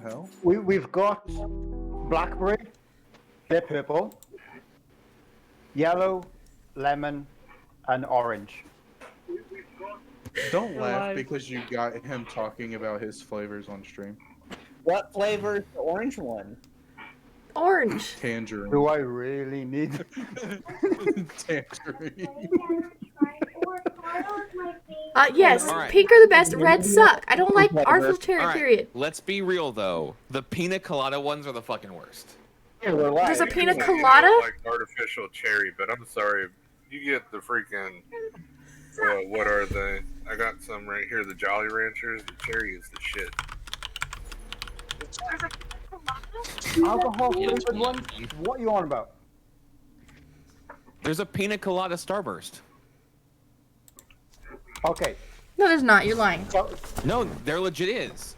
the hell? We've got blackberry, they're purple, yellow, lemon, and orange. Don't laugh because you got him talking about his flavors on stream. What flavor is the orange one? Orange. Tangerine. Do I really need Tangerine. Yes, All right. pink are the best, red suck. I don't like artificial cherry, All right, period. let's be real though. The pina colada ones are the fucking worst. There's a pina You colada? don't like artificial cherry, but I'm sorry. You get the freaking. What are they? I got some right here. The Jolly Ranchers. The cherry is the shit. alcohol flavored ones? What are you on about? There's a pina colada Starburst. Okay. No, there's not. You're lying. So, No, there legit is.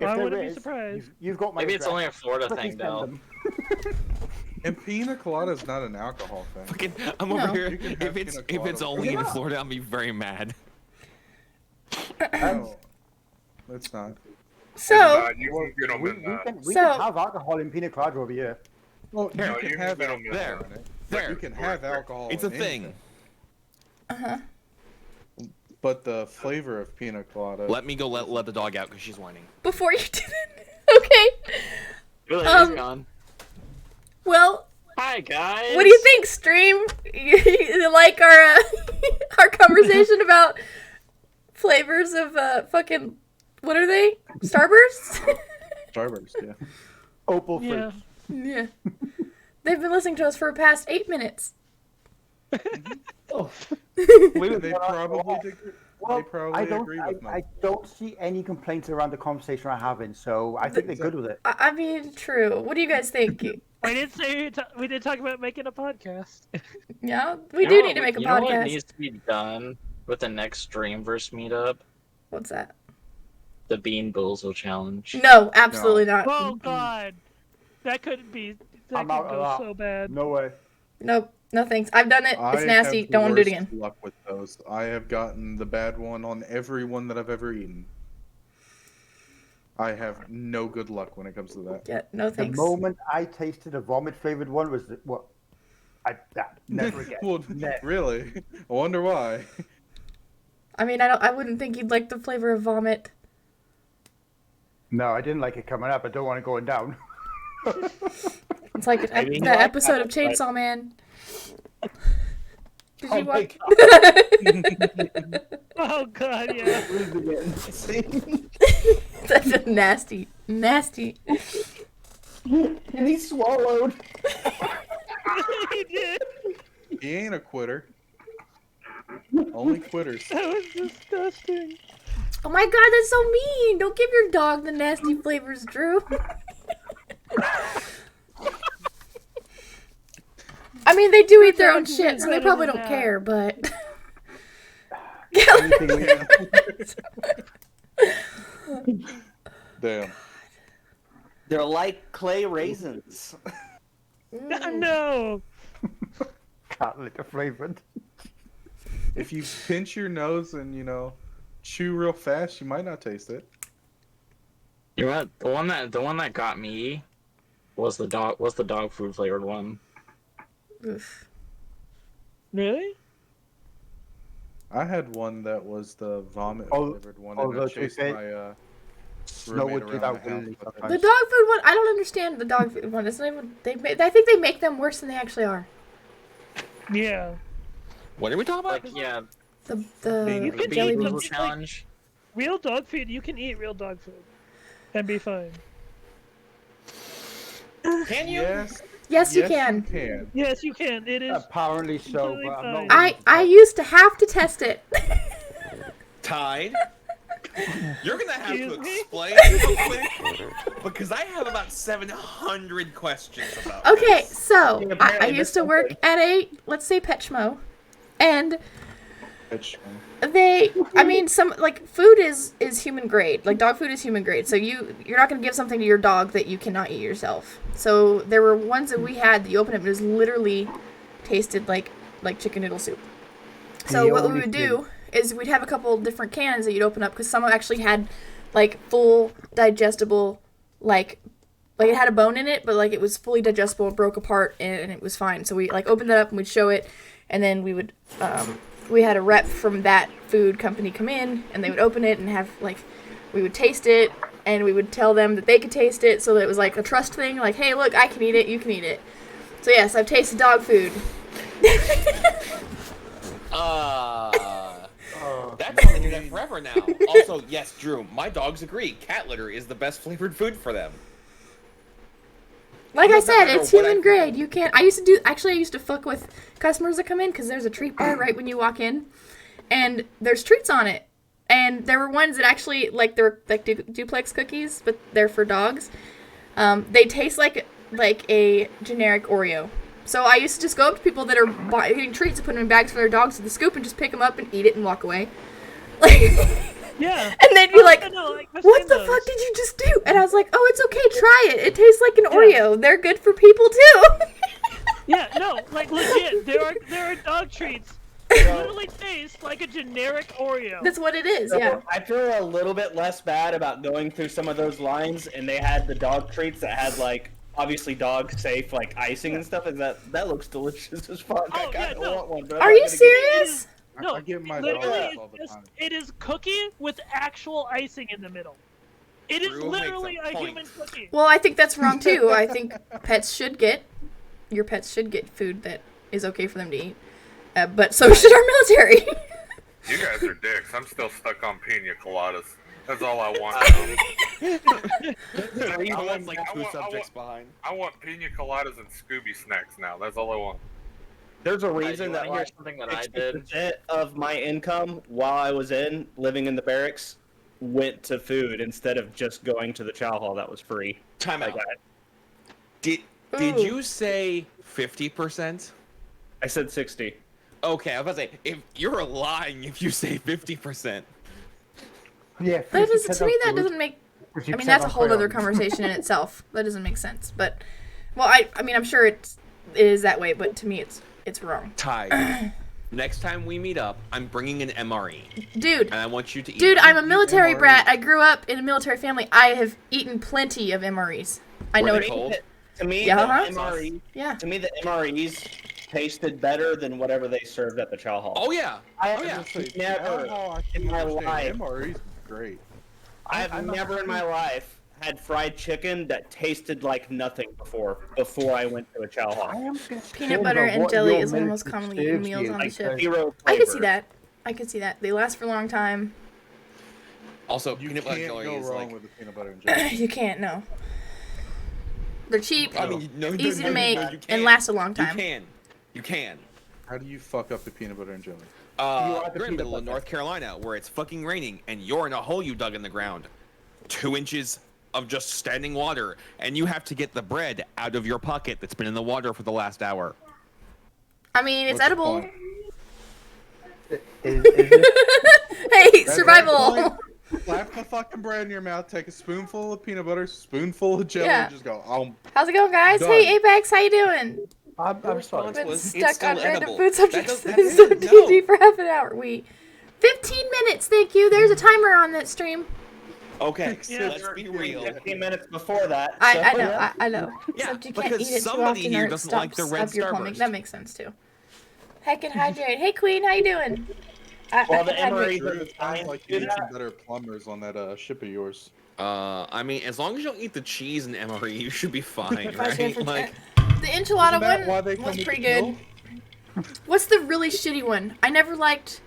if I there wouldn't be is, surprised. You've got my Maybe it's address. only a Florida Frickin' thing, send though. them. And pina colada is not an alcohol thing. Fucking, I'm No. over here. You can have If it's pina colada. only in Yeah. Florida, I'll be very mad. No, it's not. So, You can get them We in can So- have alcohol in pina colada over here. Well, you No, can you can have get 'em alcohol there. in it. There. You can have alcohol. It's a in thing. anything. But the flavor of pina colada. Let me go let the dog out because she's whining. before you do that, okay. Really, Um, he's gone. Well, Hi, guys. what do you think, stream? You like our our conversation about flavors of fucking what are they? Starbursts? Starburst, yeah. Opal fruit. Yeah. Yeah. They've been listening to us for the past 8 minutes. They probably did. Well, They probably agree with me. I don't see any complaints around the conversation we're having, so I think they're good with it. I mean, true. What do you guys think? We did talk about making a podcast. Yeah, we You do know need to what- make a you know what podcast. needs to be done with the next Dreamverse meetup? What's that? The Bean Boozle Challenge. No, absolutely not. Oh God, that could be. That I'm could out go of that. so bad. No way. Nope. No thanks. I've done it. I It's nasty. have the Don't want to do it worst again. luck with those. I have gotten the bad one on every one that I've ever eaten. I have no good luck when it comes to that. Yeah, no The thanks. moment I tasted a vomit flavored one was what? Never again. Well, Never. really? I wonder why. I mean, I wouldn't think you'd like the flavor of vomit. No, I didn't like it coming up. I don't want it going down. It's like I mean, the you like episode of that, but- Chainsaw Man. Did Oh you my watch? Oh God, yeah. That's a nasty. And he swallowed. He did. He ain't a quitter. Only quitters. That was disgusting. Oh my god, that's so mean! Don't give your dog the nasty flavors, Drew. I mean, they do eat their own shit, so they probably don't care, but... Anything we- Damn. They're like clay raisins. No. Cat liquor flavored. If you pinch your nose and, chew real fast, you might not taste it. You know what? The one that got me was the dog food flavored one. Oof. Really? I had one that was the vomit Oh, flavored one, oh, and it those chased okay. my Snow roommate would around do the that house really with it. sometimes. The dog food one, I don't understand the dog food one. It's not even, I think they make them worse than they actually are. Yeah. What are we talking about? Like, yeah, The You can jelly eat them. beans. Boozle challenge. Real dog food. You can eat real dog food, and be fine. Can you? Yes, you You can. can. Yes, you can. It is. Apparently so, completely but I'm not. fine. I used to have to test it. Tide. You're gonna have to Excuse me? explain real quick because I have about 700 questions about Okay, this. so I apparently used to that's work at a, let's say, Petschmo, and some like food is human grade. Like dog food is human grade. So you're not gonna give something to your dog that you cannot eat yourself. So there were ones that we had that you open it and it was literally tasted like chicken noodle soup. So The what we only would do is we'd have a couple different cans that you'd open up because some actually had like full digestible like it had a bone in it, but like it was fully digestible, it broke apart, and it was fine. So we like opened that up and we'd show it, and then we would we had a rep from that food company come in, and they would open it and have like we would taste it, and we would tell them that they could taste it, so that it was like a trust thing, like, hey, look, I can eat it, you can eat it. So yes, I've tasted dog food. That's something you have forever now. Also, yes, Drew, my dogs agree. Cat litter is the best flavored food for them. Like I Doesn't said, matter it's what human I- grade. You can't. I used to fuck with customers that come in because there's a treat bar right when you walk in, and there's treats on it. And there were ones that actually they're like duplex cookies, but they're for dogs. They taste like a generic Oreo. So I used to just go up to people that are getting treats and put them in bags for their dogs with a scoop and just pick them up and eat it and walk away. Like, Yeah. and they'd be like, I know, like, I've what seen the those. fuck did you just do? And I was like, oh, it's okay, try it. It tastes like an Oreo. They're good for people too. Yeah, no, like legit. There are dog treats that literally taste like a generic Oreo. That's what it is, So yeah. I feel a little bit less bad about going through some of those lines, and they had the dog treats that had like obviously dog safe like icing and stuff. And that looks delicious as fuck. Oh, I kind of yeah, no. want one. But I'm Are not you gonna get- serious? No, I get my literally, dogs all the time. it is cookie with actual icing in the middle. It is Drew makes a literally a point. human cookie. Well, I think that's wrong too. I think your pets should get food that is okay for them to eat. But so should our military. You guys are dicks. I'm still stuck on pina coladas. That's all I want. I was like I two want- subjects behind. I want pina coladas and Scooby snacks now. That's all I want. There's a Hey, reason you that wanna hear like something that I did? 60% of my income while I was living in the barracks went to food instead of just going to the chow hall that was free. Time Like out. I, Did Ooh. you say 50%? I said 60. Okay, I was about to say, if you're lying if you say 50%. Yeah, That is, 50% to me, on that food, doesn't make. I 50% mean, that's a on whole other crayons. conversation in itself. That doesn't make sense. But, well, I mean, I'm sure it is that way, but to me, it's wrong. Ty, next time we meet up, I'm bringing an MRE, Dude, and I want you to eat. I'm a military MRE. brat. I grew up in a military family. I have eaten plenty of MREs. I Were know they it. cold? To me, Yeah, the huh? MRE, Yeah. to me, the MREs tasted better than whatever they served at the chow hall. Oh yeah. I Oh yeah. have never in my life, MRE's great. I have never in my life had fried chicken that tasted like nothing before I went to a chow hall. Peanut butter and jelly is one of the most commonly eaten meals on the ship. Zero I could see flavor. that. I could see that. They last for a long time. Also, You peanut butter can't jelly go is wrong like. with the peanut butter and jelly. You can't, no. They're cheap, I mean, no, easy no, to no, make, no, you and can't. last a long You time. can. You can. How do you fuck up the peanut butter and jelly? want the You're in the peanut middle of butter. North Carolina where it's fucking raining and you're in a hole you dug in the ground. 2 inches of just standing water, and you have to get the bread out of your pocket that's been in the water for the last hour. I mean, it's What's the edible. point? Is it? Hey, That's survival. the point. Slap the fucking bread in your mouth, take a spoonful of peanut butter, spoonful of jelly, Yeah. and just go, How's it going, guys? Done. Hey, Apex, how you doing? I'm sorry. Been was, it's stuck still on random edible. food subjects That since does- the no. DND for half an hour. 15 minutes, thank you. There's a timer on that stream. Okay, Yeah. let's be real. 15 minutes before that. I so- know, I know. Yeah, Except you can't because eat it too somebody often here or it doesn't like the stops red up your plumbing. Starburst. That makes sense too. Heck and hydrate. Hey, Queen, how you doing? Well, the Hydrate. MRE Drew, it sounds like you do need some that. better plumbers on that ship of yours. I mean, as long as you don't eat the cheese in MRE, you should be fine, right? Like, The enchilada Isn't that why one they come was with pretty the good. pill? What's the really shitty one? I never liked.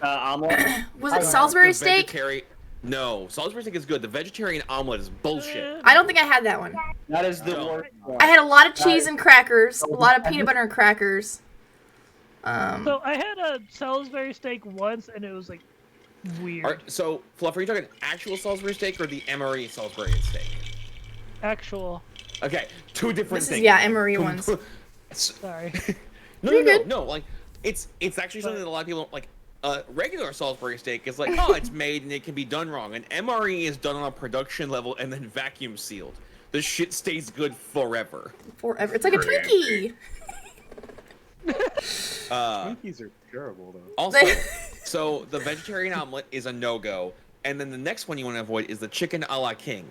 Omelet. Was it Salisbury the steak? No, Salisbury steak is good. The vegetarian omelet is bullshit. I don't think I had that one. That is the No. worst one. I had a lot of cheese and crackers, a lot of peanut butter and crackers. So I had a Salisbury steak once, and it was like weird. So, Fluff, are you talking actual Salisbury steak or the MRE Salisbury steak? Actual. Okay, two different This is things. MRE ones. Sorry. No, You're good. no. Like, it's actually something that a lot of people don't like. Regular Salisbury steak is like, oh, it's made and it can be done wrong. And MRE is done on a production level and then vacuum sealed. The shit stays good forever. Forever. It's like a Twinkie. Twinkies are terrible, though. Also, so the vegetarian omelet is a no-go, and then the next one you want to avoid is the chicken a la king.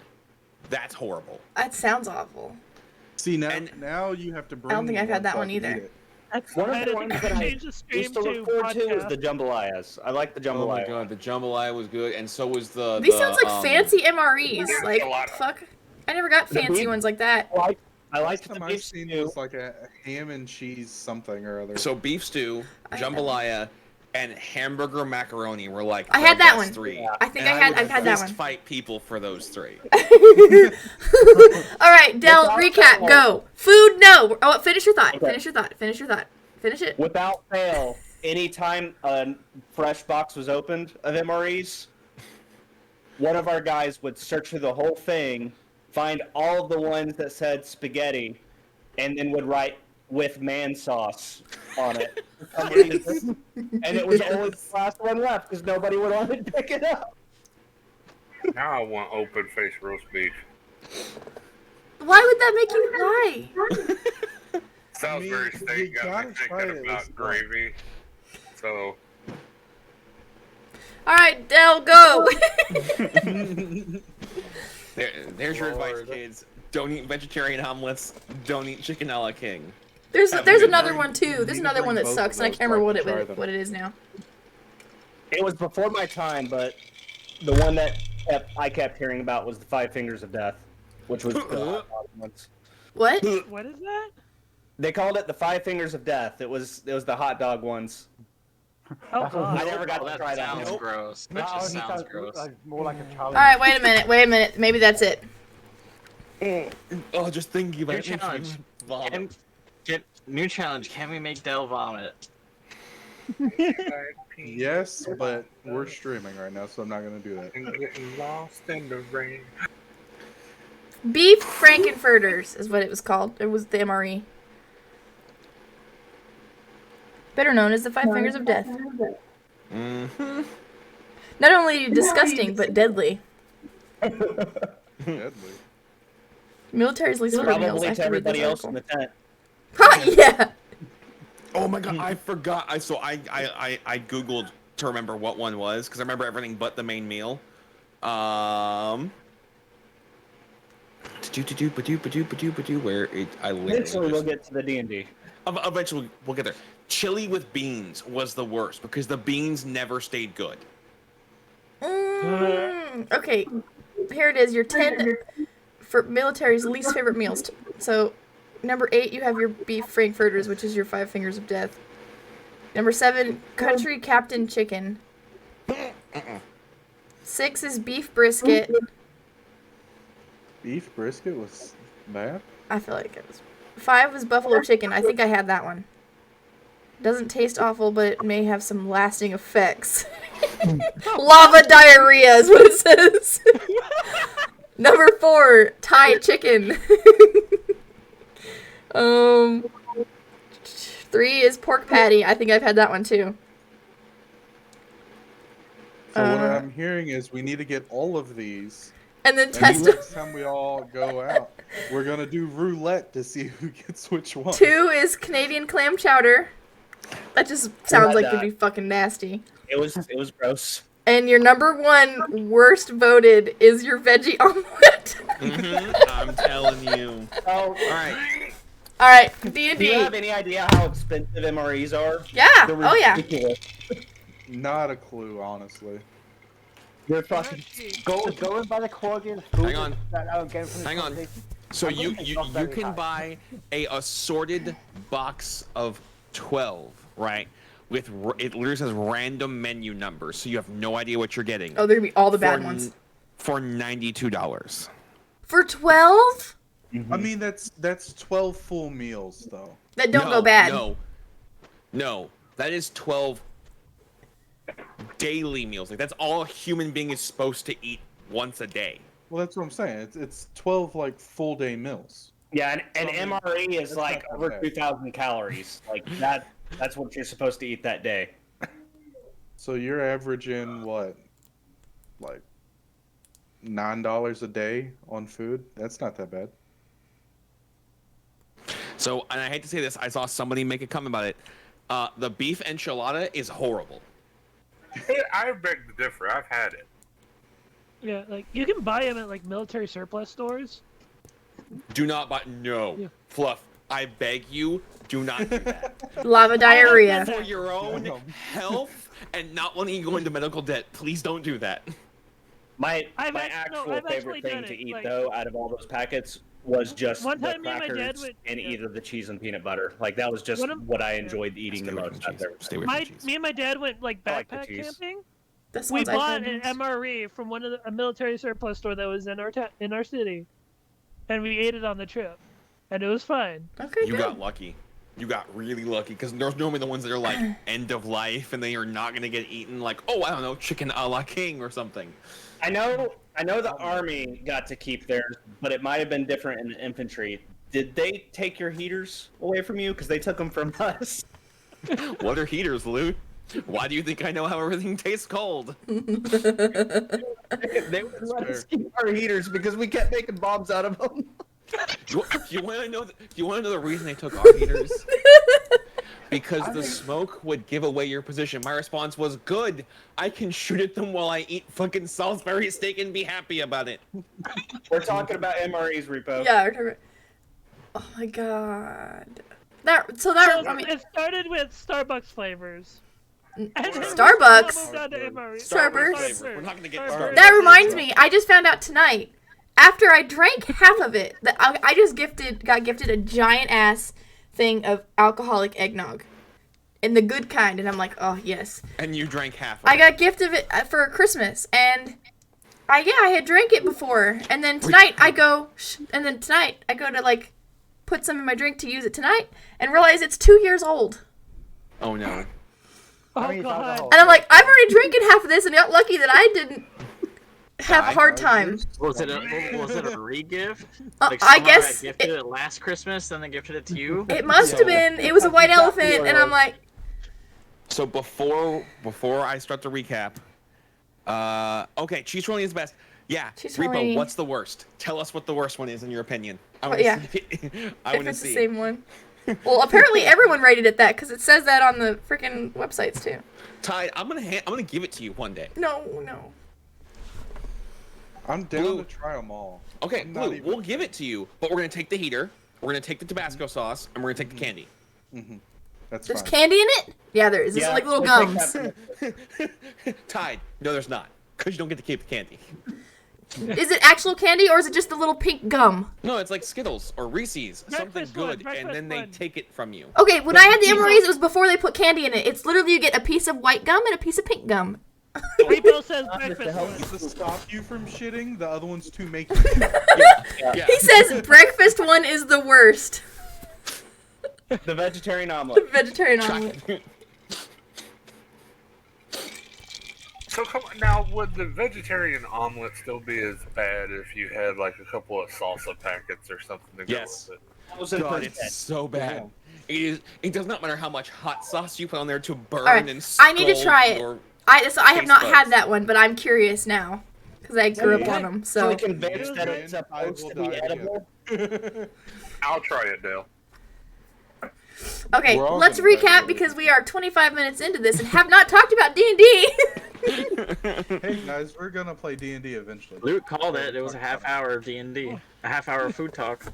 That's horrible. That sounds awful. See And- now you have to bring. don't think I've had that so I one can eat either. it. One I of the had ones to that I change the stream used to look to forward to is podcast. the jambalayas. I like the Oh my jambalaya. god, the jambalaya was good, and so was the. These the, sounds like fancy MREs. there's Like, a lot of- fuck. I never got The fancy beef- ones like that. I liked Last the time I've beef seen stew. was like a ham and cheese something or other. So beef stew, I had that jambalaya, and hamburger macaroni were like I the had that best one. three. Yeah. I think And I've would had that fist one. fight people for those three. All right, Del, Without recap, fail. go. Food, no. Oh, finish your thought. Okay. Finish your thought. Finish your thought. Finish it. Without fail, anytime a fresh box was opened of MREs, one of our guys would search through the whole thing, find all of the ones that said spaghetti, and then would write with man sauce on it. For some reason. And it was always the last one left because nobody would want to pick it up. Now I want open face roast beef. Why would that make you lie? Salisbury you steak got gotta me try thinking it about with gravy. So All right, Del, go. There's your advice, Lord. kids. Don't eat vegetarian omelets. Don't eat chicken a la king. There's Have there's you another bring- one too. you There's need to another one bring that both sucks, of and I those can't so I remember can try them. what it is now. It was before my time, but the one that I kept hearing about was the Five Fingers of Death, which was the hot dog ones. What? What is that? They called it the Five Fingers of Death. It was the hot dog ones. Oh, That's God. I never got Oh, to that try that sounds one. gross. That That just honestly sounds gross. more like a challenge. All right, wait a minute. Wait a minute. Maybe that's it. Oh, just thinking about New it. makes me challenge. vomit. New challenge. Can we make Del vomit? Yes, but we're streaming right now, so I'm not gonna do that. and getting lost in the rain. Beef Frankenfurters is what it was called. It was the MRE. Better known as the Five Fingers of Death. Mm-hmm. Not only disgusting, but deadly. Deadly. Military's least favorite meals. Probably I to have to read this everybody else in article. the tent. Ha, yeah. Oh my god, I forgot. I googled to remember what one was because I remember everything but the main meal. Where it I literally Eventually, we'll just, get to the D&D. eventually we'll get there. Chili with beans was the worst because the beans never stayed good. Okay, here it is. Your 10 for military's least favorite meals. So, number 8, you have your beef frankfurters, which is your Five Fingers of Death. Number 7, country captain chicken. 6 is beef brisket. Beef brisket was bad. I feel like it was. 5 was buffalo chicken. I think I had that one. Doesn't taste awful, but it may have some lasting effects. Lava diarrhea is what it says. Number 4, Thai chicken. 3 is pork patty. I think I've had that one too. So what I'm hearing is we need to get all of these. And then And test next time we all go out, we're gonna do roulette to see who gets which one. 2 is Canadian clam chowder. That just sounds like it'd that. be fucking nasty. It was gross. And your number 1 worst voted is your veggie omelet. I'm telling you. Oh, All right. All right, do you have D&D. any idea how expensive MREs are? Yeah. They're Oh yeah. ridiculous. Not a clue, honestly. They're fucking. Going by the quality of the food Hang on. that I'm getting from this Hang on. conversation, So I'm you gonna you, take off you very can high. buy a assorted box of 12, right? With it literally says random menu numbers, so you have no idea what you're getting. Oh, they're gonna be all the bad for, ones. For $92. For 12? I mean, that's 12 full meals though. That don't No, go bad. No, that is 12 daily meals. Like that's all a human being is supposed to eat once a day. Well, that's what I'm saying. It's 12 like full day meals. Yeah, and So, I mean, MRE is that's like not that over bad. 2,000 calories. Like that's what you're supposed to eat that day. So you're averaging what, like $9 a day on food? That's not that bad. So, and I hate to say this, I saw somebody make a comment about it. The beef enchilada is horrible. I beg to differ. I've had it. Yeah, like you can buy them at like military surplus stores. Do not buy. No, Yeah. Fluff. I beg you, do not do that. Lava diarrhea. For your own health and not wanting you to go into medical debt, please don't do that. My I've my act- no, actual I've favorite actually thing done to it, eat like- though, out of all those packets, was just One the time me and my dad crackers went- and yeah. either the cheese and peanut butter. Like that was just One of- what I enjoyed eating Stay the away most. from out cheese. there. Stay away from cheese. Me and my dad went like I like the backpack cheese. camping. This We one's I've bought had an once. MRE from a military surplus store that was in our city, and we ate it on the trip, and it was fine. Okay, You good. got lucky. You got really lucky because there's normally the ones that are like end of life and they are not gonna get eaten. Like, oh, I don't know, chicken a la king or something. I know the army got to keep theirs, but it might have been different in the infantry. Did they take your heaters away from you? Because they took them from us. What are heaters, Luke? Why do you think I know how everything tastes cold? They would let us keep our heaters because we kept making bombs out of them. You want to know? You want to know the reason they took our heaters? Because the smoke would give away your position. My response was, good. I can shoot at them while I eat fucking Salisbury steak and be happy about it. We're talking about MREs, Repo. Yeah. we're talking- Oh my god. So I mean, It started with Starbucks flavors. And then we Starbucks? moved on to MRE. Starburst. Flavor. We're not gonna get Starburst. Starburst. that reminds me. I just found out tonight. After I drank half of it, that I just got gifted a giant ass thing of alcoholic eggnog, and the good kind. And I'm like, oh yes. And you drank half of I it. got gifted it for Christmas, and I had drank it before, and then tonight I go to like put some in my drink to use it tonight, and realize it's 2 years old. Oh no. Oh I mean, it's god. alcohol. And I'm like, I've already drinking half of this, and got lucky that I didn't have a Die. hard time. Was it a re-gift? I someone guess that gifted it last Christmas, then they gifted it to you. it must have been. It was a white elephant, and I'm like, So before I start the recap, okay, cheese rolling is best. Yeah, Cheese Repo, rolling. what's the worst? Tell us what the worst one is in your opinion. I Oh, want to yeah. see. I if want to it's the see. same one. Well, apparently everyone rated it that because it says that on the freaking websites too. Tide, I'm gonna give it to you one day. No. I'm down Blue. to try them all. Okay, I'm not Blue, even- we'll give it to you, but we're gonna take the heater, we're gonna take the Tabasco sauce, and we're gonna take the candy. That's There's fine. candy in it? Yeah, there is. It's like little we'll take gums. that. Tide, no, there's not, because you don't get to keep the candy. Is it actual candy or is it just the little pink gum? No, it's like Skittles or Reese's, something Breakfast one, good, and breakfast then they one. take it from you. Okay, when I had the MREs, it was before they put candy in it. It's literally you get a piece of white gum and a piece of pink gum. Repo says What the breakfast hell? one. One's to stop you from shitting, the other one's to make you. Yeah. He says breakfast one is the worst. The vegetarian The omelet. vegetarian omelet. So come on, now, would the vegetarian omelet still be as bad if you had like a couple of salsa packets or something to go Yes. with it? 1000%. God, it's so bad. It does not matter how much hot sauce you put on there to burn Alright, and I need to scald try it. your- I have Taste not buds. had that one, but I'm curious now because I grew up Yeah. on them. So So convinced that it's supposed to be edible. I'll try it, Dale. okay, We're all let's gonna recap graduate. because we are 25 minutes into this and have not talked about D&D. Hey guys, we're gonna play D&D eventually. Luke called it. It was a half hour of D&D. A half hour of food talk.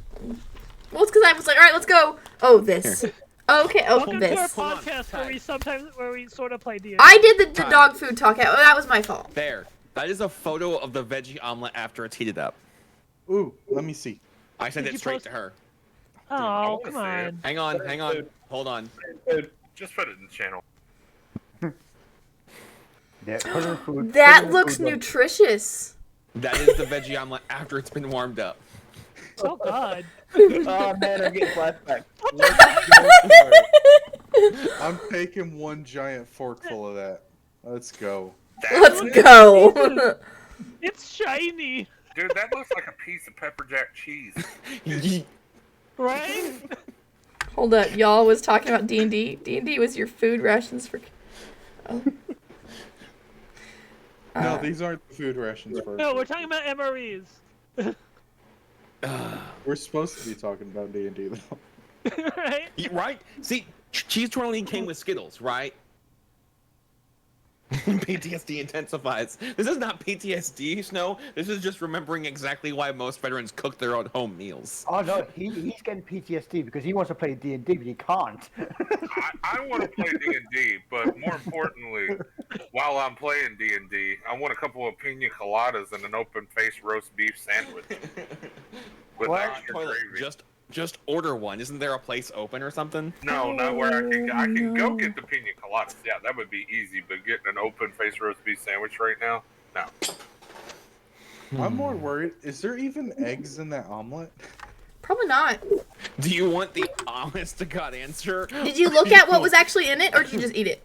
Well, it's because I was like, all right, let's go. Oh, this. Okay, oh, Welcome to our this. Hold on, podcast where we sort of play D&D. I did the Time. dog food talk. That was my fault. There. That is a photo of the veggie omelet after it's heated up. Ooh, let me see. I sent Did it you straight post- to her. Oh, wanna come see it. on. Hang on. Hold on. Just put it in the channel. Yeah, put it in food. That Put it in looks food. nutritious. That is the veggie omelet after it's been warmed up. Oh god. Oh man, I'm getting flashback. Let's go for it. I'm taking one giant forkful of that. Let's go. Let's go. It's shiny, Dude, that looks like a piece of pepper jack cheese. right? Hold up, y'all was talking about D&D. D&D was your food rations for. Oh. No, these aren't the food rations first. No, we're talking about MREs. We're supposed to be talking about D&D though. Right? Right? See, cheese twirling came with Skittles, right? PTSD intensifies. This is not PTSD, Snow. This is just remembering exactly why most veterans cook their own home meals. Oh no, he's getting PTSD because he wants to play D&D, but he can't. I want to play D&D, but more importantly, while I'm playing D&D, I want a couple of pina coladas and an open-faced roast beef sandwich with Well, extra Toilet, gravy. just order one. Isn't there a place open or something? No, not where I can go no. get the pina coladas. Yeah, that would be easy, but getting an open-faced roast beef sandwich right now, no. I'm more worried. Is there even eggs in that omelet? Probably not. Do you want the honest to God answer? Did you look at what was actually in it, or did you just eat it?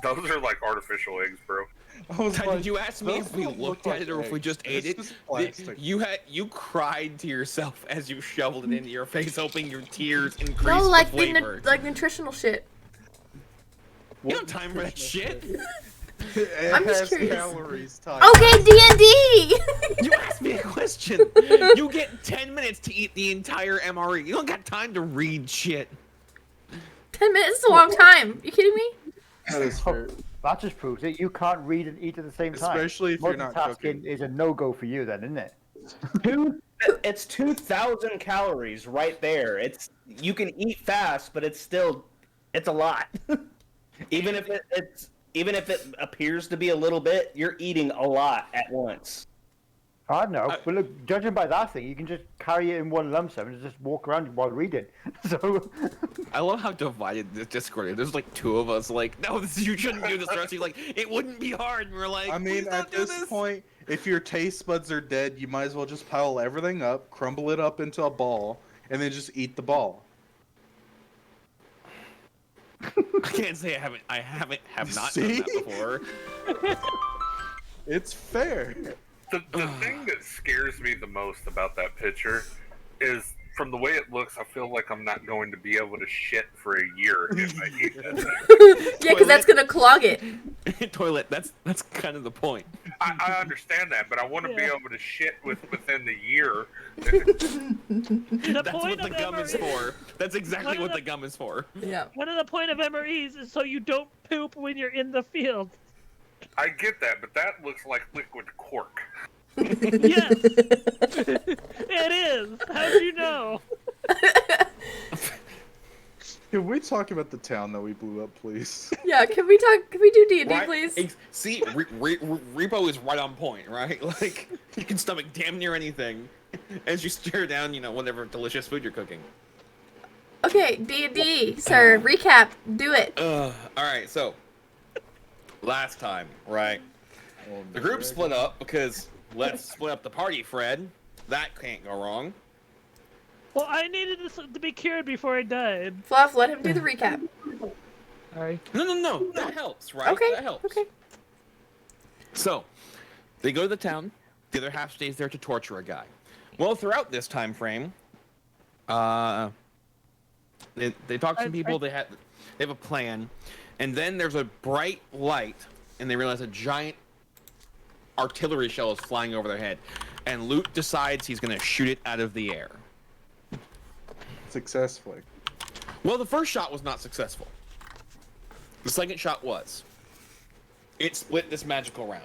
Those are like artificial eggs, bro. I was Ty, like, did you ask me those if we don't looked look at it like or if we eggs. just ate it? It's just plastic. You cried to yourself as you shoveled it into your face, hoping your tears increased No, the like flavor. like nutritional shit. You don't have time for that shit. It I'm just has curious. calories, Ty. Okay, D&D. You asked me a question. You get 10 minutes to eat the entire MRE. You don't got time to read shit. 10 minutes is a long time. You kidding me? That is fair. That just proves it. You can't read and eat at the same time. Especially if you're not cooking. Multitasking is a no-go for you, then, isn't it? It's 2,000 calories right there. It's you can eat fast, but it's a lot. even if it appears to be a little bit, you're eating a lot at once. I don't know. But look, judging by that thing, you can just carry it in one lump sum and just walk around while reading. So, I love how divided this Discord is. There's like two of us like, no, you shouldn't do this. The rest of you like, it wouldn't be hard. And we're like, I mean, please don't at do this point, if your taste buds are dead, you might as well just pile everything up, crumble it up into a ball, and then just eat the ball. I can't say I have not done that See? before. It's fair. The thing that scares me the most about that picture is, from the way it looks, I feel like I'm not going to be able to shit for a year if I eat that thing. Yeah, because that's gonna clog it. Toilet. That's kind of the point. I understand that, but I want to be able to shit within the year. The That's point what the of gum is MREs for. That's exactly One of what the- the gum is for. Yeah. One of the point of MREs is so you don't poop when you're in the field. I get that, but that looks like liquid cork. Yes, it is. How do you know? Can we talk about the town that we blew up, please? Yeah, can we do D&D, Right? please? See, Repo is right on point, right? Like, you can stomach damn near anything as you stare down, whatever delicious food you're cooking. Okay, D&D, sir. Recap. Do it. All right, so last time, right? The group split up because let's split up the party, Fred. That can't go wrong. Well, I needed this to be cured before I died. Fluff, let him do the recap. Sorry. No. That helps, right? Okay. That helps. Okay. So, they go to the town. The other half stays there to torture a guy. Well, throughout this time frame, they talk to some people. They have a plan, and then there's a bright light, and they realize a giant artillery shell is flying over their head, and Luke decides he's going to shoot it out of the air. Successfully. Well, the first shot was not successful. The second shot was. It split this magical round.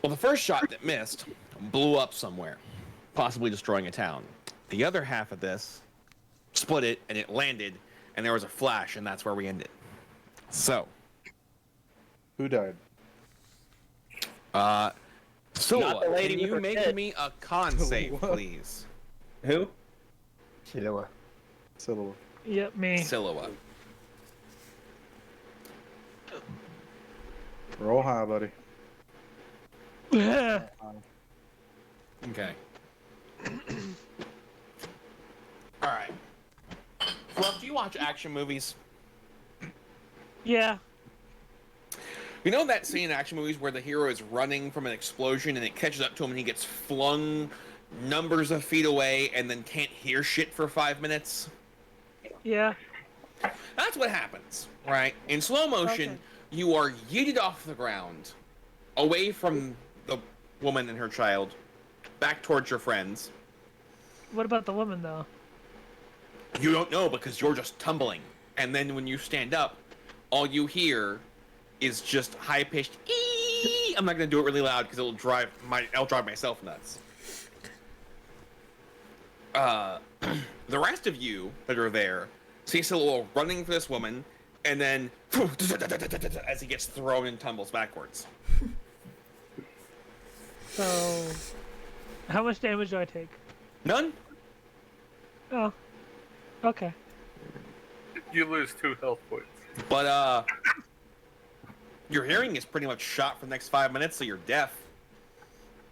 Well, the first shot that missed blew up somewhere, possibly destroying a town. The other half of this split it, and it landed, and there was a flash, and that's where we ended. So, Who died? so Not the lady can with you her make kid. me a con save, What? please? Who? Silhouette. Silhouette. Yep, me. Silhouette. Roll high, buddy. Yeah. Okay. All right. Fluff, do you watch action movies? Yeah. You know that scene in action movies where the hero is running from an explosion and it catches up to him and he gets flung numbers of feet away and then can't hear shit for 5 minutes? Yeah. That's what happens, right? In slow motion, Okay. you are yeeted off the ground, away from the woman and her child, back towards your friends. What about the woman though? You don't know because you're just tumbling. and then when you stand up, all you hear is just high-pitched "ee." I'm not gonna do it really loud because I'll drive myself nuts. The rest of you that are there see Silo running for this woman, and then as he gets thrown and tumbles backwards. So, how much damage do I take? None. Oh, okay. You lose 2 health points. But your hearing is pretty much shot for the next 5 minutes, so you're deaf.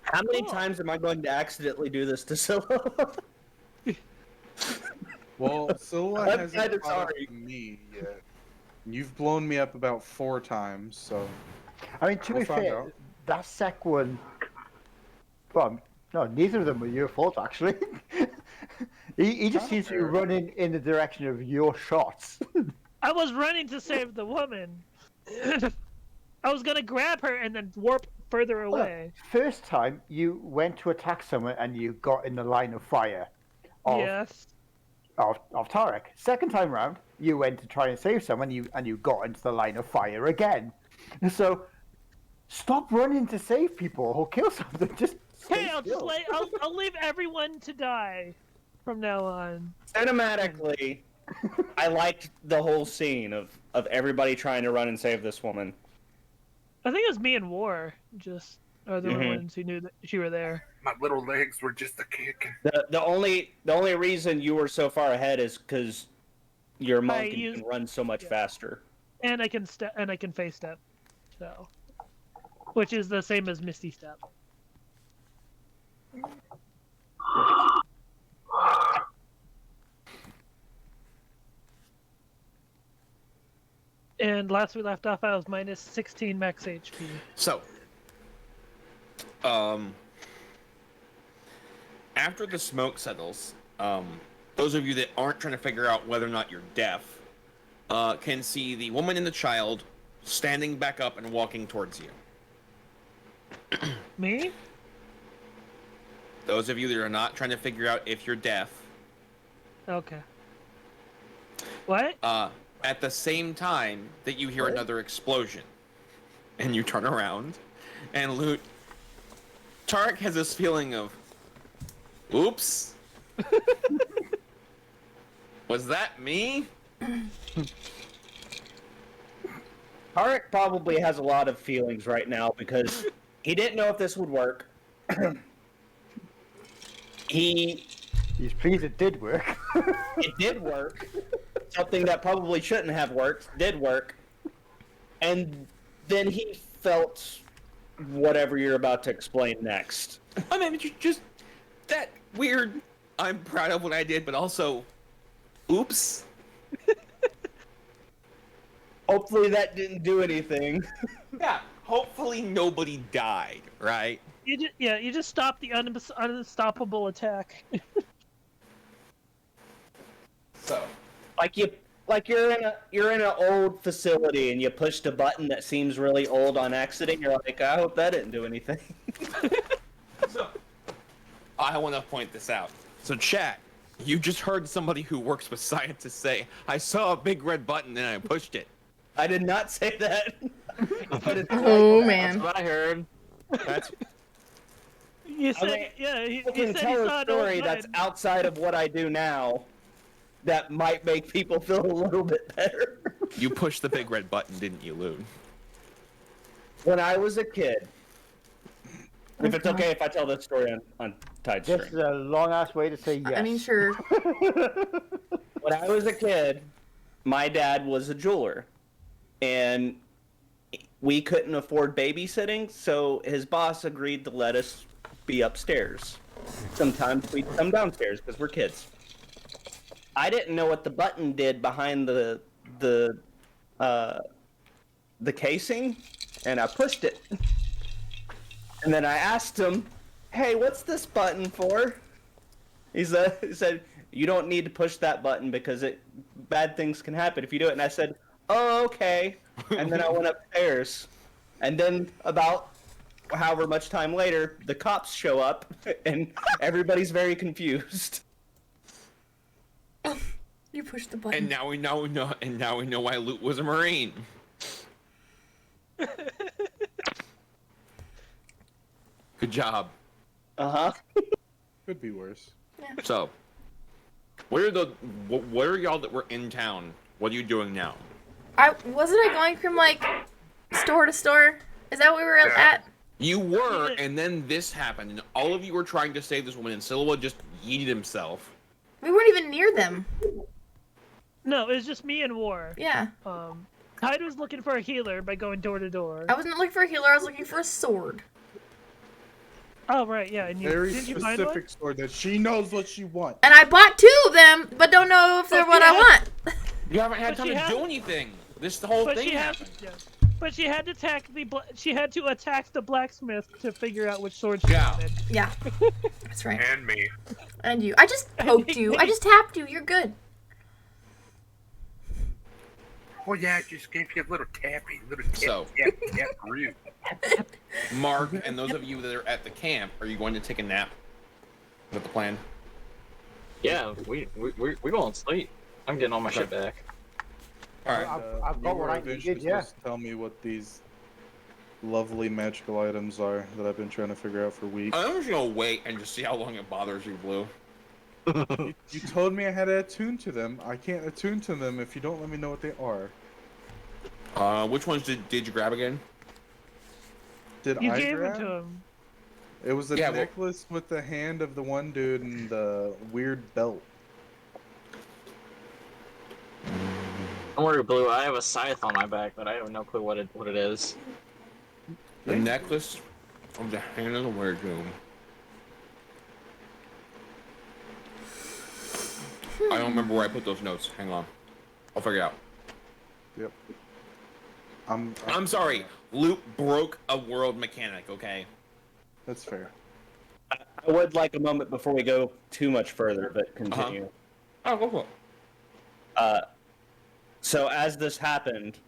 How many Cool. times am I going to accidentally do this to Solo? Well, Scylla I'm hasn't kinda caught up sorry. to me yet. You've blown me up about 4 times, so I mean, to We'll be find fair, out. that sec one. Well, no, neither of them were your fault, actually. he just seems to be fair. running in the direction of your shots. I was running to save the woman. I was gonna grab her and then warp further away. First time you went to attack someone and you got in the line of fire Yes. of Tarek. Second time round, you went to try and save someone and you got into the line of fire again. So stop running to save people or kill something. Just stay Hey, still. I'll leave everyone to die from now on. Cinematically, I liked the whole scene of everybody trying to run and save this woman. I think it was me and War just are the only Mhm. ones who knew that she were there. My little legs were just a kicking. The only reason you were so far ahead is because you're a monk and used- can run so much yeah. faster. And I can face step. So, which is the same as Misty Step. And last we left off, I was minus 16 max HP. So, after the smoke settles, those of you that aren't trying to figure out whether or not you're deaf, can see the woman and the child standing back up and walking towards you. Me? Those of you that are not trying to figure out if you're deaf, Okay. What? at the same time that you hear another explosion, and you turn around, and Loot, Tarek has this feeling of, oops, was that me? Tarek probably has a lot of feelings right now because he didn't know if this would work. He's pleased it did work. It did work. Something that probably shouldn't have worked did work. And then he felt whatever you're about to explain next. I mean, just that weird, I'm proud of what I did, but also, oops. Hopefully that didn't do anything. Yeah, hopefully nobody died, right? You just stopped the unstoppable attack. So, Like you're in an old facility and you pushed a button that seems really old on accident. You're like, I hope that didn't do anything. so I want to point this out. So, chat, you just heard somebody who works with scientists say, I saw a big red button and I pushed it. I did not say that. But it's Oh like that. man. That's what I heard. That's You said, mean, yeah, he I can said he tell saw a an old story that's button. outside of what I do now that might make people feel a little bit better. you pushed the big red button, didn't you, Loon? When I was a kid, if it's okay if I tell this story on Tide This is Stream. a long ass way to say yes. I mean, sure. When I was a kid, my dad was a jeweler, and we couldn't afford babysitting, so his boss agreed to let us be upstairs. Sometimes we'd come downstairs because we're kids. I didn't know what the button did behind the casing, and I pushed it. And then I asked him, "Hey, what's this button for?" He said, "You don't need to push that button because bad things can happen if you do it." And I said, "Oh, okay." And then I went upstairs. And then about however much time later, the cops show up, and everybody's very confused. You pushed the button. And now we know why Luke was a Marine. Good job. Could be worse. So, what are y'all that were in town? What are you doing now? Wasn't I going from like store to store? Is that where we were at? You were, and then this happened, and all of you were trying to save this woman, and Silwa just yeeted himself. We weren't even near them. No, it was just me and War. Yeah. Hyde was looking for a healer by going door to door. I wasn't looking for a healer. I was looking for a sword. Oh right, yeah. And Very didn't you find one? specific sword that she knows what she wants. And I bought 2 of them, but don't know if they're what I want. You haven't had But time she to had- do anything. This whole But thing she had, happened. yeah. But she had to attack the blacksmith to figure out which sword she Yeah. wanted. Yeah. That's right. And me. And you. I just poked you. I just tapped you. You're good. Oh yeah, I just gave you a little tappy, So- tap, rude. Mark, and those of you that are at the camp, are you going to take a nap? Is that the plan? Yeah, we going to sleep. I'm getting all my shit back. All right. I've got you what were I eventually needed, yeah. supposed to tell me what these lovely magical items are that I've been trying to figure out for weeks. I'm just gonna wait and just see how long it bothers you, Blue. You told me I had to attune to them. I can't attune to them if you don't let me know what they are. Which ones did you grab again? Did You I gave grab? it to him. It was the Yeah, well- necklace with the hand of the one dude and the weird belt. Don't worry, Blue. I have a scythe on my back, but I have no clue what it is. The necklace of the hand of the weird dude. I don't remember where I put those notes. Hang on. I'll figure it out. Yep. I'm sorry. Luke broke a world mechanic, okay? That's fair. I would like a moment before we go too much further, but continue. Oh, go for it. So as this happened,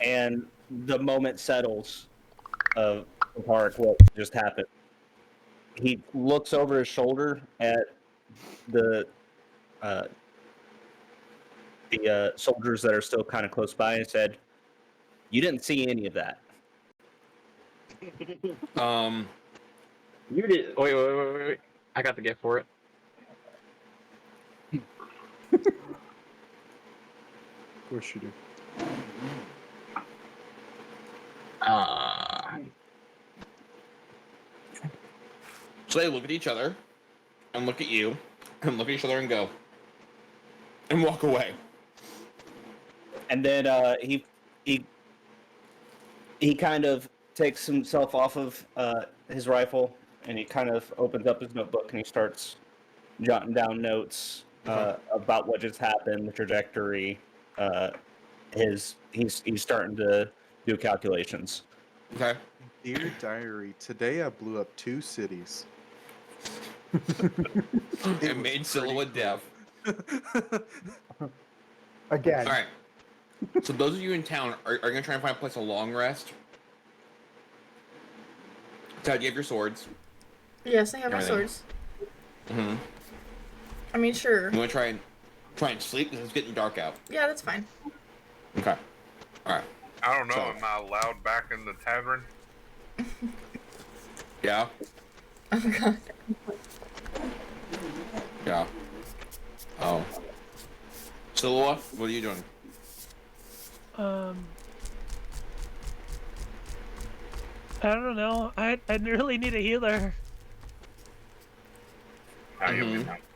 and the moment settles of Park, what just happened, he looks over his shoulder at the soldiers that are still kind of close by and said, "You didn't see any of that." You did. Wait. I got the gift for it. Of course you do. So they look at each other, and look at you, and look at each other and go, and walk away. And then he kind of takes himself off of his rifle, and he kind of opens up his notebook and he starts jotting down notes about what just happened, the trajectory. He's starting to do calculations. Okay. Dear diary, today I blew up 2 cities. It made Silhouette deaf. Again. All right. So those of you in town are gonna try and find a place to long rest. Ted, you have your swords. Yes, I have my Everything. swords. Mm-hmm. I mean, sure. You want to try and sleep because it's getting dark out. Yeah, that's fine. Okay. All right. I don't know. So- Am I allowed back in the tavern? Yeah. Oh god. Yeah. Oh. Silhouette, what are you doing? I don't know. I really need a healer.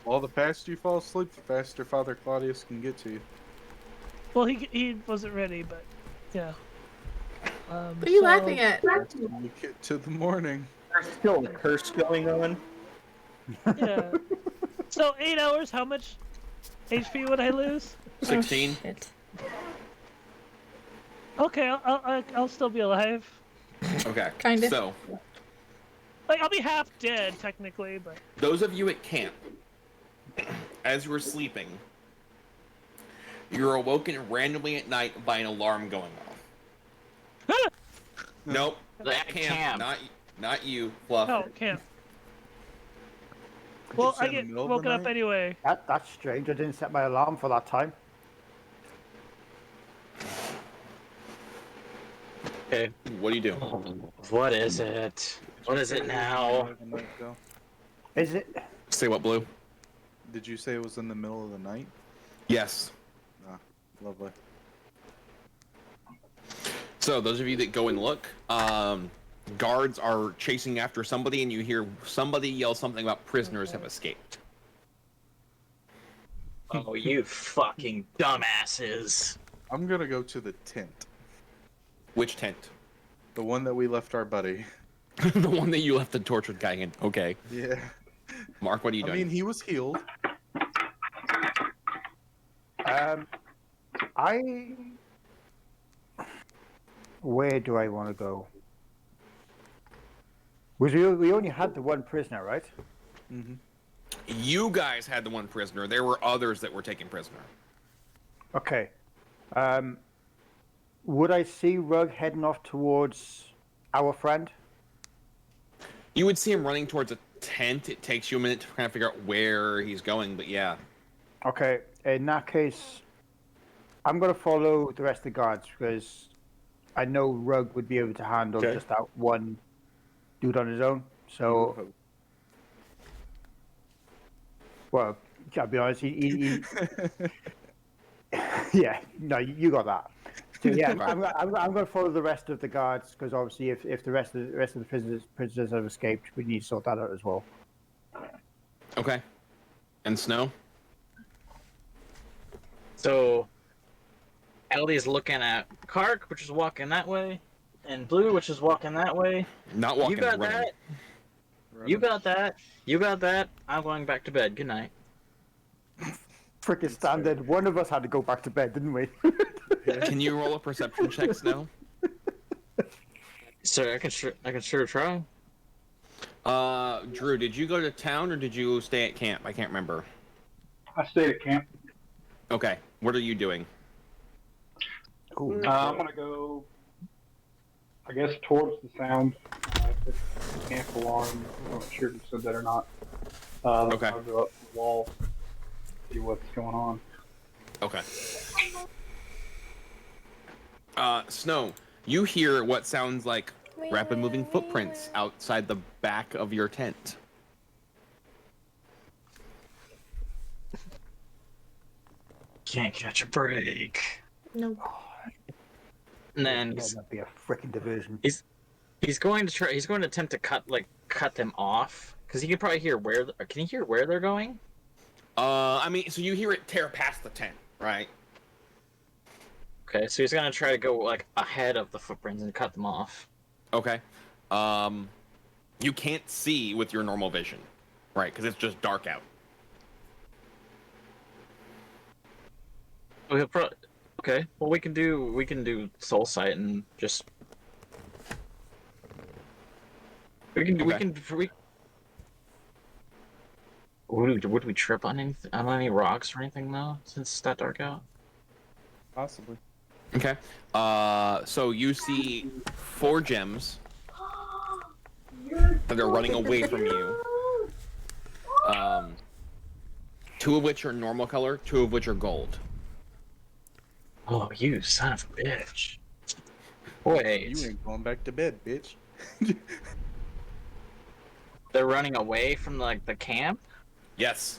Well, the faster you fall asleep, the faster Father Claudius can get to you. Well, he wasn't ready, but yeah. What are you laughing at? That's when you get to the morning. There's still a curse going on. Yeah. So 8 hours. How much HP would I lose? 16. Oh, shit. Okay, I'll still be alive. Okay. Kinda. So, Like I'll be half dead technically, but those of you at camp, as you were sleeping, you're awoken randomly at night by an alarm going off. Nope. At camp. Not you, Fluff. oh, camp. Well, say I in the get middle of the woken up night? anyway. That's strange. I didn't set my alarm for that time. Okay. What do you do? What is it? What is Say it was in the now? middle of the night, Phil? Is it? Say what, Blue? Did you say it was in the middle of the night? Yes. Ah, lovely. So those of you that go and look, guards are chasing after somebody, and you hear somebody yell something about prisoners have escaped. Oh, you fucking dumbasses. I'm gonna go to the tent. Which tent? The one that we left our buddy. The one that you left the tortured guy in. Okay. Yeah. Mark, what are you I doing? mean, he was healed. Where do I want to go? We only had the one prisoner, right? Mm-hmm. You guys had the one prisoner. There were others that were taken prisoner. Okay. Would I see Rug heading off towards our friend? You would see him running towards a tent. It takes you a minute to kind of figure out where he's going, but yeah. Okay. In that case, I'm going to follow the rest of the guards because I know Rug would be able to handle Okay. just that one dude on his own. So, well, I'll be honest, he yeah, no, you got that. So yeah, I'm going to follow the rest of the guards because obviously, if the rest of the prisoners have escaped, we need to sort that out as well. Okay. And Snow? So, Ellie's looking at Kark, which is walking that way, and Blue, which is walking that way. Not walking, You got running. that? You got that? You got that? I'm going back to bed. Good night. Freaking standard. One of us had to go back to bed, didn't we? Can you roll a perception check, Snow? Sir, I can sure try. Drew, did you go to town or did you stay at camp? I can't remember. I stayed at camp. Okay. What are you doing? Ooh, I'm gonna go, I guess, towards the sound. If it's a camp alarm. I'm not sure if you said that or not. Okay. I'll go up to the wall, see what's going on. Okay. Snow, you hear what sounds like rapid moving footprints outside the back of your tent. Can't catch a break. No. And then that'd be a freaking diversion. he's going to try. He's going to attempt to cut them off because he can probably hear where. Can you hear where they're going? I mean, so you hear it tear past the tent, right? Okay, so he's gonna try to go like ahead of the footprints and cut them off. Okay. You can't see with your normal vision, right? Because it's just dark out. Oh, okay. Well, we can do soul sight and just we would we trip on any rocks or anything though since it's that dark out? Possibly. Okay. So you see 4 gems that are running away from you. 2 of which are normal color, 2 of which are gold. Oh, you son of a bitch! You Wait, ain't going back to bed, bitch. they're running away from the camp? Yes.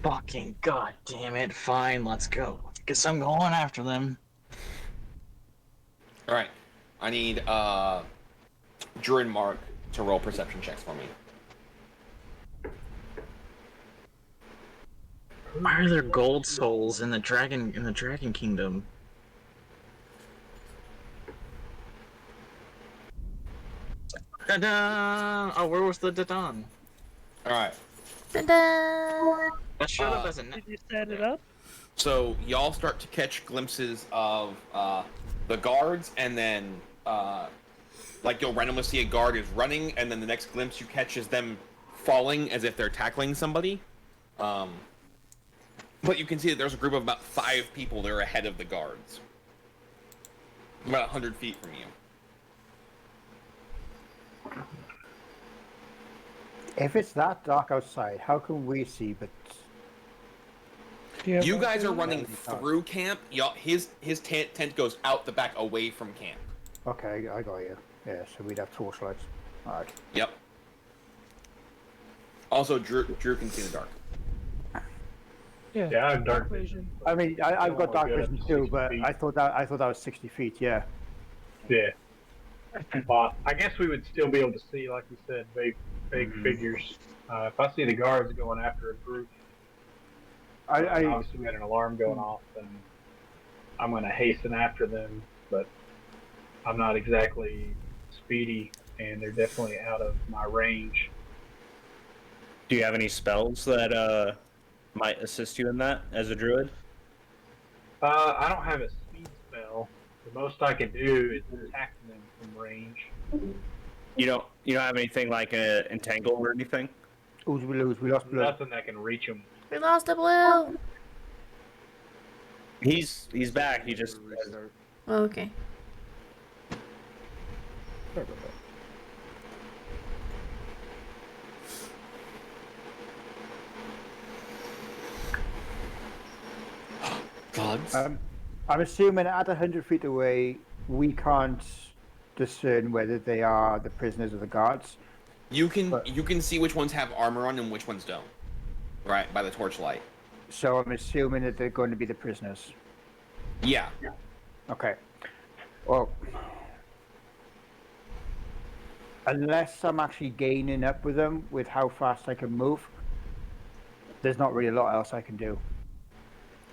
Fucking god damn it! Fine, let's go. Guess I'm going after them. All right. I need Drew and Mark to roll perception checks for me. Why are there gold souls in the dragon kingdom? Da-da! Oh, where was the da-da? All right. Ta-da! That showed up as a Did you set it up? So y'all start to catch glimpses of the guards, and then like you'll randomly see a guard is running, and then the next glimpse you catch is them falling as if they're tackling somebody. But you can see that there's a group of about 5 people that are ahead of the guards, about 100 feet from you. If it's that dark outside, how can we see? But You guys are running through camp. His tent goes out the back away from camp. okay, I got you. Yeah, so we'd have torchlights. All right. Yep. Also, Drew can see in the dark. Yeah, I have dark vision. I mean, I've got dark good vision up to too, 60 but feet. I thought that was 60 feet. Yeah. Yeah. But I guess we would still be able to see, like you said, big figures. If I see the guards going after a group, obviously we had an alarm going off, and I'm going to hasten after them. But I'm not exactly speedy, and they're definitely out of my range. Do you have any spells that might assist you in that as a druid? I don't have a speed spell. The most I can do is attack them from range. You don't have anything like a entangle or anything? Ooze, we lose. We lost blue. Nothing that can reach them. We lost a blue. He's back. He just Restart. Oh, okay. Sorry about that. Gods. I'm assuming at 100 feet away, we can't discern whether they are the prisoners or the guards. You can see which ones have armor on and which ones don't. Right, by the torchlight. So I'm assuming that they're going to be the prisoners. Yeah. Okay. Well, unless I'm actually gaining up with them with how fast I can move, there's not really a lot else I can do.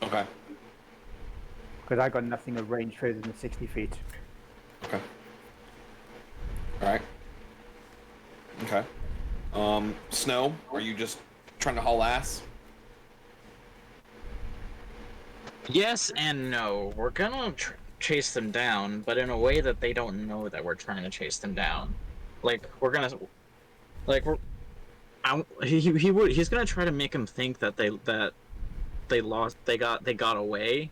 Okay. Because I got nothing of range further than 60 feet. Okay. Alright. Okay. Snow, are you just trying to haul ass? Yes and no. We're gonna chase them down, but in a way that they don't know that we're trying to chase them down. Like we're gonna, like we're, he's gonna try to make them think that they got away,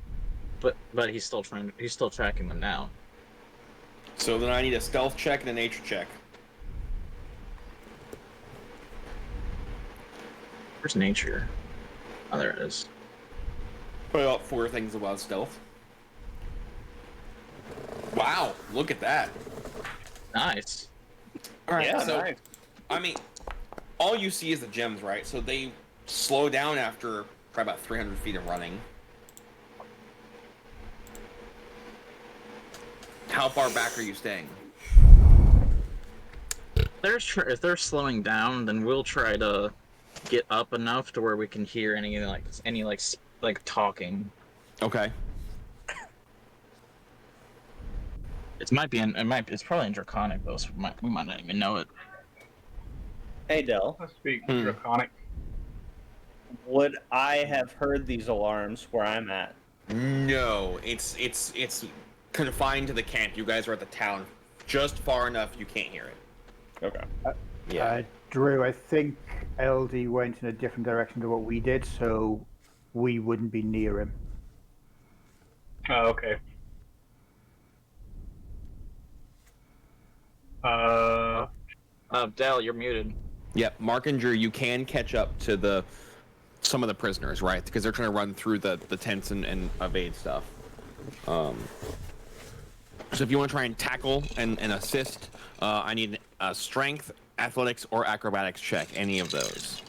but he's still tracking them now. So then I need a stealth check and a nature check. Where's nature? Oh, there it is. Put out 4 things about stealth. Wow, look at that. Nice. Alright, Yeah, so, nice. I mean, all you see is the gems, right? So they slow down after probably about 300 feet of running. How far back are you staying? If they're slowing down, then we'll try to get up enough to where we can hear any talking. Okay. It's probably in Draconic though, so we might not even know it. Hey, Del. I speak Draconic. Would I have heard these alarms where I'm at? No, it's confined to the camp. You guys are at the town, just far enough you can't hear it. Okay. Drew, I think LD went in a different direction to what we did, so we wouldn't be near him. Oh, okay. Dal, you're muted. Yep, Mark and Drew, you can catch up to some of the prisoners, right? Because they're trying to run through the tents and evade stuff. So if you want to try and tackle and assist, I need a strength, athletics, or acrobatics check. Any of those.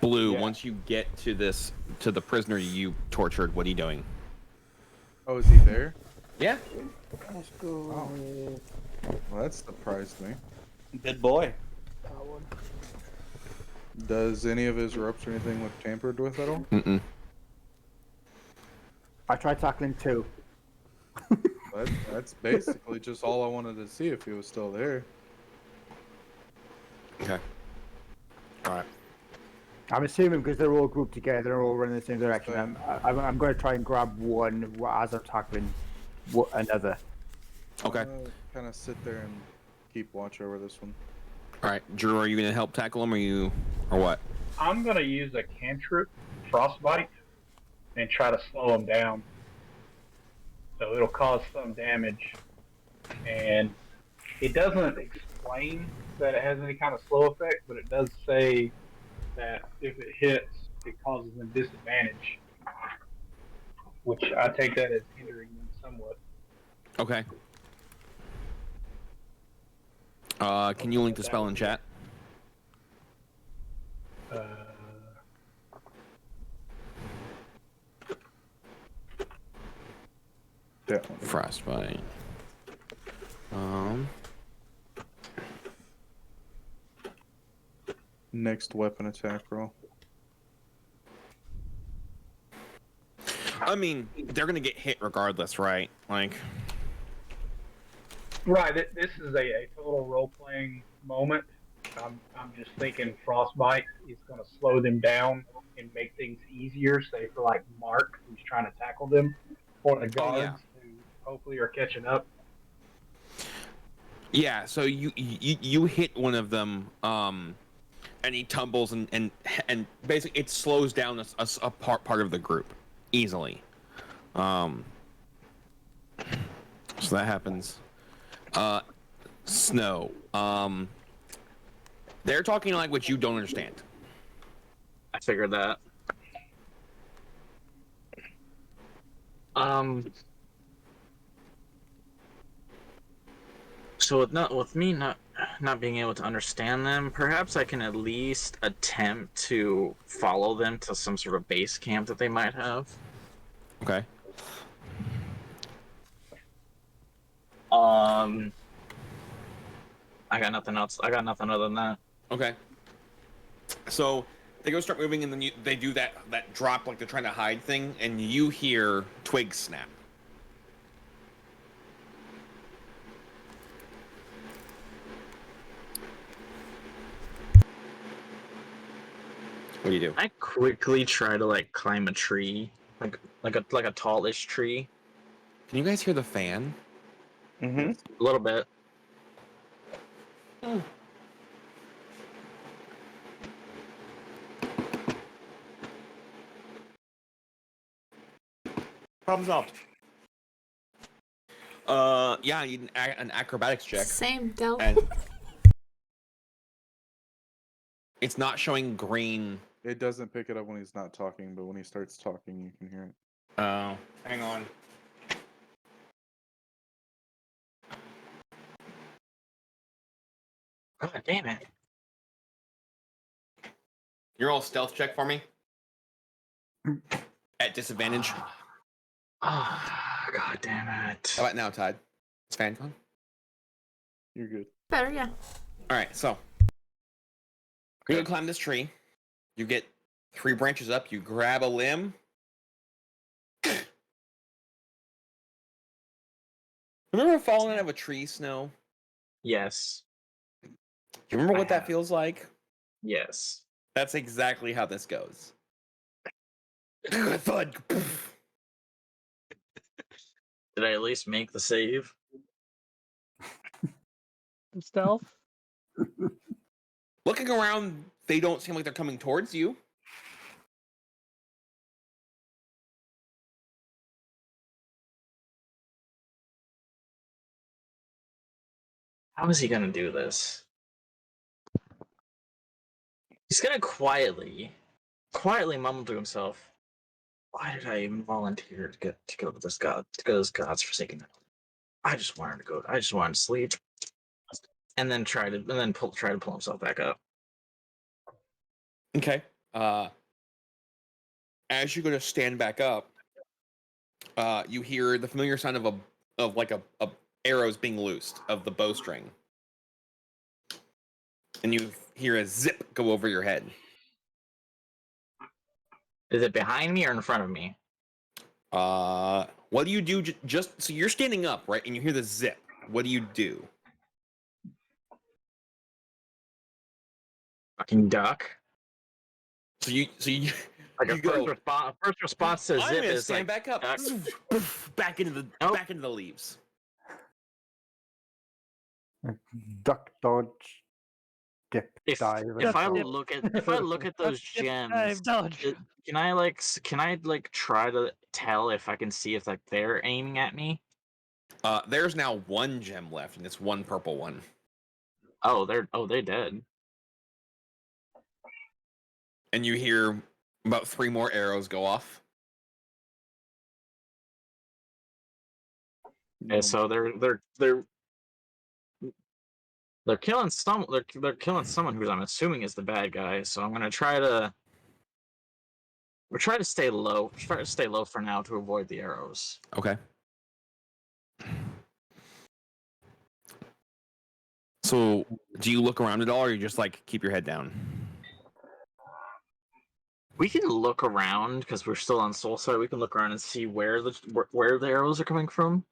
Blue. Yeah. Once you get to the prisoner you tortured, what are you doing? Oh, is he there? Yeah. Let's go. Well, that surprised me. Good boy. Does any of his ropes or anything look tampered with at all? Mm-mm. I tried tackling too. That's basically just all I wanted to see if he was still there. Okay. All right. I'm assuming because they're all grouped together, they're all running in the same direction. I'm going to try and grab one as I'm tackling another. Okay. Kind of sit there and keep watch over this one. All right, Drew, are you gonna help tackle him, or what? I'm gonna use a cantrip, frostbite, and try to slow him down. so it'll cause some damage. And it doesn't explain that it has any kind of slow effect, but it does say that if it hits, it causes them disadvantage, which I take that as hindering them somewhat. Okay. Can you link the spell in chat? Yeah. Frostbite. Next weapon attack roll. I mean, they're gonna get hit regardless, right? Like, Right. This is a total role playing moment. I'm just thinking Frostbite is going to slow them down and make things easier. Say for like Mark, who's trying to tackle them, or the guards who hopefully are catching up. yeah. So you hit one of them, and he tumbles and basically it slows down a part of the group easily. So that happens. Snow. They're talking language you don't understand. I figured that. So with me not being able to understand them, perhaps I can at least attempt to follow them to some sort of base camp that they might have. Okay. I got nothing else. I got nothing other than that. Okay. So they go start moving, and then they do that drop like they're trying to hide thing, and you hear twigs snap. What do you do? I quickly try to like climb a tree, like a tallish tree. Can you guys hear the fan? Mm-hmm. A little bit. Problem solved. Yeah, you need an acrobatics check. Same, Del. And it's not showing green. It doesn't pick it up when he's not talking, but when he starts talking, you can hear it. Oh, hang on. God damn it. You're all stealth check for me. At disadvantage. Ah, God damn it. How about now, Todd? It's fan gone? You're good. Better, yeah. Alright, so. You're gonna climb this tree. You get 3 branches up. You grab a limb. Remember falling out of a tree, Snow? Yes. Do you remember what that feels like? Yes. That's exactly how this goes. Thud. Did I at least make the save? Stealth. Looking around, they don't seem like they're coming towards you. How is he gonna do this? He's gonna quietly mumble to himself, "Why did I even volunteer to go to this God's forsaken island? I just wanted to go. I just wanted to sleep." And then try to pull himself back up. Okay. As you go to stand back up, you hear the familiar sound of a arrows being loosed of the bowstring, and you hear a zip go over your head. Is it behind me or in front of me? What do you do? Just so you're standing up, right, and you hear the zip. What do you do? Fucking duck. So you Like you a go. first response to I'm zip gonna is stand like back up, duck. back into the leaves. Duck dodge, dip, If dive. if I Dip. look at those Dip, gems, dive, dodge. can I try to tell if I can see if like they're aiming at me? There's now one gem left, and it's one purple one. Oh, they dead. And you hear about 3 more arrows go off. Okay, so they're killing they're killing someone who I'm assuming is the bad guy. So I'm gonna try to stay low. Try to stay low for now to avoid the arrows. Okay. So, do you look around at all, or you just like keep your head down? We can look around because we're still on Soulside. We can look around and see where the arrows are coming from.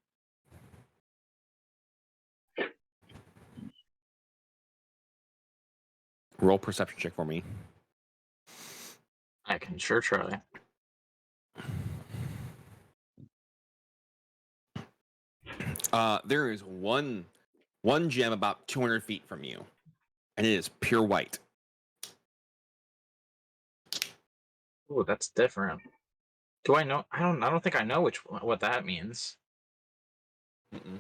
Roll perception check for me. I can sure try. There is one gem about 200 feet from you, and it is pure white. Oh, that's different. Do I know? I don't think I know what that means. Mm-mm.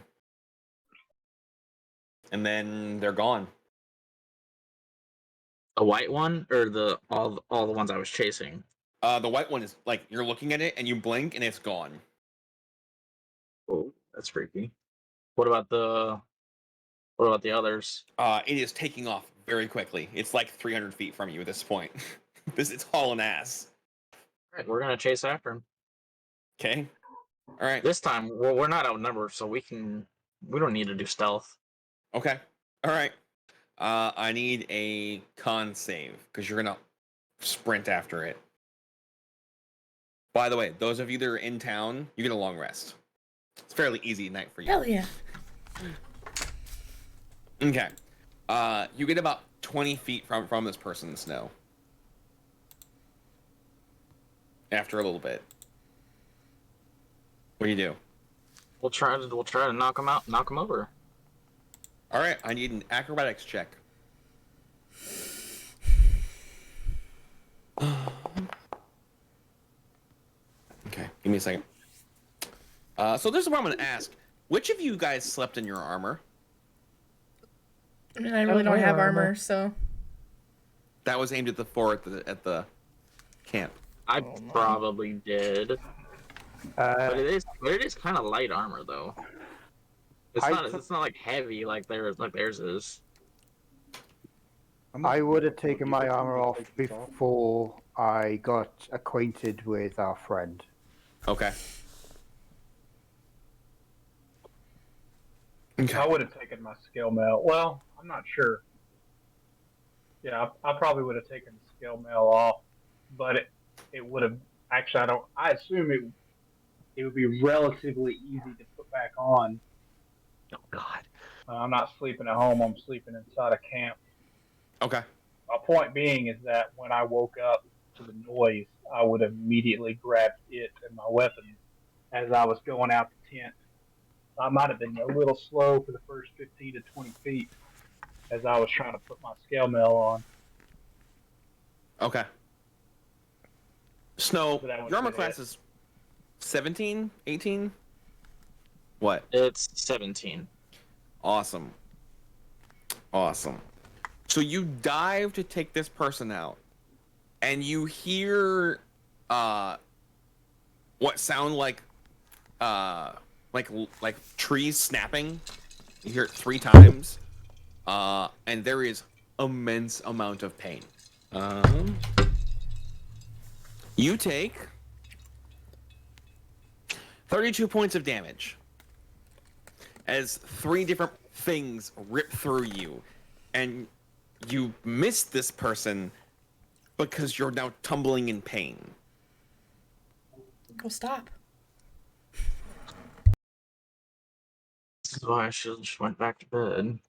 And then they're gone. A white one or all the ones I was chasing? The white one is like you're looking at it and you blink and it's gone. Oh, that's freaky. What about the others? It is taking off very quickly. It's like 300 feet from you at this point. It's hauling ass. All right, we're gonna chase after him. Okay. All right. This time, we're not outnumbered, so we don't need to do stealth. Okay. All right. I need a con save because you're gonna sprint after it. By the way, those of you that are in town, you get a long rest. It's a fairly easy night for you. Hell yeah. Okay. You get about 20 feet from this person in the snow. After a little bit. What do you do? We'll try to knock him over. All right, I need an acrobatics check. Okay, give me a second. So this is what I'm going to ask. Which of you guys slept in your armor? I mean, I really don't have armor, so. That was aimed at the 4 at the camp. I probably did. But it is kind of light armor though. It's not like heavy like theirs is. I would have taken my armor off before I got acquainted with our friend. Okay. I would have taken my skill mail. Well, I'm not sure. Yeah, I probably would have taken the skill mail off, but it would have actually. I assume it would be relatively easy to put back on. Oh God. I'm not sleeping at home. I'm sleeping inside a camp. Okay. My point being is that when I woke up to the noise, I would have immediately grabbed it and my weapon as I was going out the tent. I might have been a little slow for the first 15 to 20 feet as I was trying to put my scale mail on. Okay. Snow, So that would your armor be class it. is 17, 18? What? It's 17. Awesome. Awesome. So you dive to take this person out, and you hear what sound like trees snapping. You hear it 3 times, and there is immense amount of pain. You take 32 points of damage as 3 different things rip through you, and you miss this person because you're now tumbling in pain. Go stop. So I should have just went back to bed.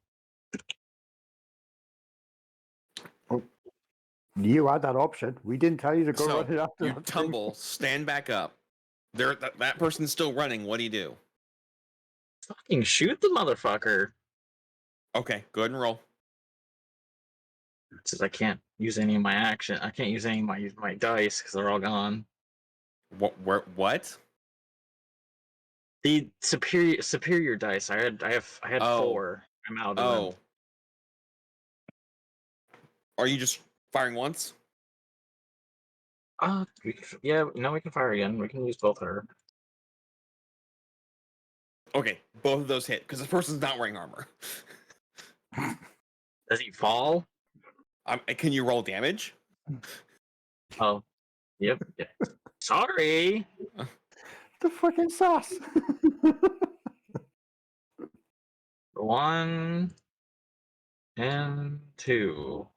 You had that option. We didn't tell you to go So running after you that thing. tumble, stand back up. That person's still running. What do you do? Fucking shoot the motherfucker. Okay, go ahead and roll. It says I can't use any of my action. I can't use any of my dice because they're all gone. What? The superior dice. I had Oh. 4. I'm out of Oh. them. Are you just firing once? Yeah, no, we can fire again. We can use both her. Okay, both of those hit because this person's not wearing armor. Does he fall? Can you roll damage? Oh, yep. Sorry. The fucking sauce. 1 and 2.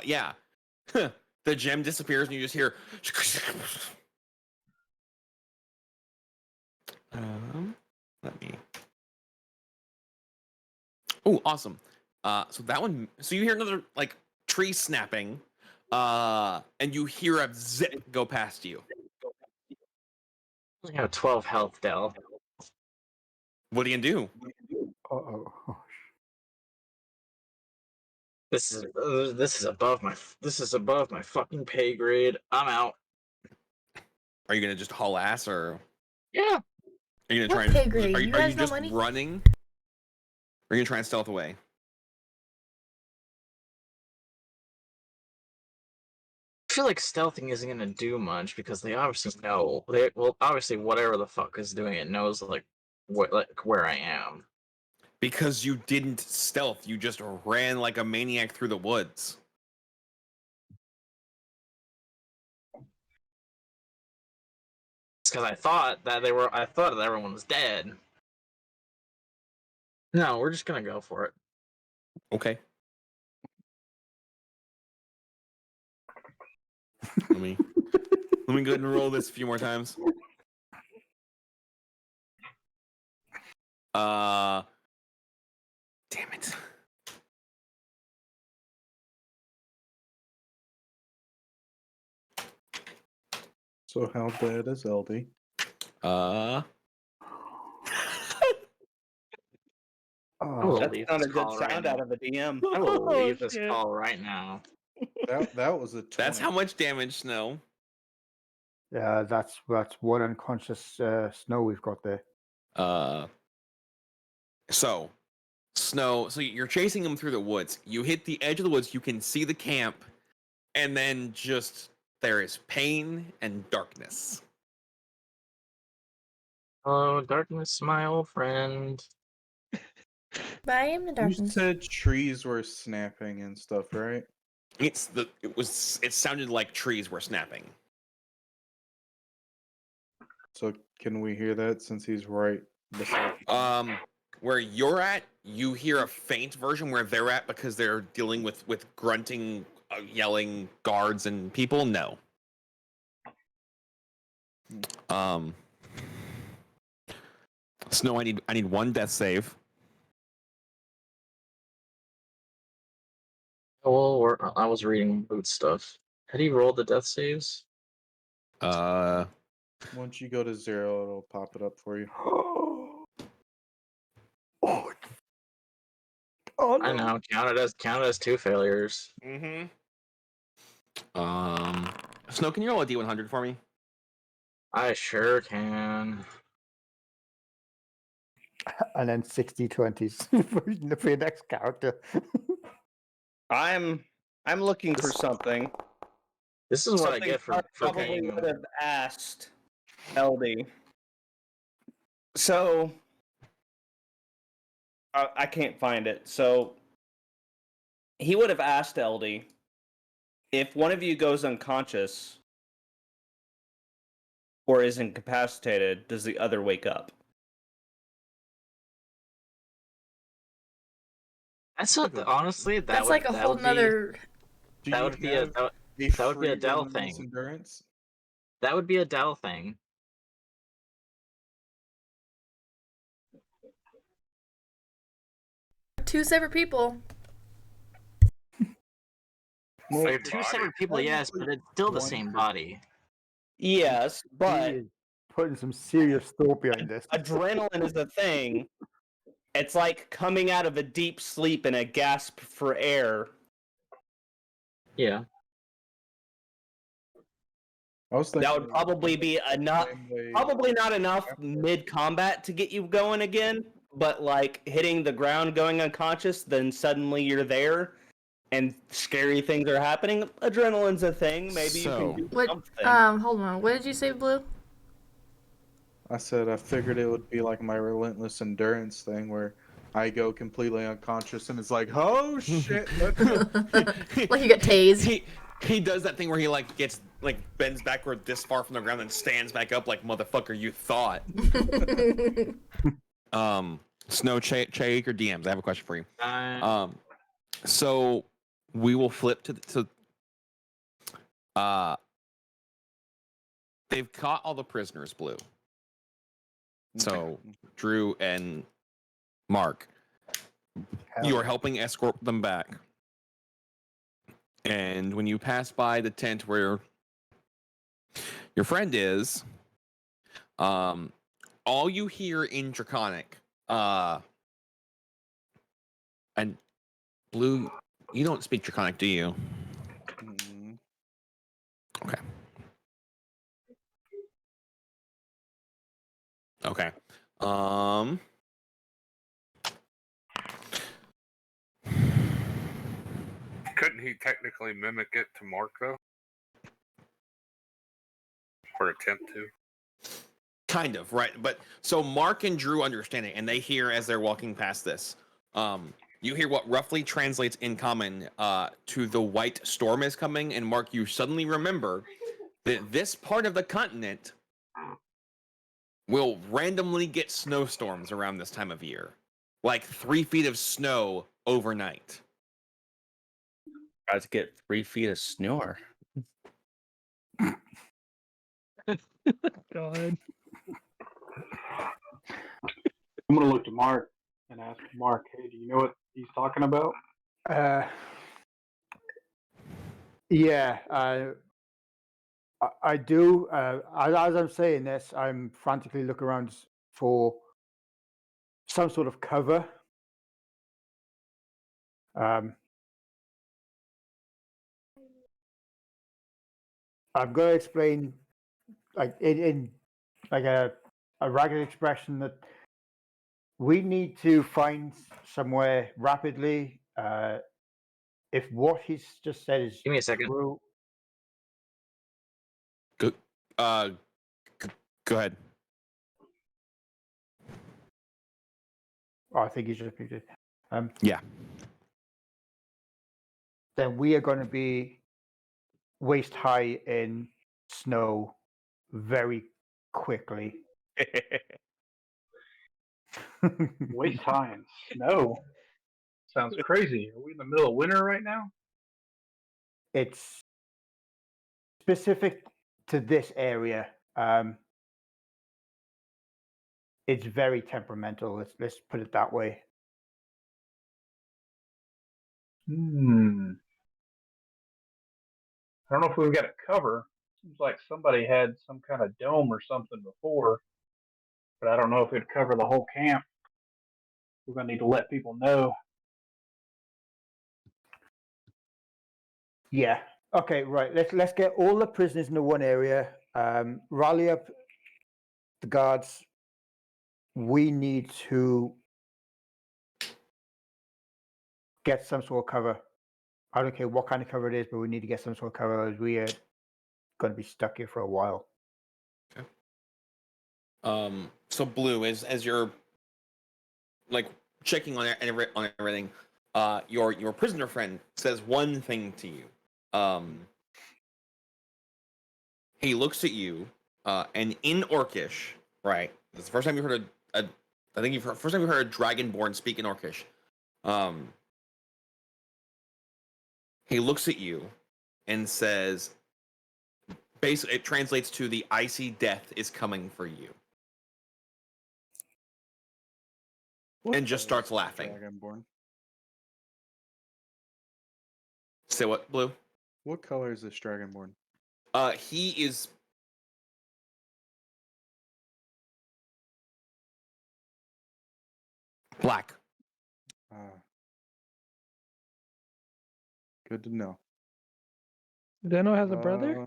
Yeah. The gem disappears and you just hear. Let me. Oh, awesome. So that one. So you hear another like tree snapping, and you hear a zip go past you. I have 12 health, Del. What are you gonna do? Uh-oh. This is above my fucking pay grade. I'm out. Are you gonna just haul ass, or Yeah. are you gonna try What pay and grade? are You you guys no just money? running? Or are you gonna try and stealth away? I feel like stealthing isn't gonna do much because they obviously know. Obviously whatever the fuck is doing it knows where I am. Because you didn't stealth, you just ran like a maniac through the woods. It's because I thought that everyone was dead. No, we're just gonna go for it. Okay. Let me go ahead and roll this a few more times. Damn it. So how dead is LD? Oh, That's leave not this a good call right sound now. out of a DM. I will Oh, leave this shit. call right now. That was a 20. That's how much damage, Snow. yeah, that's one unconscious snow we've got there. So Snow, so you're chasing him through the woods. You hit the edge of the woods, you can see the camp, and then just there is pain and darkness. Hello, darkness, my old friend. But I am the You darkness. said trees were snapping and stuff, right? It sounded like trees were snapping. So can we hear that since he's right beside? Where you're at, you hear a faint version where they're at because they're dealing with grunting, yelling guards and people. No. Snow, I need one death save. Well, I was reading boot stuff. Had he rolled the death saves? Once you go to 0, it'll pop it up for you. Oh, oh no. I know. Count it as 2 failures. Mm-hmm. Snow, can you roll a D100 for me? I sure can. And then 60-20s for your next character. I'm looking for something. This is what I Something get for probably paying. would have asked LD. So I can't find it. So he would have asked LD if one of you goes unconscious or is incapacitated, does the other wake up? That's not honestly. That's like a whole nother. Do That you would be have that would be a free Dell limitless thing. endurance? That would be a Dell thing. Two separate people. They're 2 separate people, yes, but it's still the same body. Yes, He but is putting some serious thought behind this. adrenaline is a thing. It's like coming out of a deep sleep and a gasp for air. Yeah. I was thinking That would probably be enough. same way- Probably not enough mid-combat to get you going again, but like hitting the ground, going unconscious, then suddenly you're there, and scary things are happening. Adrenaline's a thing. Maybe you So- can do What? something. Hold on. What did you say, Blue? I said I figured it would be like my relentless endurance thing where I go completely unconscious and it's like, oh shit. Like you get tased. He does that thing where he like gets like bends backward this far from the ground and stands back up like motherfucker you thought. Snow Chake or DMs. I have a question for you. So we will flip to they've caught all the prisoners, Blue. So Drew and Mark, you are helping escort them back. And when you pass by the tent where your friend is, all you hear in Draconic, and Blue, you don't speak Draconic, do you? Mhm. Okay. Okay. Couldn't he technically mimic it to Mark though? Or attempt to? Kind of, right. But so Mark and Drew understand it, and they hear as they're walking past this. You hear what roughly translates in common to the white storm is coming, and Mark, you suddenly remember that this part of the continent will randomly get snowstorms around this time of year. Like 3 feet of snow overnight. About to get 3 feet of snow. God. I'm gonna look to Mark and ask Mark, hey, do you know what he's talking about? Yeah, I do. As I'm saying this, I'm frantically looking around for some sort of cover. I'm going to explain, like in like a ragged expression, that we need to find somewhere rapidly. If what he's just said is Give me a second. true, Go ahead. I think he's just muted. Yeah. Then we are going to be waist high in snow very quickly. Waist high in snow. Sounds crazy. Are we in the middle of winter right now? It's specific to this area. It's very temperamental. Let's put it that way. I don't know if we've got a cover. Seems like somebody had some kind of dome or something before, but I don't know if it'd cover the whole camp. We're gonna need to let people know. Yeah. Okay. Right. Let's get all the prisoners into one area. Rally up the guards. We need to get some sort of cover. I don't care what kind of cover it is, but we need to get some sort of cover as we are going to be stuck here for a while. So Blue, as you're like checking on everything, your prisoner friend says one thing to you. He looks at you, and in Orcish, right? It's the first time you heard I think first time you heard a Dragonborn speak in Orcish. He looks at you and says, basically, it translates to the icy death is coming for you. And just starts laughing. Dragonborn. Say what, Blue? What color is this Dragonborn? He is black. Ah. Good to know. Deno has a brother?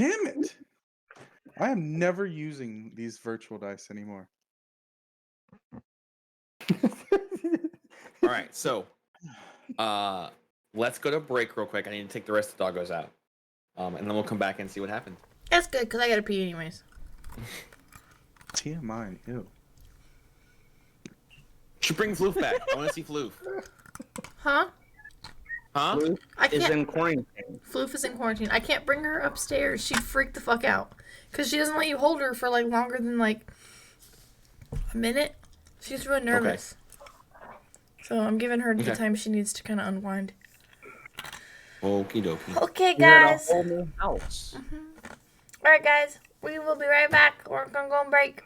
Damn it! I am never using these virtual dice anymore. All right, so let's go to break real quick. I need to take the rest of the doggos out, and then we'll come back and see what happened. That's good because I gotta pee anyways. TMI, ew. Should bring Floof back. I want to see Floof. Huh? Huh? Floof I is can't. in quarantine. Floof is in quarantine. I can't bring her upstairs. She'd freak the fuck out. Because she doesn't let you hold her for like longer than like a minute. She's really nervous. So I'm giving her the time she needs to kind of unwind. Okie dokie. Okay, You had a guys. whole new house. Alright, guys. We will be right back. We're gonna go on break.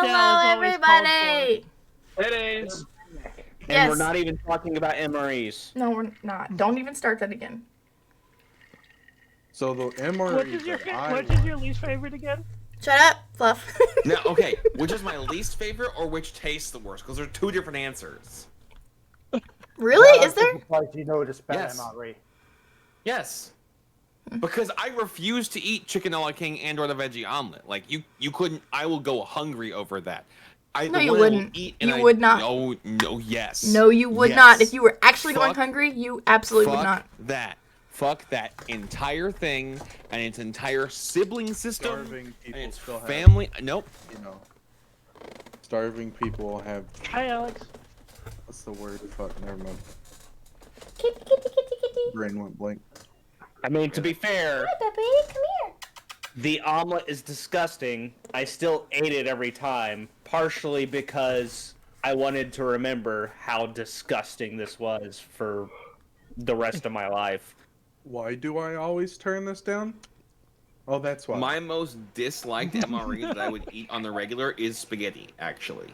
down is Hello, always called everybody. It is. And Yes. we're not even talking about MREs. No, we're not. Don't even start that again. So the for. MRE. Which is your least favorite again? Shut up, Fluff. Now, okay, which is my least favorite or which tastes the worst? Because there are two different answers. Really? Is there? Surprised you know to spell Yes. MRE. Yes. Because I refuse to eat chicken a la king and or the veggie omelet. Like you couldn't. I will go hungry over that. No, you wouldn't. You would not. No, yes. No, you would Yes. not. If you were actually going Fuck- hungry, you absolutely would not. Fuck that entire thing and its entire sibling system Starving and people its still have. family. Nope. You know. Starving people have. Hi, Alex. What's the word? Fuck. Never mind. Kitty, kitty, kitty, kitty. Brain went blank. I mean, to be fair, Hi, baby. Come here. the omelet is disgusting. I still ate it every time, partially because I wanted to remember how disgusting this was for the rest of my life. Why do I always turn this down? Oh, that's why. My most disliked MRE that I would eat on the regular is spaghetti, actually.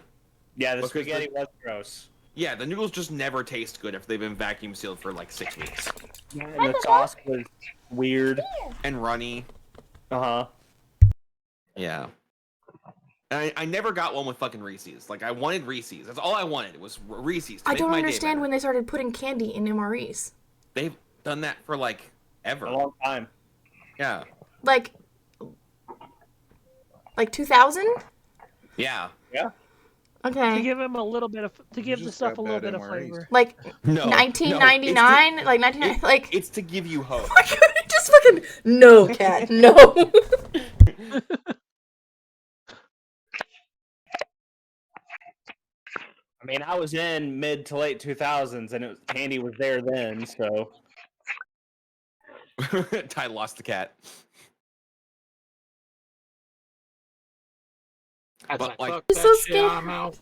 Yeah, the Because spaghetti was gross. Yeah, the noodles just never taste good if they've been vacuum sealed for like 6 weeks. And the sauce was weird. And runny. Uh-huh. Yeah. And I never got one with fucking Reese's. Like, I wanted Reese's. That's all I wanted was Reese's. To I make don't my day understand better. when they started putting candy in MREs. They've done that for, like, ever. A long time. Yeah. Like 2000? Yeah. Yeah. To Okay. give him a little bit of, to give the just stuff got a little bad bit of MREs. flavor. Like No. 1999? Like 19 like It's to give you hope. just fucking no, cat. No. I mean, I was in mid to late 2000s, and candy was there then, so... Ty lost the cat. But, like, I'm so scared.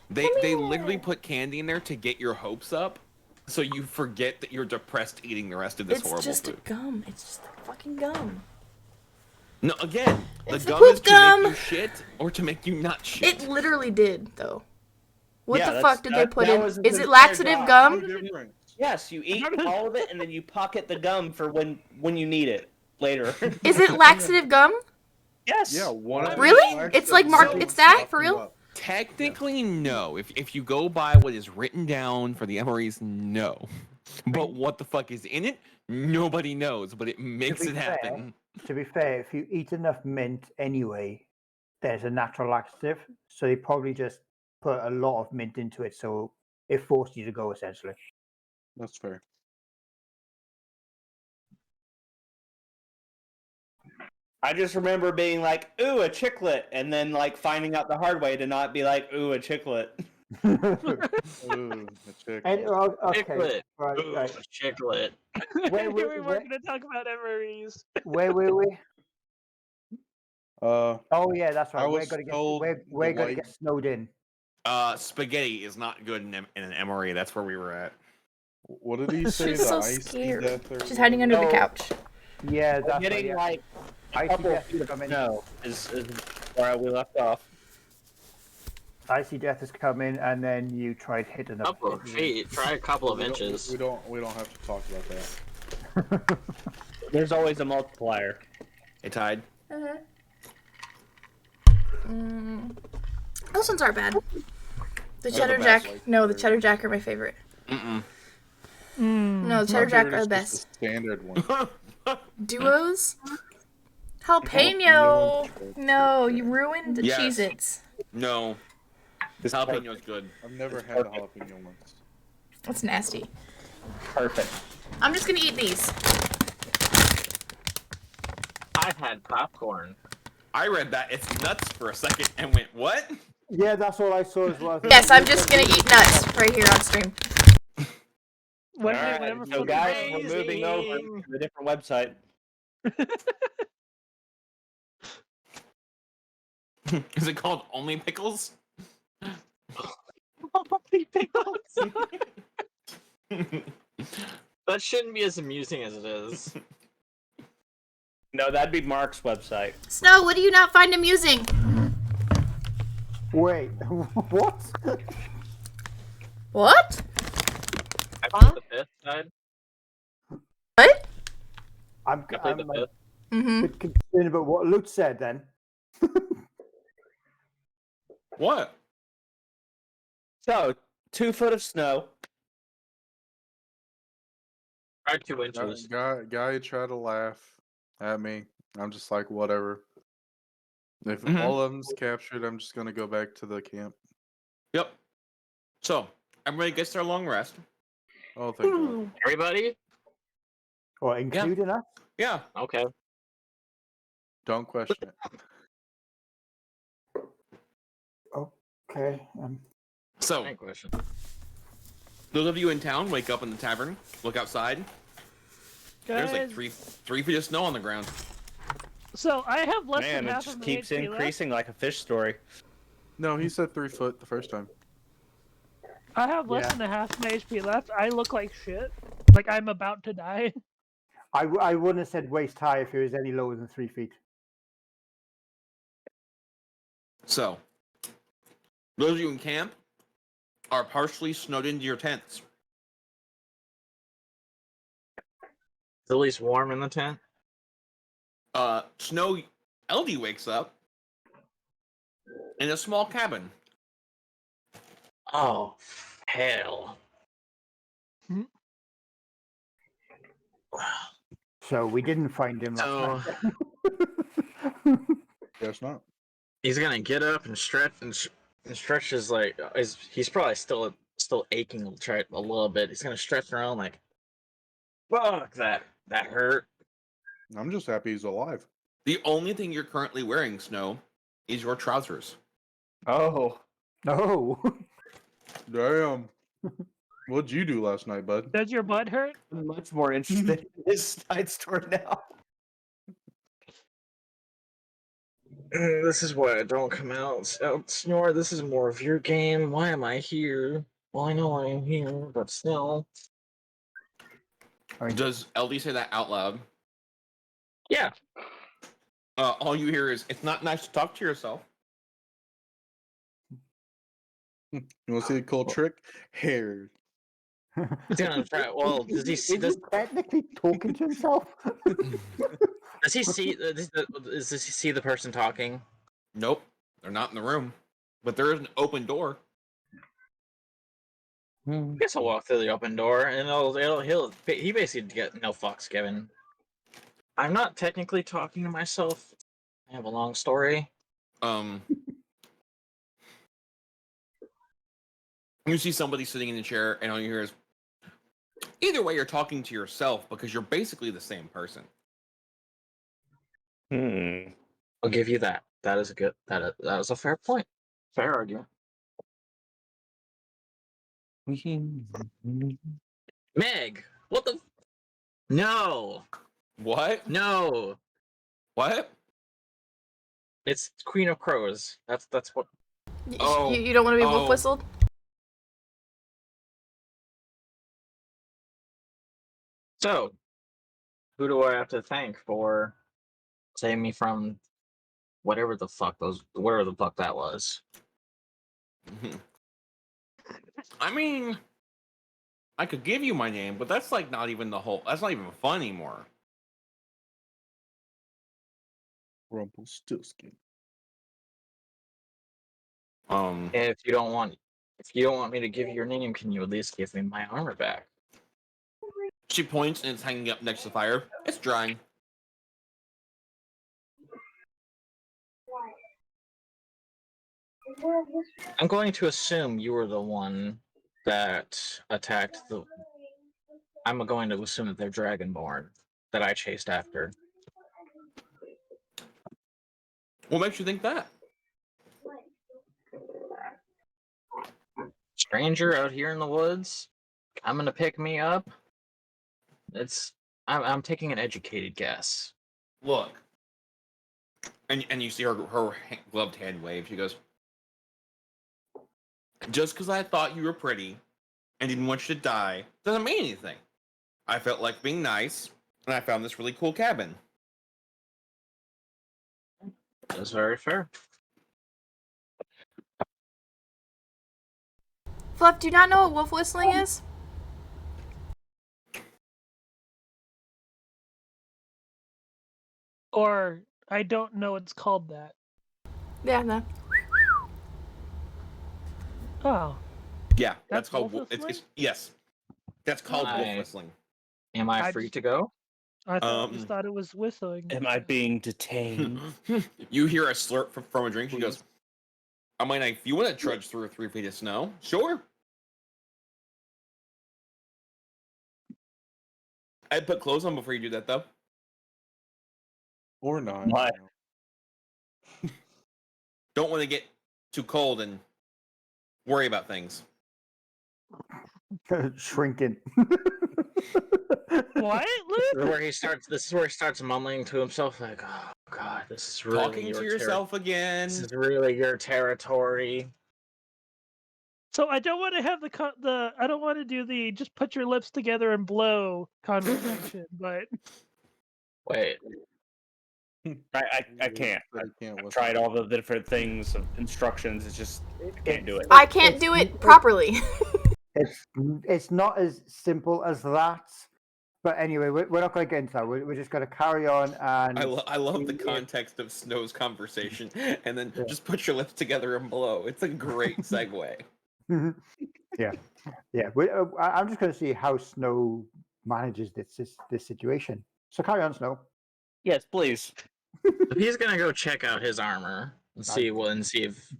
they literally put candy in there to get your hopes up, so you forget that you're depressed eating the rest of this It's horrible just food. gum. It's just fucking gum. No, again, the It's gum poop is to gum. make you shit or to make you not shit. It literally did though. What Yeah, the that's- fuck did they put that in? was Is the it entire laxative job. gum? Different. Yes, you eat all of it, and then you pocket the gum for when you need it later. Is it laxative gum? Yes. Yeah, one of Really? these It's like marked- accidents it's that, fuck for you real? up. Technically, no. If you go by what is written down for the MREs, no. But what the fuck is in it, nobody knows. But it makes be it fair, happen. To be fair, if you eat enough mint anyway, there's a natural laxative. So they probably just put a lot of mint into it, so it forced you to go essentially. That's fair. I just remember being like, ooh, a chiclet, and then like finding out the hard way to not be like, ooh, a chiclet. Ooh, the chick. And, okay, Chiclet. right, Ooh, right. chiclet. Wait, we wait, weren't wait. going to talk about MREs. Wait. Oh yeah, that's I right. We're was gonna get told we're the gonna white- get snowed in. Spaghetti is not good in an MRE. That's where we were at. What did he say? She's the so icy scared. death or She's hiding under the No. couch. Yeah, that's Getting right. like a Icy couple death feet is of coming. snow is where we left off. Icy death is coming, and then you try to hit another. Couple of feet. Try a couple of We don't- inches. We don't have to talk about that. There's always a multiplier. It tied. Those ones aren't bad. The the cheddar best. jack. No, the cheddar jack are my favorite. Mm-mm. No, the cheddar My jack favorite are is the just best. the standard one. Duos? Jalapeno. No, you ruined the Yes. Cheez-Its. No. This jalapeno's good. I've never had the jalapeno ones. That's nasty. Perfect. I'm just gonna eat these. I've had popcorn. I read that it's nuts for a second and went, what? Yeah, that's all I saw as well. Yes, I'm just gonna eat nuts right here on stream. Whenever Alright, so fucking guys, amazing. we're moving over to a different website. Is it called Only Pickles? That shouldn't be as amusing as it is. No, that'd be Mark's website. Snow, what do you not find amusing? Wait, what? What? I played the fifth side. What? I'm I played the a fifth. Mm-hmm. bit concerned about what Luke said then. What? So, 2 foot of snow. Right, 2 inches. Guy tried to laugh at me. I'm just like, whatever. If Mhm. all of them's captured, I'm just gonna go back to the camp. Yep. So, everybody gets their long rest. Oh, thank God. Everybody? Or including us? Yeah. Okay. Don't question it. Okay. So, Any question? those of you in town wake up in the tavern, look outside. There's like Guys, 3 feet of snow on the ground. so I have less Man, than it half just of my keeps HP left. increasing like a fish story. No, he said 3 foot the first time. I have less Yeah. than a half my HP left. I look like shit. Like I'm about to die. I wouldn't have said waist high if it was any lower than 3 feet. So, those of you in camp are partially snowed into your tents. It's at least warm in the tent. Snow LD wakes up in a small cabin. Oh, hell. So we didn't find him last So night. Guess not. he's gonna get up and stretch and stretch his like. He's probably still aching a little bit. He's gonna stretch around like, fuck that hurt. I'm just happy he's alive. The only thing you're currently wearing, Snow, is your trousers. Oh. Oh. Damn. What'd you do last night, bud? Does your butt hurt? I'm much more interested in this side story now. This is why I don't come out. Snore, this is more of your game. Why am I here? Well, I know I am here, but still. Does LD say that out loud? Yeah. All you hear is, "It's not nice to talk to yourself." You want to see a cool trick? Hair. He's gonna try. Well, does he see Is this? he technically talking to himself? Does he see? Does he see the person talking? Nope, they're not in the room, but there is an open door. I guess I'll walk through the open door, and he basically get no fucks given. I'm not technically talking to myself. I have a long story. You see somebody sitting in the chair, and all you hear is, either way, you're talking to yourself because you're basically the same person. I'll give you that. That is a good. That was a fair point. Fair argument. Meg, what the? No, What? no. What? It's Queen of Crows. That's what. Oh, You don't want to be wolf oh. whistled? So, who do I have to thank for saving me from whatever the fuck that was? I mean, I could give you my name, but that's like not even the whole. That's not even fun anymore. Rumpelstiltskin. If you don't want me to give you your name, can you at least give me my armor back? She points and it's hanging up next to the fire. It's drying. I'm going to assume you were the one that attacked the. I'm going to assume that they're Dragonborn that I chased after. What makes you think that? Stranger out here in the woods, coming to pick me up. I'm taking an educated guess. Look. And you see her gloved hand wave. She goes, just because I thought you were pretty and didn't want you to die doesn't mean anything. I felt like being nice, and I found this really cool cabin. That's very fair. Fluff, do you not know what wolf whistling is? Or I don't know it's called that. Yeah, no. Oh. Yeah, That's that's called. wolf It's yes, that's called wolf I- whistling. Am I I free just- to go? I just thought it was whistling. Am I being detained? You hear a slurp from a drink. She goes, "I mean, if you want to trudge through 3 feet of snow, sure." I'd put clothes on before you do that, though. Or not. Why? Don't want to get too cold and worry about things. Shrinking. What, Luke? This is where he starts mumbling to himself, like, "Oh God, this is really Talking to yourself again. This is really your territory." So I don't want to have I don't want to do the just put your lips together and blow conversation, but Wait, I can't. But he can't I've whistle. tried all the different things of instructions. It's just I can't do it. I can't do it properly. It's not as simple as that. But anyway, we're not going to get into that. We're just going to carry on. And I love the context of Snow's conversation, and then just put your lips together and blow. It's a great segue. yeah. I'm just going to see how Snow manages this situation. So carry on, Snow. Yes, please. he's gonna go check out his armor and see if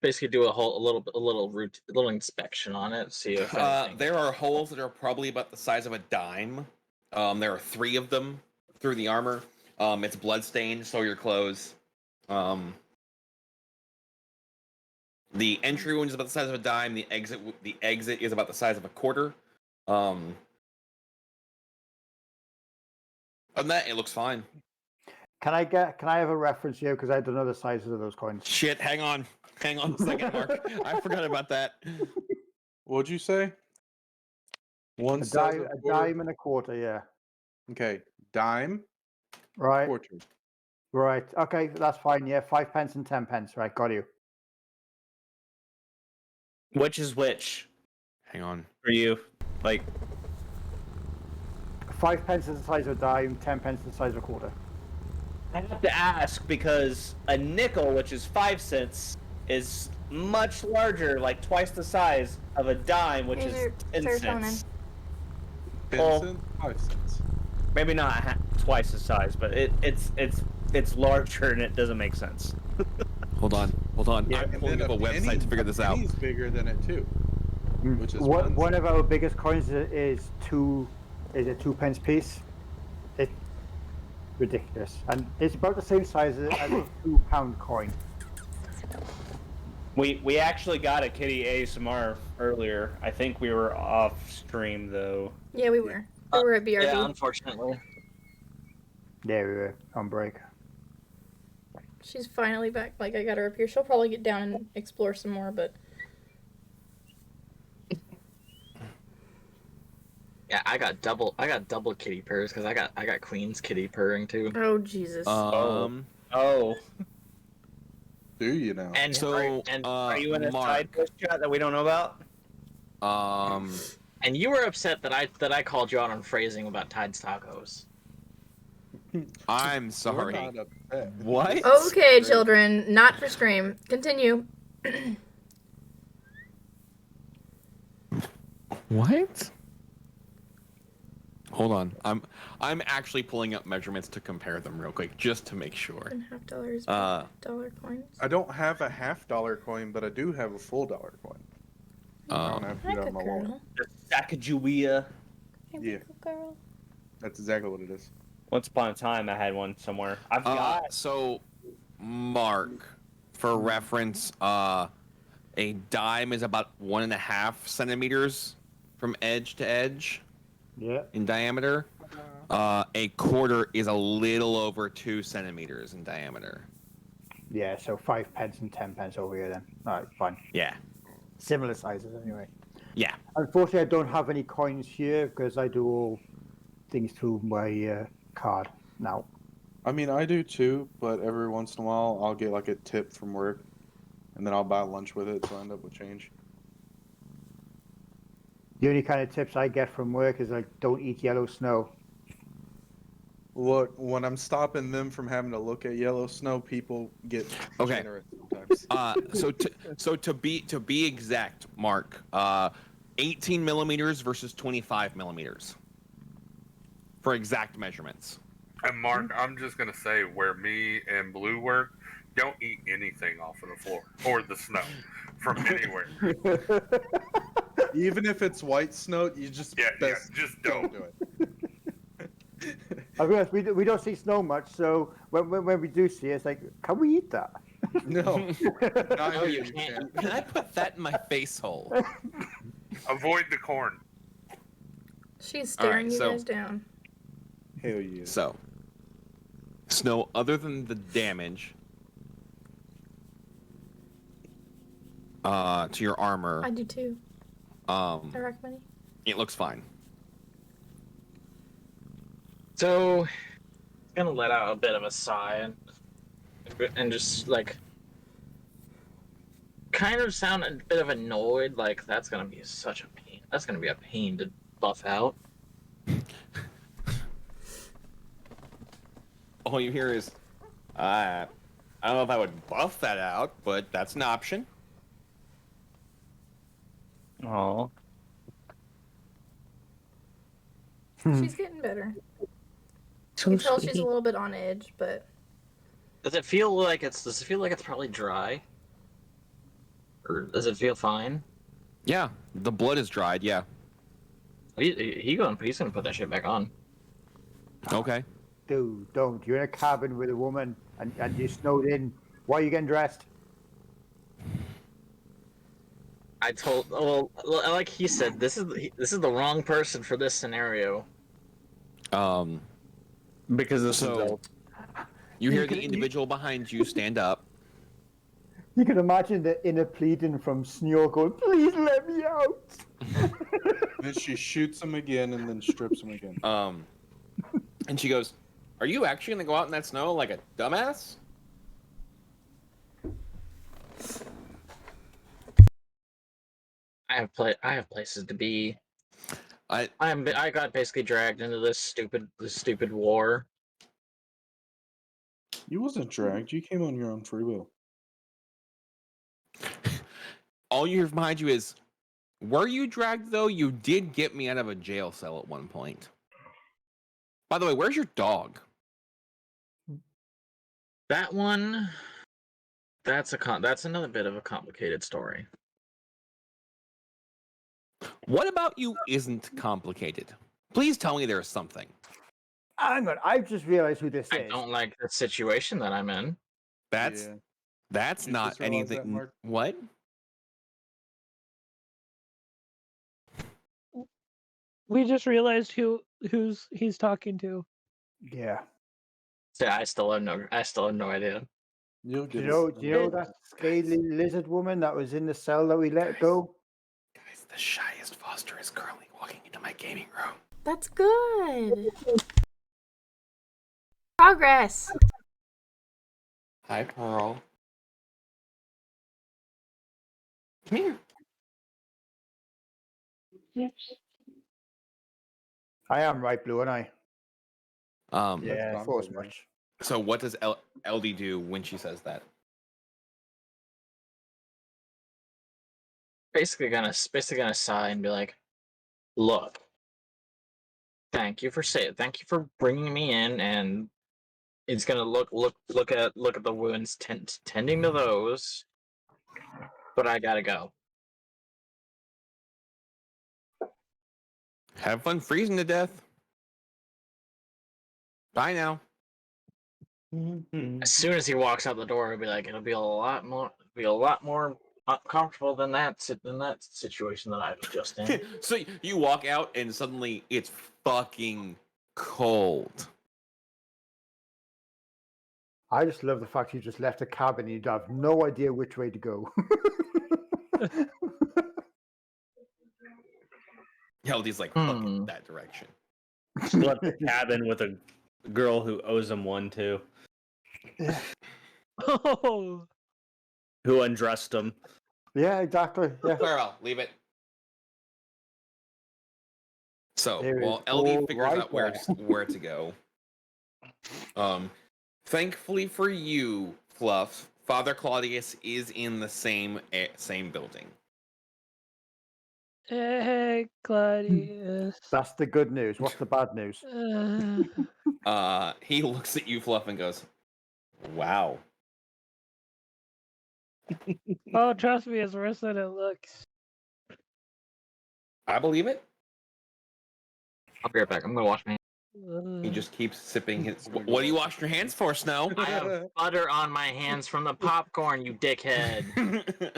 basically do a little inspection on it, see if anything. There are holes that are probably about the size of a dime. There are 3 of them through the armor. It's bloodstained, so your clothes. The entry wound is about the size of a dime. The exit is about the size of a quarter. Other than that, it looks fine. Can I have a reference here because I don't know the sizes of those coins? Shit, hang on a second, Mark. I forgot about that. What'd you say? One A size dime, of a quarter? dime and a quarter, yeah. Okay, dime, Right, quarter. right. Okay, that's fine. Yeah, 5 pence and 10 pence. Right, got you. Which is which Hang on. for you? Like 5 pence is the size of a dime. 10 pence is the size of a quarter. I have to ask because a nickel, which is 5 cents, is much larger, like twice the size of a dime, which Here's is your 10 serotonin. cents. 10 Well- cents, 5 cents. Maybe not twice the size, but it's larger and it doesn't make sense. Hold on. Yeah, I'm And pulling then up a website to figure this out. penny's bigger than it too. Which is One of our biggest coins is a 2 pence piece. It's ridiculous, and it's about the same size as a £2 coin. We actually got a kitty ASMR earlier. I think we were off stream though. Yeah, we were. We were at BRB. Yeah, unfortunately. Yeah, we were on break. She's finally back. Like, I got her up here. She'll probably get down and explore some more, but Yeah, I got double kitty purrs because I got Queen's kitty purring too. oh Jesus. Oh. Do you now? And Are you in a side Mark, post chat that we don't know about? and you were upset that I called you out on phrasing about Tide's tacos. I'm We're sorry. not upset. What? Okay, children, not for stream. Continue. What? Hold on. I'm actually pulling up measurements to compare them real quick, just to make sure. $1.5 dollar coins. I don't have a $half coin, but I do have a full dollar coin. I don't have to Hi, do that in my wallet. girl. Sacagawea. Yeah. Girl. That's exactly what it is. Once upon a time, I had one somewhere. I've got. So, Mark, for reference, a dime is about 1.5 centimeters from edge to edge Yeah. in diameter. A quarter is a little over 2 centimeters in diameter. Yeah, so 5 pence and 10 pence over here then. Alright, fine. Yeah. Similar sizes anyway. Yeah. Unfortunately, I don't have any coins here because I do all things through my card now. I mean, I do too, but every once in a while I'll get like a tip from work, and then I'll buy lunch with it, so I end up with change. The only kind of tips I get from work is like, don't eat yellow snow. Look, when I'm stopping them from having to look at yellow snow, people get Okay. generous sometimes. So to be exact, Mark, 18 millimeters versus 25 millimeters for exact measurements. And Mark, I'm just gonna say where me and Blue work, don't eat anything off of the floor or the snow from anywhere. Even if it's white snow, you just Just don't. do it. I realize we don't see snow much, so when we do see it, it's like, can we eat that? No, not No, here, you you can't. can't. Can I put that in my face hole? Avoid the corn. She's staring Alright, you so- guys down. Hell yeah. So, Snow, other than the damage to your armor, I do too. I recommend it. it looks fine. So, gonna let out a bit of a sigh and just like kind of sound a bit of annoyed. Like that's gonna be such a pain. That's gonna be a pain to buff out. All you hear is, I don't know if I would buff that out, but that's an option. Aw. She's getting better. So You can tell she's sweet. a little bit on edge, but Does it feel like it's probably dry? Or does it feel fine? Yeah, the blood is dried. Yeah. He's gonna put that shit back on. Okay. Dude, don't. You're in a cabin with a woman and you're snowed in. Why are you getting dressed? Like he said, this is the wrong person for this scenario. Because this So- is adult. You hear You the can- individual behind you stand up. You can imagine the inner pleading from Snore going, please let me out. Then she shoots him again and then strips him again. And she goes, "Are you actually gonna go out in that snow like a dumbass?" I have places to be. I I got basically dragged into this stupid war. You wasn't dragged. You came on your own free will. all you hear behind you is, "Were you dragged though? You did get me out of a jail cell at one point." By the way, where's your dog? That one, that's another bit of a complicated story. What about you isn't complicated? Please tell me there's something. Hang on, I've just realized who this I is. don't like the situation that I'm in. That's Yeah. that's You not just realized that, anything. Mark? What? We just realized who's he's talking to. Yeah. So I still have no idea. You'll Do get you know that scaly lizard woman that was in the cell that we let go? Guys, the shyest Foster is currently walking into my gaming room. that's good. Progress. Hi, Pearl. Come here. I am right, Blue, and I. Yeah. Yeah, I fine, thought as baby. much. So what does LD do when she says that? Basically gonna sigh and be like, "Look, thank you for bringing me in, and it's gonna look at the wounds, tending to those, but I gotta go." Have fun freezing to death. Bye now. As soon as he walks out the door, it'll be a lot more comfortable than that situation that I was just in. So you walk out and suddenly it's fucking cold. I just love the fact you just left a cabin and you'd have no idea which way to go. LD's like, fucking that direction. Left the cabin with a girl who owes him one too, Oh, who undressed him. Yeah, exactly. Yeah. Clara, leave it. So There while is LD gold figures right out where there. where to go, thankfully for you, Fluff, Father Claudius is in the same building. Hey, Claudius. That's the good news. What's the bad news? He looks at you, Fluff, and goes, "Wow." Oh, trust me, it's worse than it looks. I believe it. I'll be right back. I'm gonna wash my hands. He just keeps sipping his. He's gonna What do you go- wash your hands for, Snow? I have butter on my hands from the popcorn, you dickhead.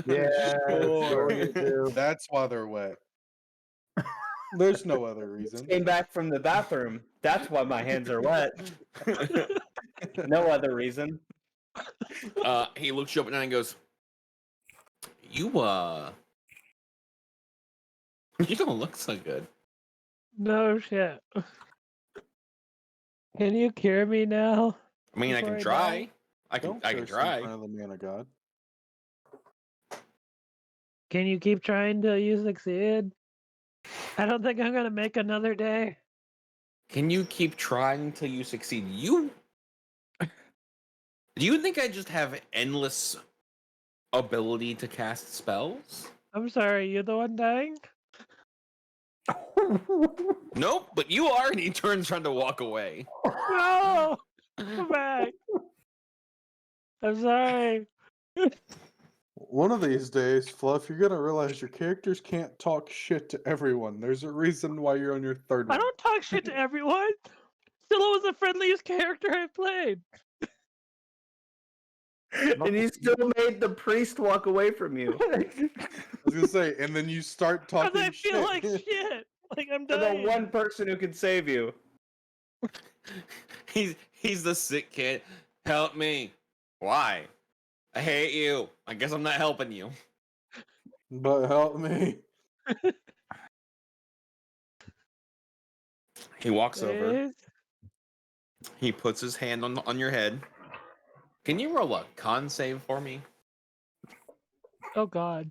Yeah, sure you do. That's why they're wet. There's no other reason. Came back from the bathroom. That's why my hands are wet. No other reason. He looks you up and down and goes, "You you don't look so good." No shit. Can you cure me now? I mean, I Before can I try. die? I can Don't I can curse in try. front of the man of God. Can you keep trying till you succeed? I don't think I'm gonna make another day. Can you keep trying until you succeed? You do you think I just have endless ability to cast spells? I'm sorry, you're the one dying? Nope, but you are. And he turns around to walk away. No! Come back. I'm sorry. One of these days, Fluff, you're gonna realize your characters can't talk shit to everyone. There's a reason why you're on your third I one. don't talk shit to everyone. Scylla was the friendliest character I played. And you still made the priest walk away from you. I was gonna say, and then you start Because talking I feel shit. like shit. Like I'm To the dying. one person who can save you. He's the sick kid. Help me. Why? I hate you. I guess I'm not helping you. But help me. He walks over. Please? He puts his hand on your head. Can you roll a con save for me? Oh god.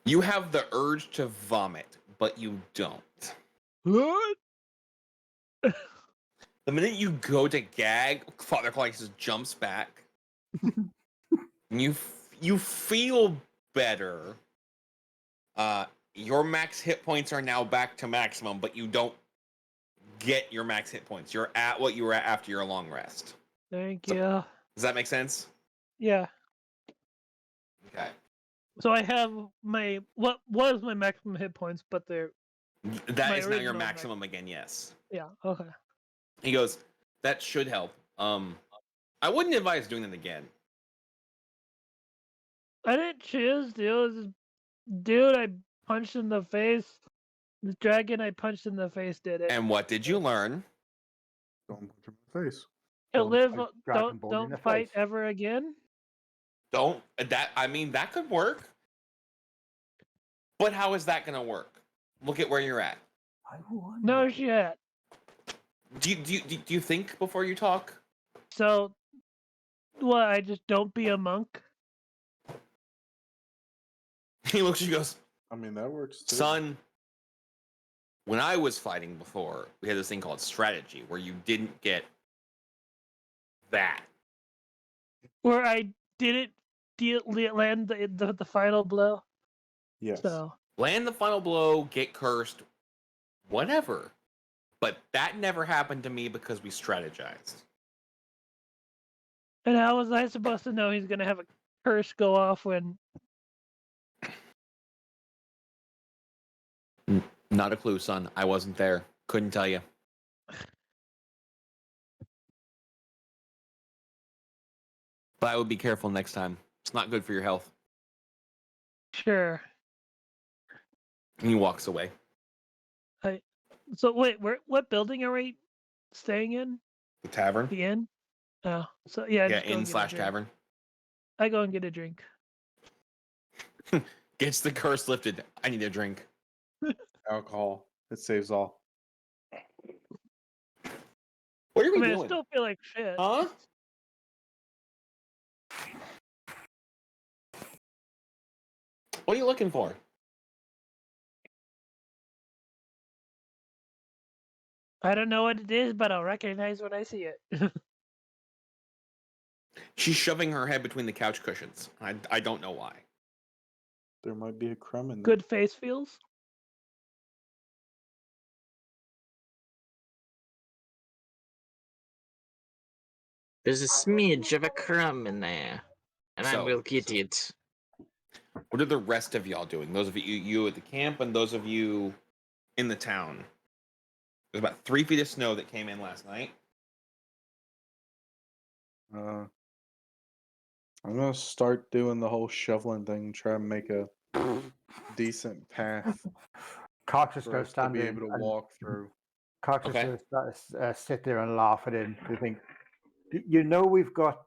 You have the urge to vomit, but you don't. What? The minute you go to gag, Father Claudius just jumps back. And you feel better. Your max hit points are now back to maximum, but you don't get your max hit points. You're at what you were at after your long rest. Thank So- you. Does that make sense? Yeah. Okay. So I have my what was my maximum hit points, but they're That My is now your original max. maximum again, yes. yeah, okay. He goes, that should help. I wouldn't advise doing that again. I didn't choose, dude. It was this dude I punched in the face. The dragon I punched in the face did it. And what did you learn? Don't punch him in the face. To Don't live, fight don't Dragonborn in the fight face. ever again. Don't that I mean that could work. But how is that gonna work? Look at where you're at. I wonder. No shit. Do you think before you talk? So, what? I just don't be a monk. He looks at you and goes, I mean, that works too. son, when I was fighting before, we had this thing called strategy where you didn't get that. Where I didn't land the final blow. Yes. So Land the final blow, get cursed, whatever. But that never happened to me because we strategized. and how was I supposed to know he's gonna have a curse go off when? Not a clue, son. I wasn't there. Couldn't tell you. But I would be careful next time. It's not good for your health. Sure. And he walks away. So wait, what building are we staying in? The tavern? The inn? Oh, so yeah. I Yeah, just go inn and get a slash drink. tavern. I go and get a drink. Gets the curse lifted. I need a drink. Alcohol. It saves all. What are we I mean, I doing? still feel like shit. Huh? What are you looking for? I don't know what it is, but I'll recognize when I see it. She's shoving her head between the couch cushions. I don't know why. There might be a crumb in there. Good face feels. There's a smidge of a crumb in there, and I So- will get it. What are the rest of y'all doing? Those of you at the camp and those of you in the town. There's about 3 feet of snow that came in last night. I'm gonna start doing the whole shoveling thing, try and make a decent path Cox is for going us to to stand be in. able to and walk through. Cox is Okay. going to sit there and laugh at him. You think, you know, we've got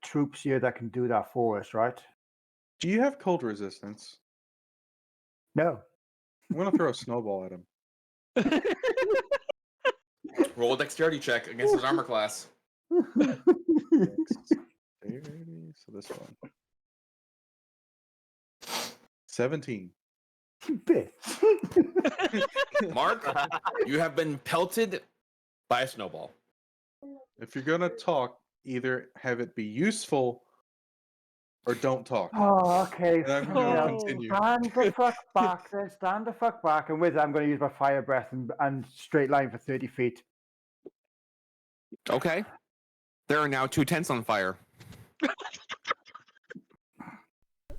troops here that can do that for us, right? Do you have cold resistance? No. I'm gonna throw a snowball at him. Roll a dexterity check against his armor class. Dexterity, so this one. 17. Bitch. Mark, you have been pelted by a snowball. If you're gonna talk, either have it be useful or don't talk. Oh, okay. And I'm gonna Oh. continue. Stand the fuck back, then. Stand the fuck back. And with that, I'm going to use my fire breath and straight line for 30 feet. Okay. There are now 2 tents on fire.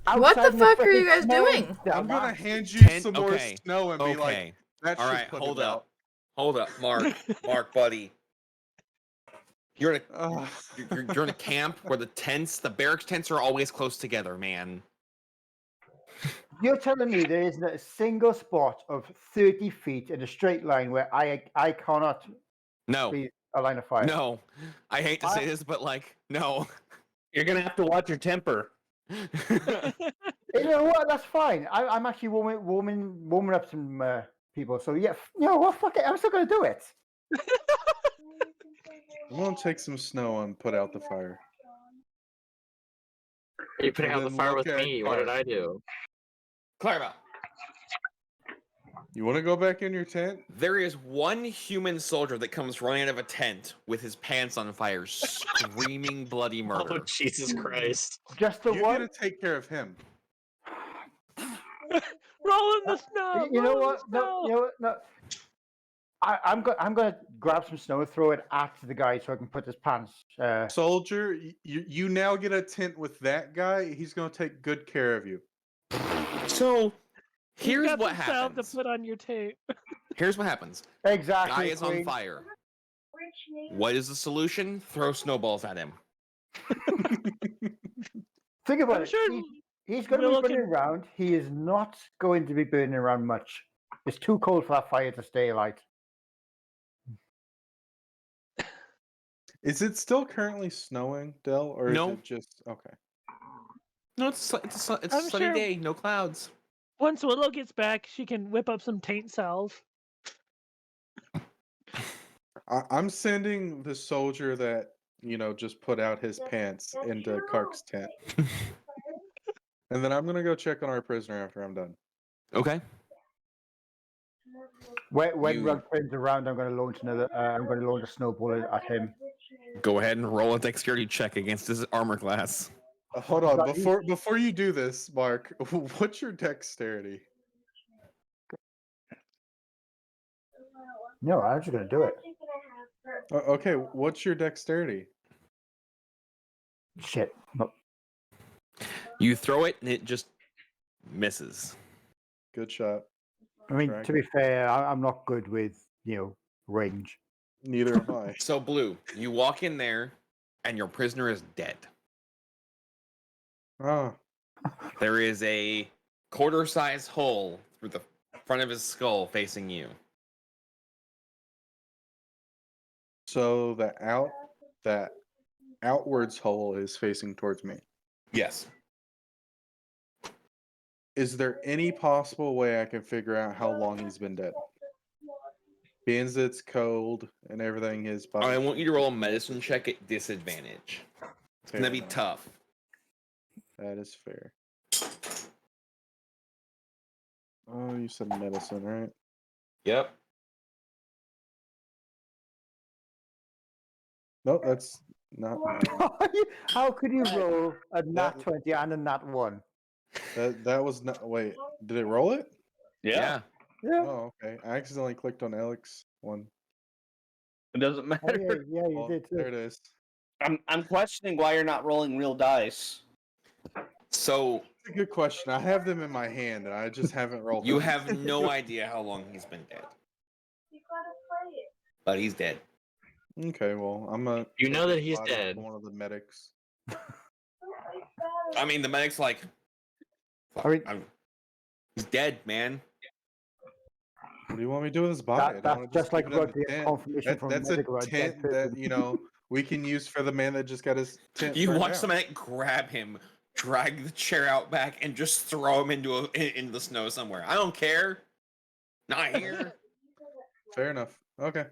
What the Outside in fuck are frickin' you guys snow, doing? I'm gonna dumbass. hand you Tent- some more okay, snow and be like, Okay. that All should right, put hold it up. out. Hold up, Mark. Mark, buddy. You're in a Ugh. you're in a camp where the barracks tents are always close together, man. You're telling me there isn't a single spot of 30 feet in a straight line where I cannot No. be a line of fire? No. I hate to say this, but like, no. You're gonna have to watch your temper. You know what? That's fine. I'm actually warming up some people. So yeah, you know what? Fuck it. I'm still gonna do it. I'm gonna take some snow and put out the fire. Are you putting And out the then fire look with at me? What did Clark. I do? Clarabelle, You want to go back in your tent? there is one human soldier that comes running out of a tent with his pants on fire, screaming bloody murder. Oh, Jesus Christ. Just the You one. gotta take care of him. Roll in the snow. You know roll in what? the No, snow. you know what? No. I'm gonna grab some snow and throw it at the guy so I can put his pants. Soldier, you now get a tent with that guy. He's gonna take good care of you. So, He's here's got what some salve happens. to put on your tape. Here's what happens. Exactly. Guy is on Queen. fire. What is the solution? Throw snowballs at him. Think about I'm it. sure He's going to Willow be burning can- around. He is not going to be burning around much. It's too cold for that fire to stay alight. Is it still currently snowing, Dell, or No. is it just okay? No, it's a I'm sunny sure- day, no clouds. Once Willow gets back, she can whip up some taint salve. I'm sending the soldier that just put out his pants into Kark's tent, and then I'm gonna go check on our prisoner after I'm done. Okay. When You- Rug turns around, I'm going to launch another. I'm going to launch a snowball at him. Go ahead and roll a dexterity check against his armor class. Hold on, But before you do this, Mark, what's your dexterity? No, I'm just going to do it. Okay, what's your dexterity? Shit. No. You throw it and it just misses. Good shot. I mean, Track to be fair, I'm not good with range. Neither am I. So, Blue, you walk in there and your prisoner is dead. Oh, There is a quarter-size hole through the front of his skull facing you. so that outwards hole is facing towards me. Yes. Is there any possible way I can figure out how long he's been dead? Being that it's cold and everything, his body. I want you to roll a medicine check at disadvantage. It's gonna Fair be enough. tough. That is fair. You said medicine, right? Yep. Nope, that's not. How could you roll a nat That- 20 and a nat 1? That was not. Wait, did it roll it? Yeah. Yeah. Oh, okay. I accidentally clicked on Alex one. It doesn't Oh, matter. yeah, you Well, did there too. it is. I'm questioning why you're not rolling real dice. So It's a good question. I have them in my hand, and I just haven't rolled. you them. have no idea how long he's been dead. But he's dead. Okay, well, I'm a. You know that he's dead. One of the medics. I mean, the medic's like, I mean- he's dead, man. What do you want me to do with his body? I don't That's wanna just like leave it in about the the tent. confirmation from That's medical a about dead tent that person. we can use for the man that just got his tent. You burned watch down. the medic grab him, drag the chair out back, and just throw him into the snow somewhere. I don't care. Not here. Fair enough. Okay.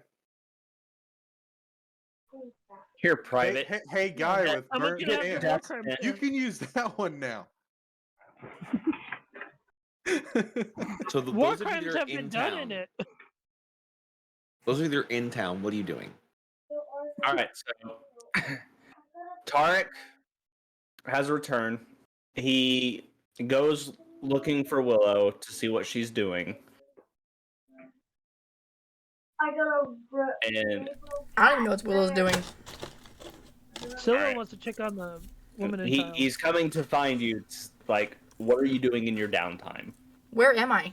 Here, Hey, private. hey, guy with I'm burnt looking at hands. the war crime You You tent. can use that one now. So War those of you crimes that are have been in done town, in it. those of you that are in town, what are you doing? All right, so Tarek has returned. He goes looking for Willow to see what she's doing, and I don't even know what Willow's doing. Scylla Alright. wants to check on the woman and he, child. he's coming to find you. It's like, what are you doing in your downtime? Where am I?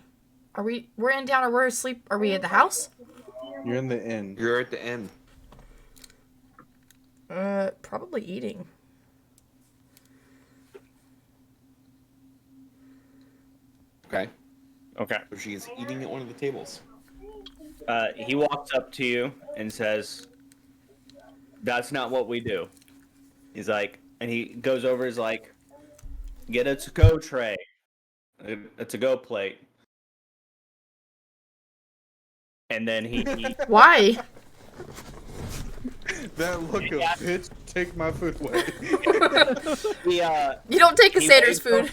We're in town or we're asleep? Are we at the house? You're in the inn. You're at the end. Probably eating. Okay. Okay. So she is eating at one of the tables. He walks up to you and says, "That's not what we do." He's like, and he goes over. He's like, "Get a to-go tray, a to-go plate," and then he Why? That look of Yeah. bitch, take my food away. he You don't take He Cassader's waves food.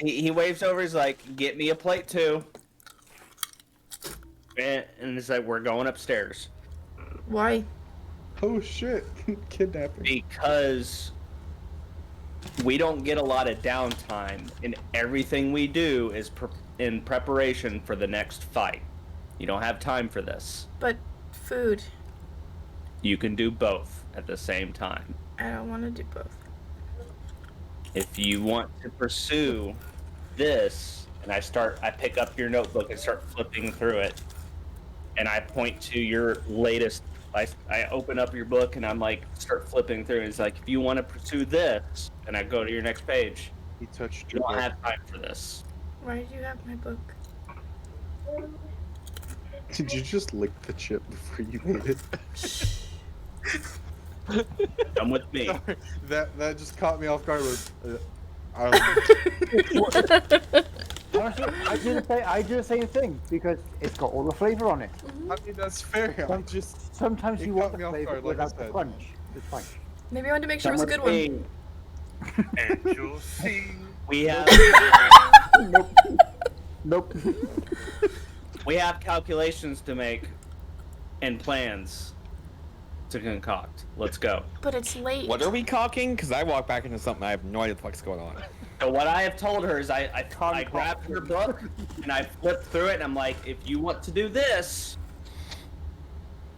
he waves over. He's like, "Get me a plate too," and it's like, "We're going upstairs." Why? Oh shit, kidnapping. Because we don't get a lot of downtime, and everything we do is in preparation for the next fight. You don't have time for this. But food. You can do both at the same time. I don't want to do both. If you want to pursue this, and I pick up your notebook and start flipping through it, and I point to your latest. I open up your book and I'm like, start flipping through. And it's like, if you want to pursue this, and I go to your next page, He touched you your don't book. have time for this. Why did you have my book? Did you just lick the chip before you ate it? Come with me. Sorry, that just caught me off guard. Honestly, I do the same thing because it's got all the flavor on it. I mean, that's fair. I just Sometimes It you caught want me the off flavor guard, like I without the said. crunch. It's fine. Maybe I wanted to make sure it was a Come good with one. me. And you'll see. We have Nope. we have calculations to make and plans to concoct. Let's go. But it's late. What are we cocking? Because I walk back into something I have no idea what the fuck's going on. So what I have told her is I grabbed her book and I flipped through it and I'm like, if you want to do this,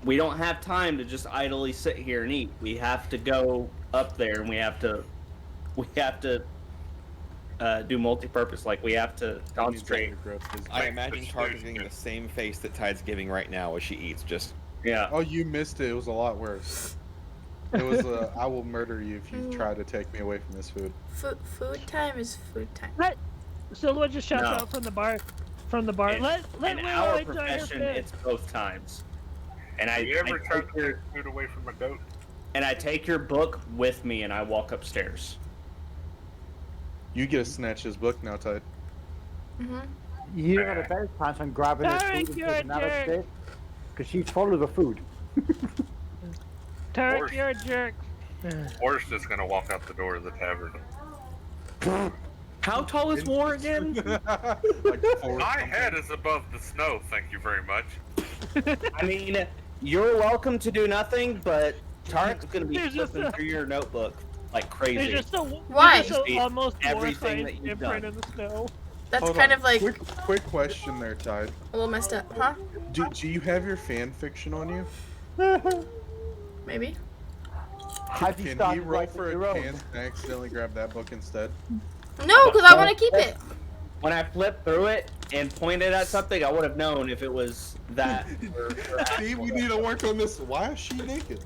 we don't have time to just idly sit here and eat. We have to go up there and we have to do multi-purpose. Like we have to concentrate. I imagine Target's getting the same face that Tide's giving right now as she eats. Just Yeah. Oh, you missed it. It was a lot worse. It was I will murder you if you try to take me away from this food. Food time is food time. Scylla just shouts No. out from the bar. From the bar. In, Let in Willow our enjoy her profession, food. it's both times. And Have you ever tried take to your, take food away from a goat? and I take your book with me and I walk upstairs. You get to snatch his book now, Tide. You got a better chance on grabbing her Tarek, food and you're a taking that jerk. upstairs because she's followed the food. Tarek, Horse. you're a jerk. Or it's just gonna walk out the door of the tavern. How tall is War again? Like 4 My something. head is above the snow, thank you very much. I mean, you're welcome to do nothing, but Tarek's gonna be There's just flipping a- through your notebook like There's crazy. just a Why? There's just See a almost everything war-sized that you've imprint done. in the snow. That's Hold kind on. of like Quick question there, Tide. a little messed up, huh? Do you have your fan fiction on you? Maybe. Have you Can he started roll writing for your a own? chance and accidentally grab that book instead? No, because I want to keep it. When I flipped through it and pointed at something, I would have known if it was that. or See, we need to work on this. Why is she naked?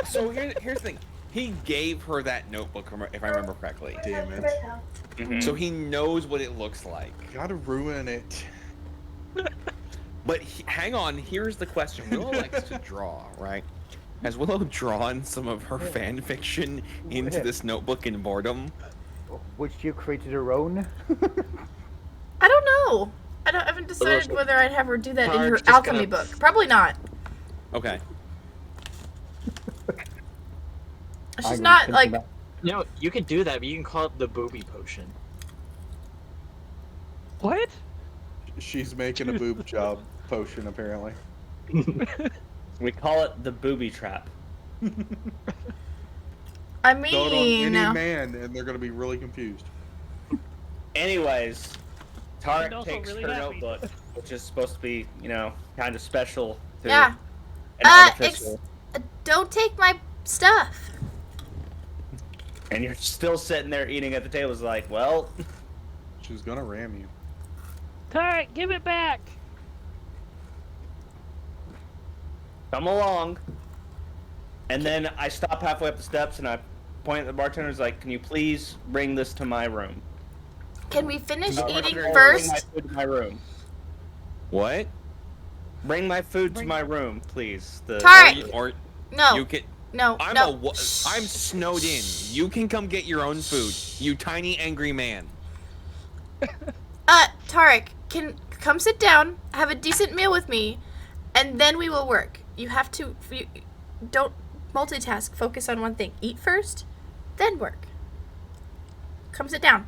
So here's the thing. He gave her that notebook, if I remember correctly. Damn it. Mhm. So he knows what it looks like. Gotta ruin it. But hang on, here's the question. Willow likes to draw, right? Has Willow drawn some of her fan fiction into this notebook in boredom? Which you created her own. I don't know. I haven't decided whether I'd have her do that in her Tark's just alchemy gonna- book. Probably not. Okay. She's not like. No, you can do that, but you can call it the booby potion. What? She's making a boob job potion, apparently. We call it the booby trap. I Throw it on any mean, man, and they're gonna be really confused. Anyways, And Tarek also takes really her happy. notebook, which is supposed to be, kind of special to yeah. an artificial. Don't take my stuff. And you're still sitting there eating at the table. It's like, well, She's gonna ram you. Tarek, give it back. come along. And then I stop halfway up the steps and I point at the bartender. It's like, can you please bring this to my room? Can we finish No, eating bring my first? food to my room. What? Bring my food to my room, please. Tarek! Or No. you can. No. I'm no. I'm snowed in. You can come get your own food. You tiny angry man. Tarek, come sit down, have a decent meal with me, and then we will work. You have to. Don't multitask. Focus on one thing. Eat first, then work. Come sit down.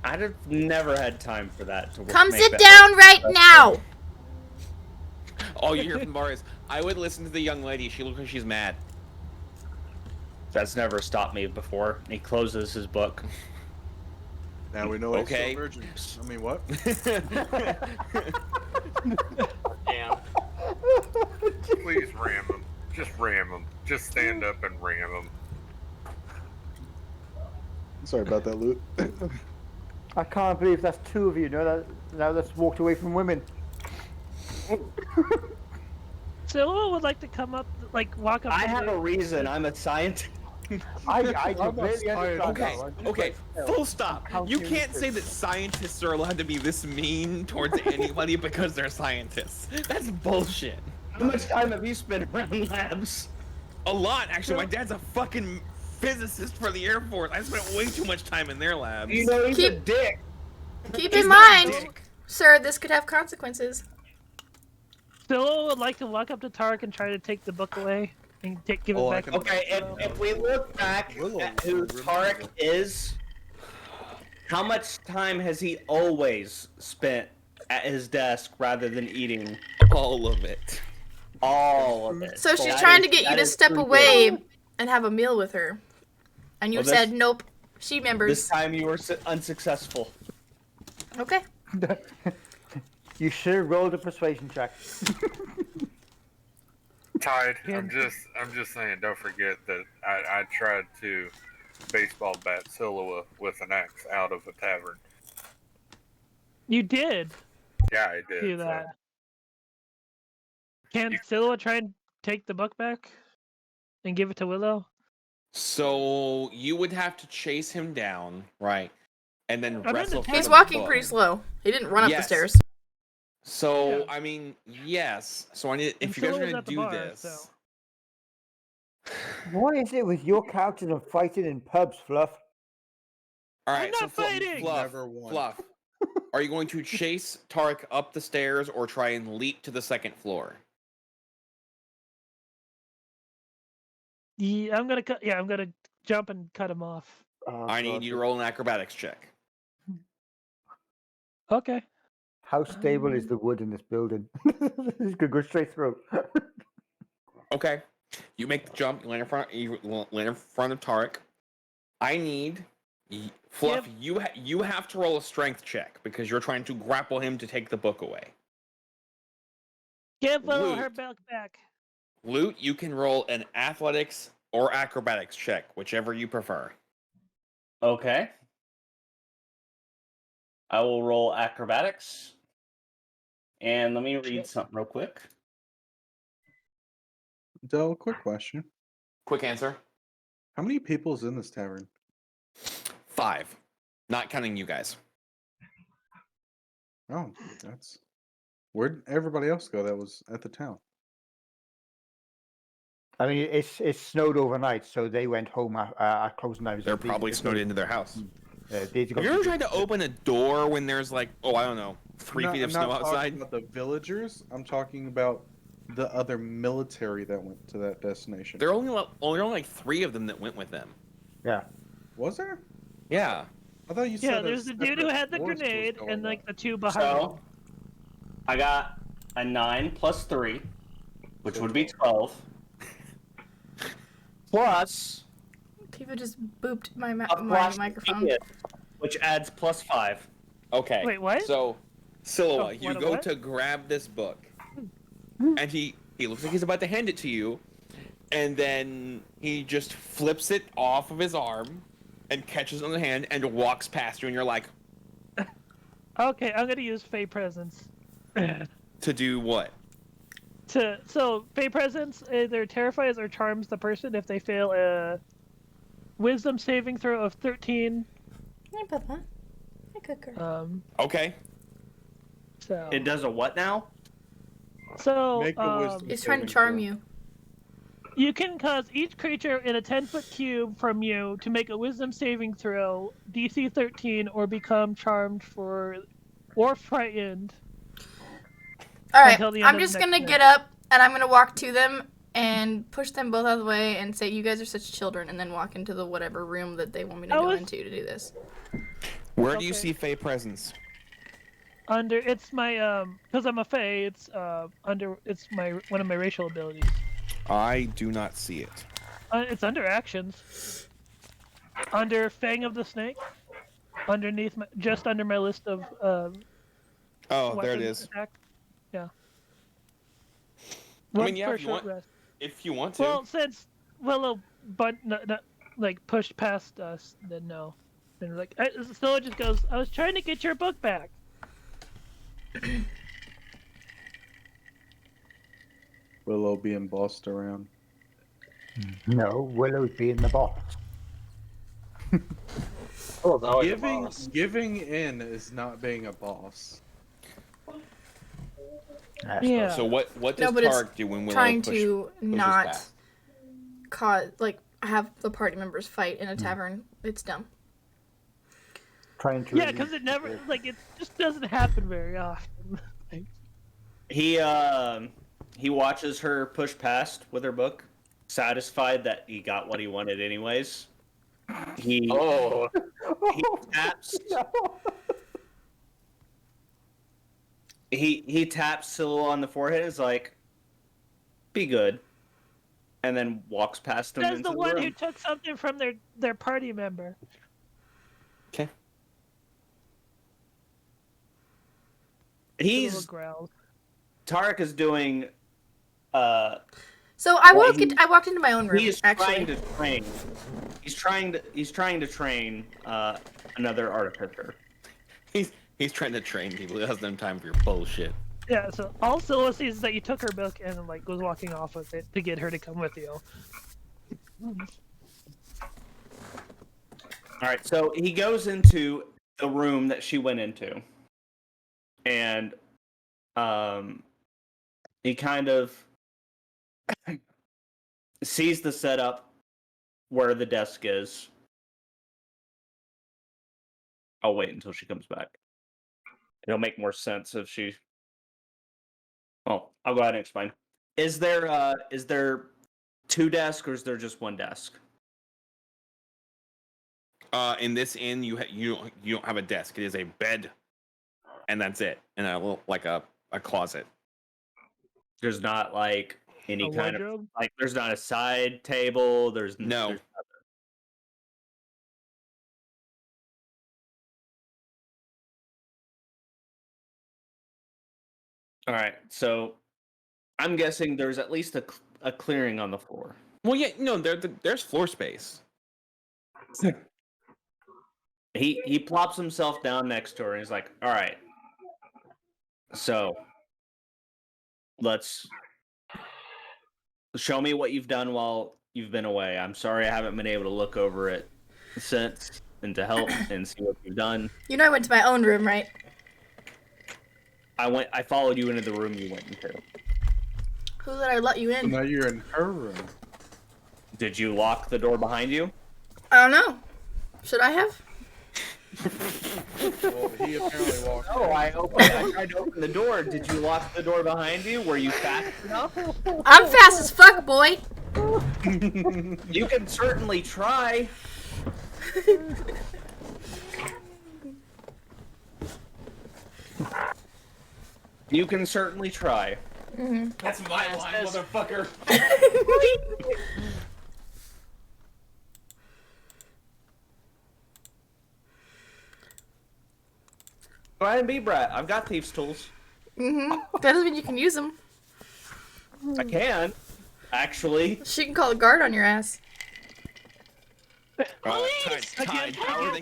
I'd have never had time for that. Come make sit that down work. right now. All you hear from the bar is, I would listen to the young lady. She looks like she's mad. That's never stopped me before. And he closes his book. Now we know it's Okay. still virgins. I mean, what? Damn. Please ram him. Just ram him. Just stand up and ram him. Sorry about that, Luke. I can't believe that's two of you now that's walked away from women. Scylla would like to come up, walk up. I to have the- a reason. I'm a scientist. I I'm completely not understand Okay, that one. okay, full stop. How You serious can't is say it? that scientists are allowed to be this mean towards anybody because they're scientists. That's bullshit. How much time have you spent around labs? A lot, actually. My dad's a fucking physicist for the Air Force. I spent way too much time in their labs. You know he's a Keep- dick. Keep He's in not a mind, dick. sir, this could have consequences. Scylla would like to walk up to Tarek and try to take the book away and give it Oh, I back. can- to Okay, if we look back Willow at who will remember. Tarek is, how much time has he always spent at his desk rather than eating? All of it. All of it. So she's That trying is- to get you that to is step true away dick. and have a meal with her. And you Well, this- said, nope, she This members. time you were unsuccessful. Okay. You should have rolled a persuasion check. Tide, Can- I'm just saying, don't forget that I tried to baseball bat Silhouette with an axe out of a tavern. You did Yeah, I did. do so- that. Can You- Scylla try and take the book back and give it to Willow? So you would have to chase him down, right? And then in the wrestle for tank. He's the walking book. pretty slow. He didn't run up the Yes. stairs. So Yeah. I mean, yes. So I need And if you guys Scylla are was gonna at the do bar, this. so- What is it with your characters and fighting in pubs, Fluff? All I'm right, so not fighting! Never won. Fluff. Are you going to chase Tarek up the stairs or try and leap to the second floor? Yeah, I'm gonna jump and cut him off. Oh, I need God. you to roll an acrobatics check. Okay. How stable is the wood in this building? This could go straight through. Okay. You make the jump. You land in front of Tarek. I need Fluff. Yep. You have to roll a strength check because you're trying to grapple him to take the book away. Give Loot. her belt back. Loot, you can roll an athletics or acrobatics check, whichever you prefer. Okay. I will roll acrobatics. And let me read something real quick. Del, quick question. Quick answer. How many people is in this tavern? 5. Not counting you guys. Oh, that's... Where'd everybody else go that was at the town? I mean, it's snowed overnight, so they went home at closing hours. They're probably snowed into their house. Have Have you ever tried to open a door when there's like, oh, I don't know, 3 feet of I'm snow not outside? talking about the villagers. I'm talking about the other military that went to that destination. There are only like 3 of them that went with them. Yeah. Was there? Yeah. I thought you said Yeah, there's the dude who had the grenade and like the 2 behind him. So, I got a 9 plus 3, which would be 12. Plus People just booped my, a my flash microphone. ticket, which adds plus 5. Okay. Wait, what? So, Scylla, Oh, you what, go what? to grab this book, and he looks like he's about to hand it to you, and then he just flips it off of his arm, and catches it on the hand, and walks past you, and you're like, Okay, I'm gonna use Fey Presence. to do what? So Fey Presence either terrifies or charms the person if they fail a Wisdom saving throw of 13. Hi, Papa. Hi, Cooker. Okay. So It does a what now? So Make a wisdom It's trying to saving charm throw. you. you can cause each creature in a 10-foot cube from you to make a Wisdom saving throw, DC 13, or become charmed or frightened. All right, Until the end I'm of just the gonna next get up and I'm gonna walk to them and push them both out of the way and say, "You guys are such children," and then walk into the whatever room that they want me to I go was- into to do this. Where do you Okay. see Fey presence? It's my because I'm a Fey. It's it's one of my racial abilities. I do not see it. It's under actions. Under Fang of the Snake. Underneath just under my list of Oh, there it weapons is. attack. Yeah. I mean, One yeah, for if you short want- rest. If you want to. Well, since Willow like pushed past us, then no. Then like Stella just goes, "I was trying to get your book back." Willow being bossed around. No, Willow's being the boss. Giving in is not being a boss. Yeah. So what No, does but it's Tark do when Willow trying pushes to not past? have the party members fight in a tavern. It's dumb. Trying to. Yeah, because it never it just doesn't happen very often. He watches her push past with her book, satisfied that he got what he wanted anyways. He taps. He taps Scylla on the forehead. Is like, "Be good," and then walks past him That's into the the one room. who took something from their party member. Okay. A little He's growl. Tarek is doing. So I Well, walked into my own room. He is actually, trying to train. He's trying to train another artificer. He's trying to train people. He has no time for your bullshit. Yeah, so all Scylla sees is that you took her book and was walking off with it to get her to come with you. All right, so he goes into the room that she went into, and he kind of sees the setup where the desk is. I'll wait until she comes back. It'll make more sense if she. Oh, I'll go ahead and explain. Is there 2 desks or is there just 1 desk? In this inn, you don't have a desk. It is a bed, and that's it, and a little like a closet. There's not like any A kind of wardrobe? like. There's not a side table. There's No. there's- All right, so I'm guessing there's at least a clearing on the floor. Well, yeah, no, there's floor space. He plops himself down next to her and he's like, "All right, so let's show me what you've done while you've been away. I'm sorry I haven't been able to look over it since and to help and see what you've done. You know I went to my own room, right? I followed you into the room you went into. Who let I let you So in? now you're in her room. Did you lock the door behind you? I don't know. Should I have? Well, he apparently walked. Oh, I tried to open the door. Did you lock the door behind you? Were you fast enough? I'm fast as fuck, boy. You can certainly try. You can certainly try. That's my line, motherfucker. Go ahead and be Brett. I've got thieves' tools. That doesn't mean you can use them. I can, actually. She can call a guard on your ass. Tide, how are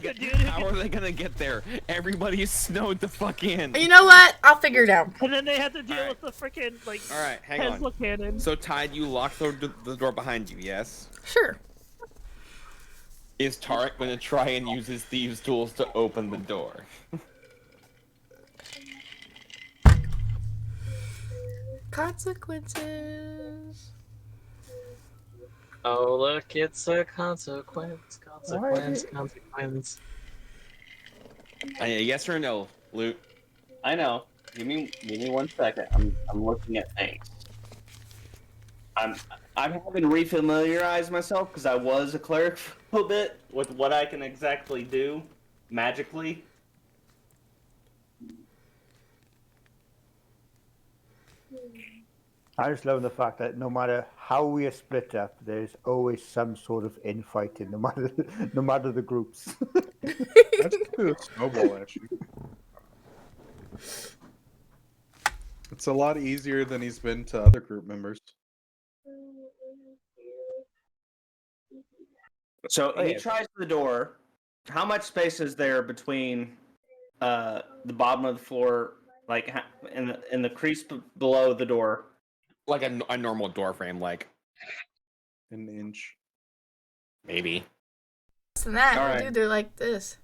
they gonna get there? Everybody's snowed the fuck in. You know what? I'll figure it out. And then they had to deal Alright. with the freaking like All right, hang Tesla on. cannon. So Tide, you locked the door behind you, yes? Sure. Is Tarek gonna try and use his thieves' tools to open the door? Consequences. Oh, look, it's a consequence. Consequence. Yes or no, Luke? I know. Give me 1 second. I'm looking at things. I'm having to refamiliarize myself because I was a cleric for a little bit with what I can exactly do magically. I just love the fact that no matter how we are split up, there's always some sort of infighting, no matter the groups. That's a snowball at you. It's a lot easier than he's been to other group members. So he yeah. tries the door. How much space is there between the bottom of the floor, like in the crease below the door? Like a normal door frame, like An inch. maybe. Less than that, Alright. dude. They're like this.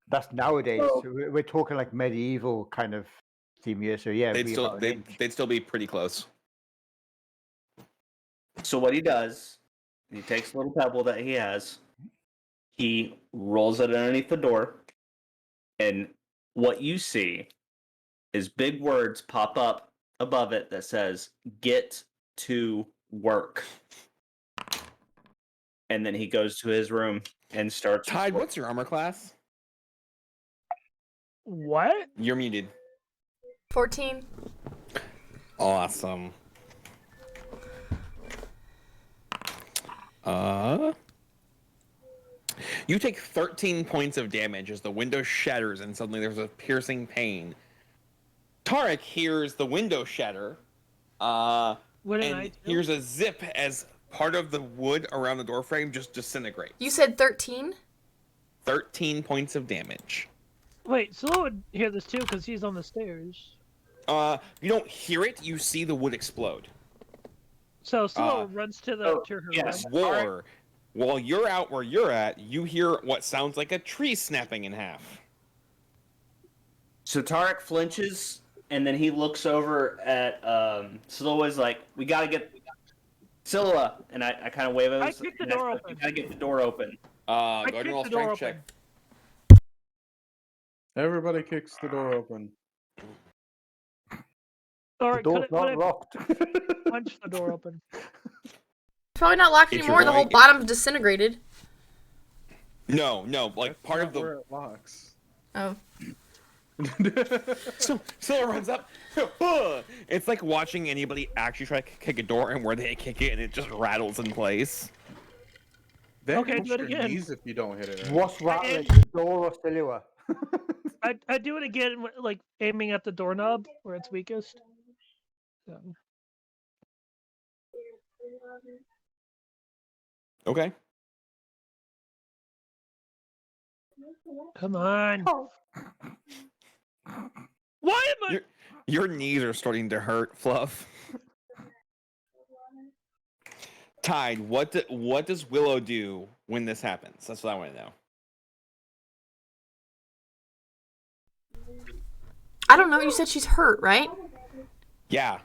That's nowadays. Oh. We're talking like medieval kind of theme here. So yeah, They'd we still about an inch. they'd still be pretty close. So what he does, he takes a little pebble that he has, he rolls it underneath the door, and what you see is big words pop up above it that says, "Get to work." And then he goes to his room and starts. Tide, what's your armor class? What? You're muted. 14. Awesome. You take 13 points of damage as the window shatters and suddenly there's a piercing pain. Tarek hears the window shatter, What did I and do? hears a zip as part of the wood around the doorframe just disintegrates. You said 13? 13 points of damage. Wait, Silo would hear this too because he's on the stairs. You don't hear it, you see the wood explode. So Silo Uh, runs to her yes. room. War. While you're out where you're at, you hear what sounds like a tree snapping in half. So Tarek flinches, and then he looks over at Silua's like, "We gotta get Silua," and I kind of wave at him. I kick the door open. We gotta get the door open. Go ahead kicked and roll the door strength check. open. Everybody kicks the door open. The Or door's could not I locked. punch the door open? Probably not locked If anymore. you're The whole going- bottom's disintegrated. No, like That's part not of the. where it locks. Oh. So it runs up. It's like watching anybody actually try to kick a door and where they kick it and it just rattles in place. That Okay, hurts do it your again. knees if you don't hit it right. What's rattling, the door or Silua? I do it again, like aiming at the doorknob where it's weakest. So, Okay. come on. Why am I? Your knees are starting to hurt, Fluff. Tide, what does Willow do when this happens? That's what I want to know. I don't know. You said she's hurt, right? Yeah.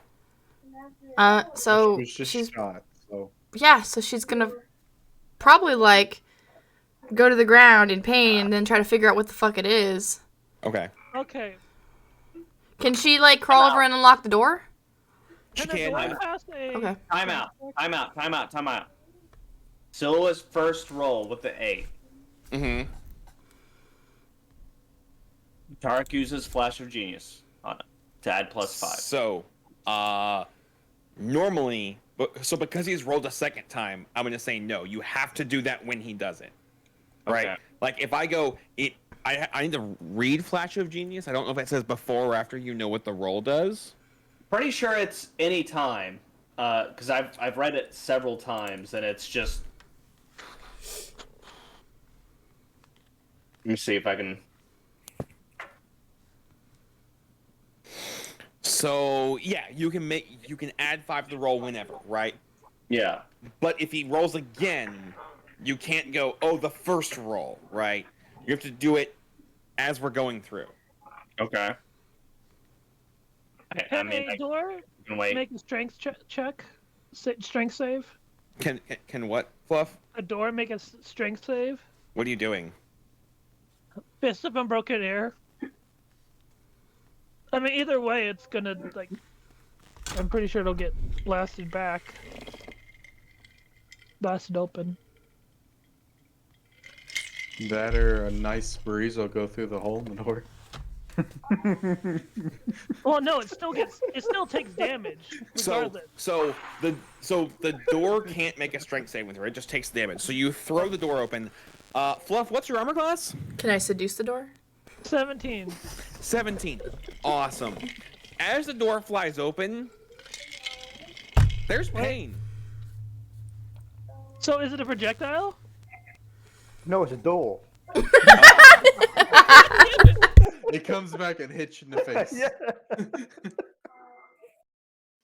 So She was just she's shot. So yeah. So she's gonna probably like go to the ground in pain and then try to figure out what the fuck it is. Okay. Okay. Can she like crawl over and unlock the door? She Can can. I pass a? Okay. Time out. Silua's first roll with the 8. Mm-hmm. Tarek uses Flash of Genius on it to add +5. So, normally, because he's rolled a second time, I'm gonna say no. You have to do that when he does it, right? Okay. Like if I go, I need to read Flash of Genius. I don't know if it says before or after you know what the roll does. Pretty sure it's any time, because I've read it several times, and it's just. Let me see if I can. So yeah, you can add 5 to the roll whenever, right? Yeah. But if he rolls again, you can't go, oh, the first roll, right? You have to do it as we're going through. Okay. I Can mean, a I door can wait. make a strength check? Strength save? Can what, Fluff? A door make a strength save? What are you doing? Fist of Unbroken Air. I mean, either way, it's gonna, like... I'm pretty sure it'll get blasted back. Blasted open. that or a nice breeze will go through the hole in the door. Well, no, it still takes damage, regardless. So the door can't make a strength save with her. It just takes damage. So you throw the door open. Fluff, what's your armor class? Can I seduce the door? 17. 17. Awesome. As the door flies open, there's pain. So is it a projectile? No, it's a door. It comes back and hits you in the face. Yeah.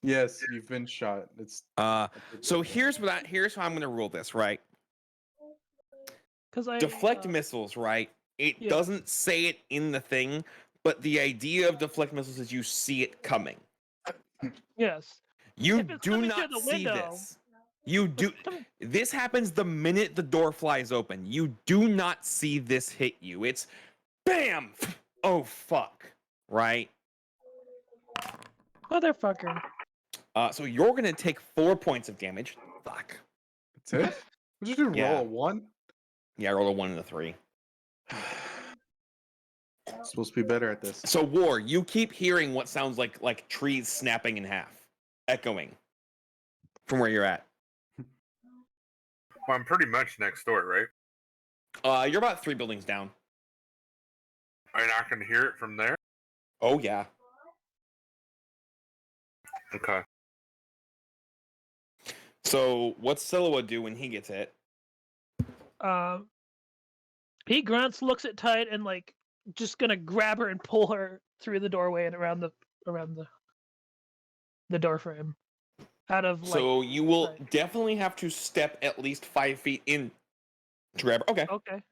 Yes, you've been shot. It's So here's how I'm gonna rule this, right? Because I Deflect missiles, right? It Yeah. doesn't say it in the thing, but the idea of deflect missiles is you see it coming. Yes. You If it's do coming not through the see window- this. You do. coming- This happens the minute the door flies open. You do not see this hit you. It's bam. Oh fuck. Right. Motherfucker. So you're gonna take 4 points of damage. Fuck. That's it? What'd you do? Yeah. Roll a 1? Yeah, I rolled a 1 and a 3. Supposed to be better at this. So War, you keep hearing what sounds like trees snapping in half, echoing from where you're at. Well, I'm pretty much next door, right? You're about 3 buildings down. And I can hear it from there. Oh yeah. Okay. So what's Silua do when he gets hit? He grunts, looks at Tide, and like just gonna grab her and pull her through the doorway and around the door frame. Out of like. So you will sight. definitely have to step at least 5 feet in to grab her. Okay. Okay.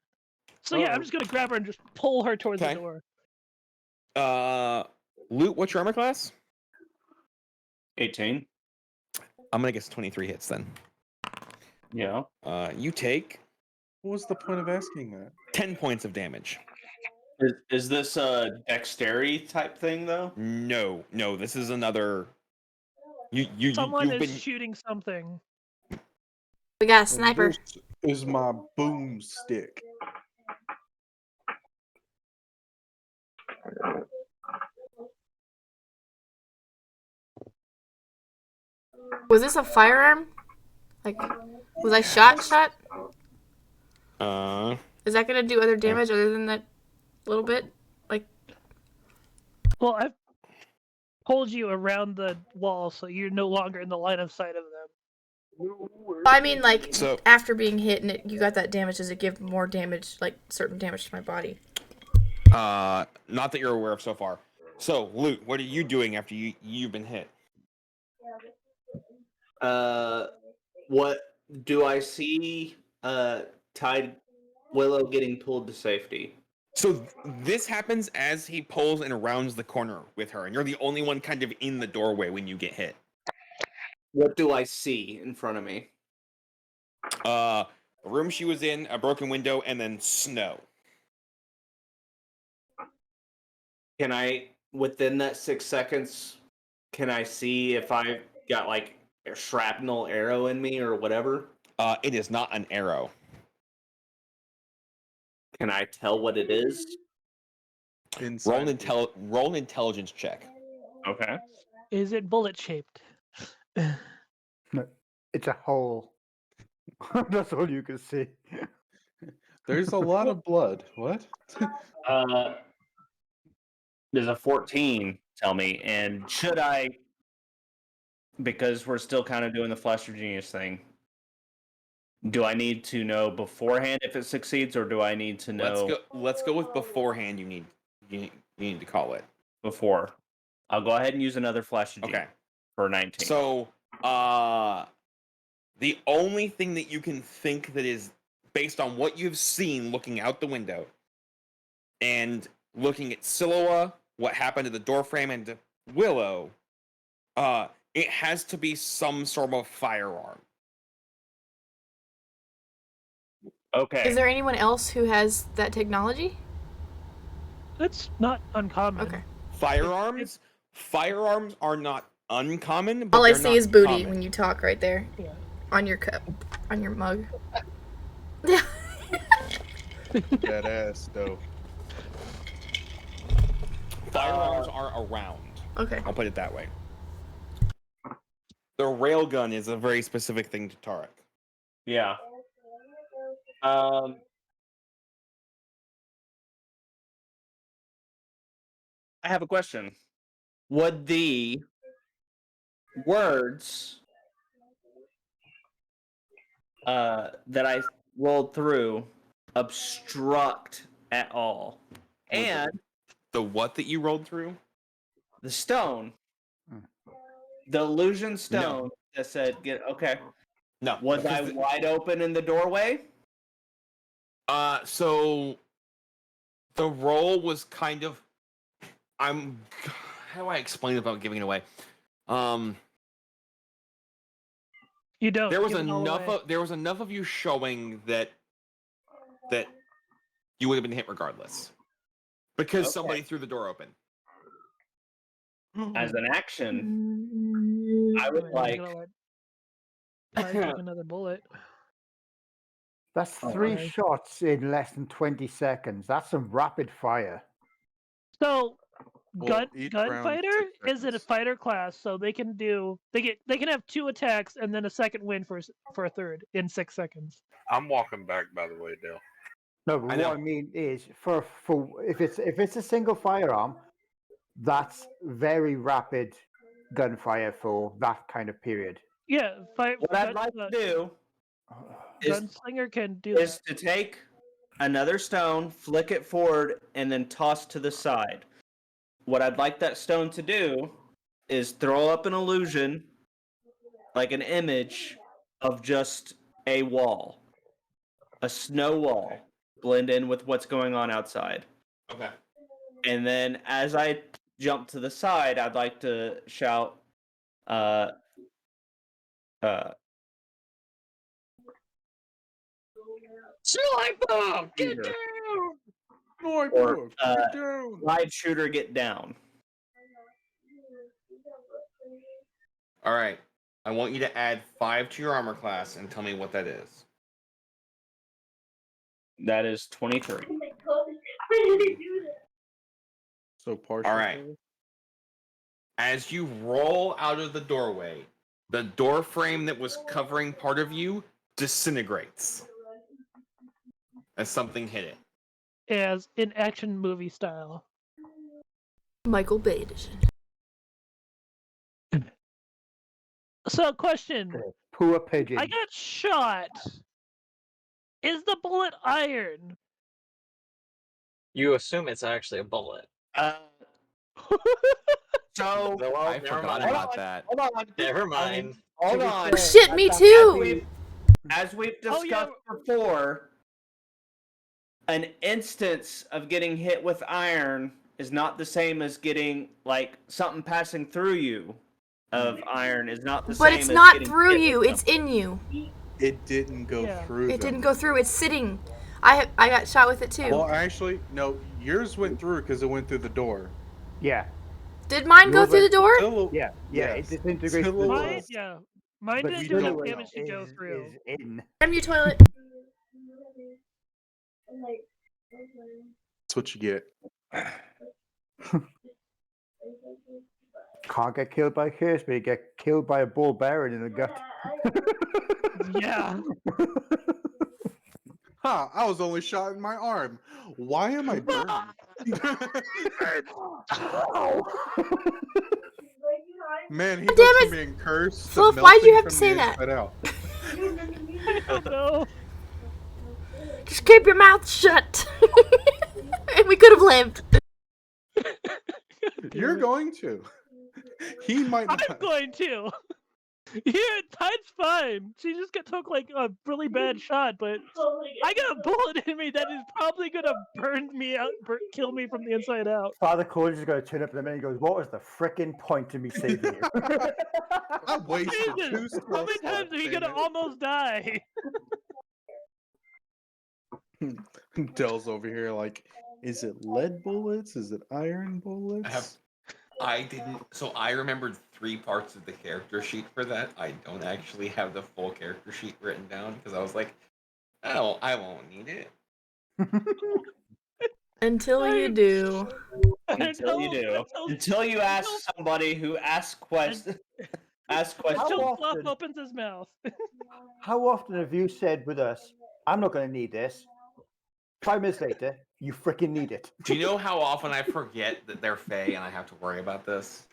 So yeah, I'm just gonna grab her and just pull her towards Okay. the door. Loot, what's your armor class? 18. I'm gonna guess 23 hits then. Yeah. You take What was the point of asking that? 10 points of damage. Is this a dexterity type thing though? No, this is another. Someone you've is been. shooting something. We got a sniper. This is my boomstick. Was this a firearm? Like, was I shot? Is that gonna do other damage other than that little bit? Like, Well, I've pulled you around the wall, so you're no longer in the line of sight of them. I mean, like, So- after being hit and you got that damage, does it give more damage, like, certain damage to my body? Not that you're aware of so far. So, Loot, what are you doing after you've been hit? What do I see? Tied Willow getting pulled to safety. So this happens as he pulls and rounds the corner with her, and you're the only one kind of in the doorway when you get hit. What do I see in front of me? The room she was in, a broken window, and then snow. Can I, within that 6 seconds, can I see if I got like a shrapnel arrow in me or whatever? It is not an arrow. Can I tell what it is? Roll an intelligence check. Okay. Is it bullet shaped? No, it's a hole. That's all you can see. There's a lot of blood. What? There's a 14, tell me, and should I, because we're still kind of doing the Flash of Genius thing, do I need to know beforehand if it succeeds, or do I need to know Let's go with beforehand. You need to call it before? I'll go ahead and use another Flash of Genius okay for 19. So the only thing that you can think that is based on what you've seen looking out the window and looking at Siloa, what happened to the doorframe and to Willow, it has to be some sort of firearm. Okay. Is there anyone else who has that technology? That's not uncommon. Okay. Firearms are not uncommon, but All I they're see not is booty common. when you talk right there. Yeah. On your cup. On your mug. Yeah. That ass, though. Firearms are around. Okay. I'll put it that way. The railgun is a very specific thing to Tarek. Yeah. I have a question. Would the words that I rolled through obstruct at all? And The what that you rolled through? the stone, the illusion stone that said, "Get okay." No. Was I because wide open in the doorway? so the roll was kind of how do I explain it without giving it away? You don't. There was give it all away. enough of you showing that you would have been hit regardless. Because Okay. somebody threw the door open. As an action, I would like. I take another bullet. That's 3 Okay. shots in less than 20 seconds. That's some rapid fire. So, Well, each round, gunfighter 6 is in a seconds. fighter class, so they can have 2 attacks and then a second win for a third in 6 seconds. I'm walking back, by the way, Dale. No, but I what know. I mean is, for if it's a single firearm, that's very rapid gunfire for that kind of period. Yeah, What I'd like to do is gunslinger can do that. to take another stone, flick it forward, and then toss to the side. What I'd like that stone to do is throw up an illusion, like an image of just a wall, a snow wall, blend in with what's going on outside. Okay. And then as I jump to the side, I'd like to shout, Sniper! Get Shooter. down! Sniper, uh, get down! Live shooter, get down. All right. I want you to add 5 to your armor class and tell me what that is. That is 23. So partial. All right. As you roll out of the doorway, the door frame that was covering part of you disintegrates as something hit it. As in action movie style. Michael Bay edition. So, question. Poor pigeon. I got shot. Is the bullet iron? You assume it's actually a bullet. So Well, I never forgot mind. about that. hold on. Never I mind. mean, hold on. Shit, me too. As we've Oh, discussed yeah. before, an instance of getting hit with iron is not the same as getting like something passing through you of iron is not the same But it's as not getting through hit you. with It's in you. It didn't go Yeah. through It them. didn't go through. It's sitting. I got shot with it too. Well, actually, no. Yours went through because it went through the door. Yeah, Did mine go Yours through the went- door? Still, yeah. It yes. disintegrates Still the a door. Mine, little- yeah. Mine But didn't we do don't enough know. damage to go through. Is in. Grab your toilet. That's what you get. Can't get killed by curse, but you get killed by a ball bearing in the gut. Yeah. Ha! I was only shot in my arm. Why am I burning? Man, he Damn goes it! from being cursed to Fluff, why'd you melting have to from say the that? inside out. I don't know. Just keep your mouth shut. And we could have lived. You're going to. He might I'm not. going to. Yeah, Tide's fine. She just took like a really bad shot, but I got a bullet in me that is probably gonna burn me out, kill me from the inside out. Father Cole's just going to turn up in a minute and goes, "What was the frickin' point to me saving you?" I wasted Jesus, 2 how many spell times are you slots, gonna almost die? damn it. Dell's over here like, is it lead bullets? Is it iron bullets? So I remembered 3 parts of the character sheet for that. I don't actually have the full character sheet written down because I was like, oh, I won't need it. Until you do. until you do. Until you ask somebody who asks questions. Until Fluff often? opens his mouth. How often have you said with us, "I'm not going to need this"? 5 minutes later, you frickin' need it. Do you know how often I forget that they're Fae and I have to worry about this?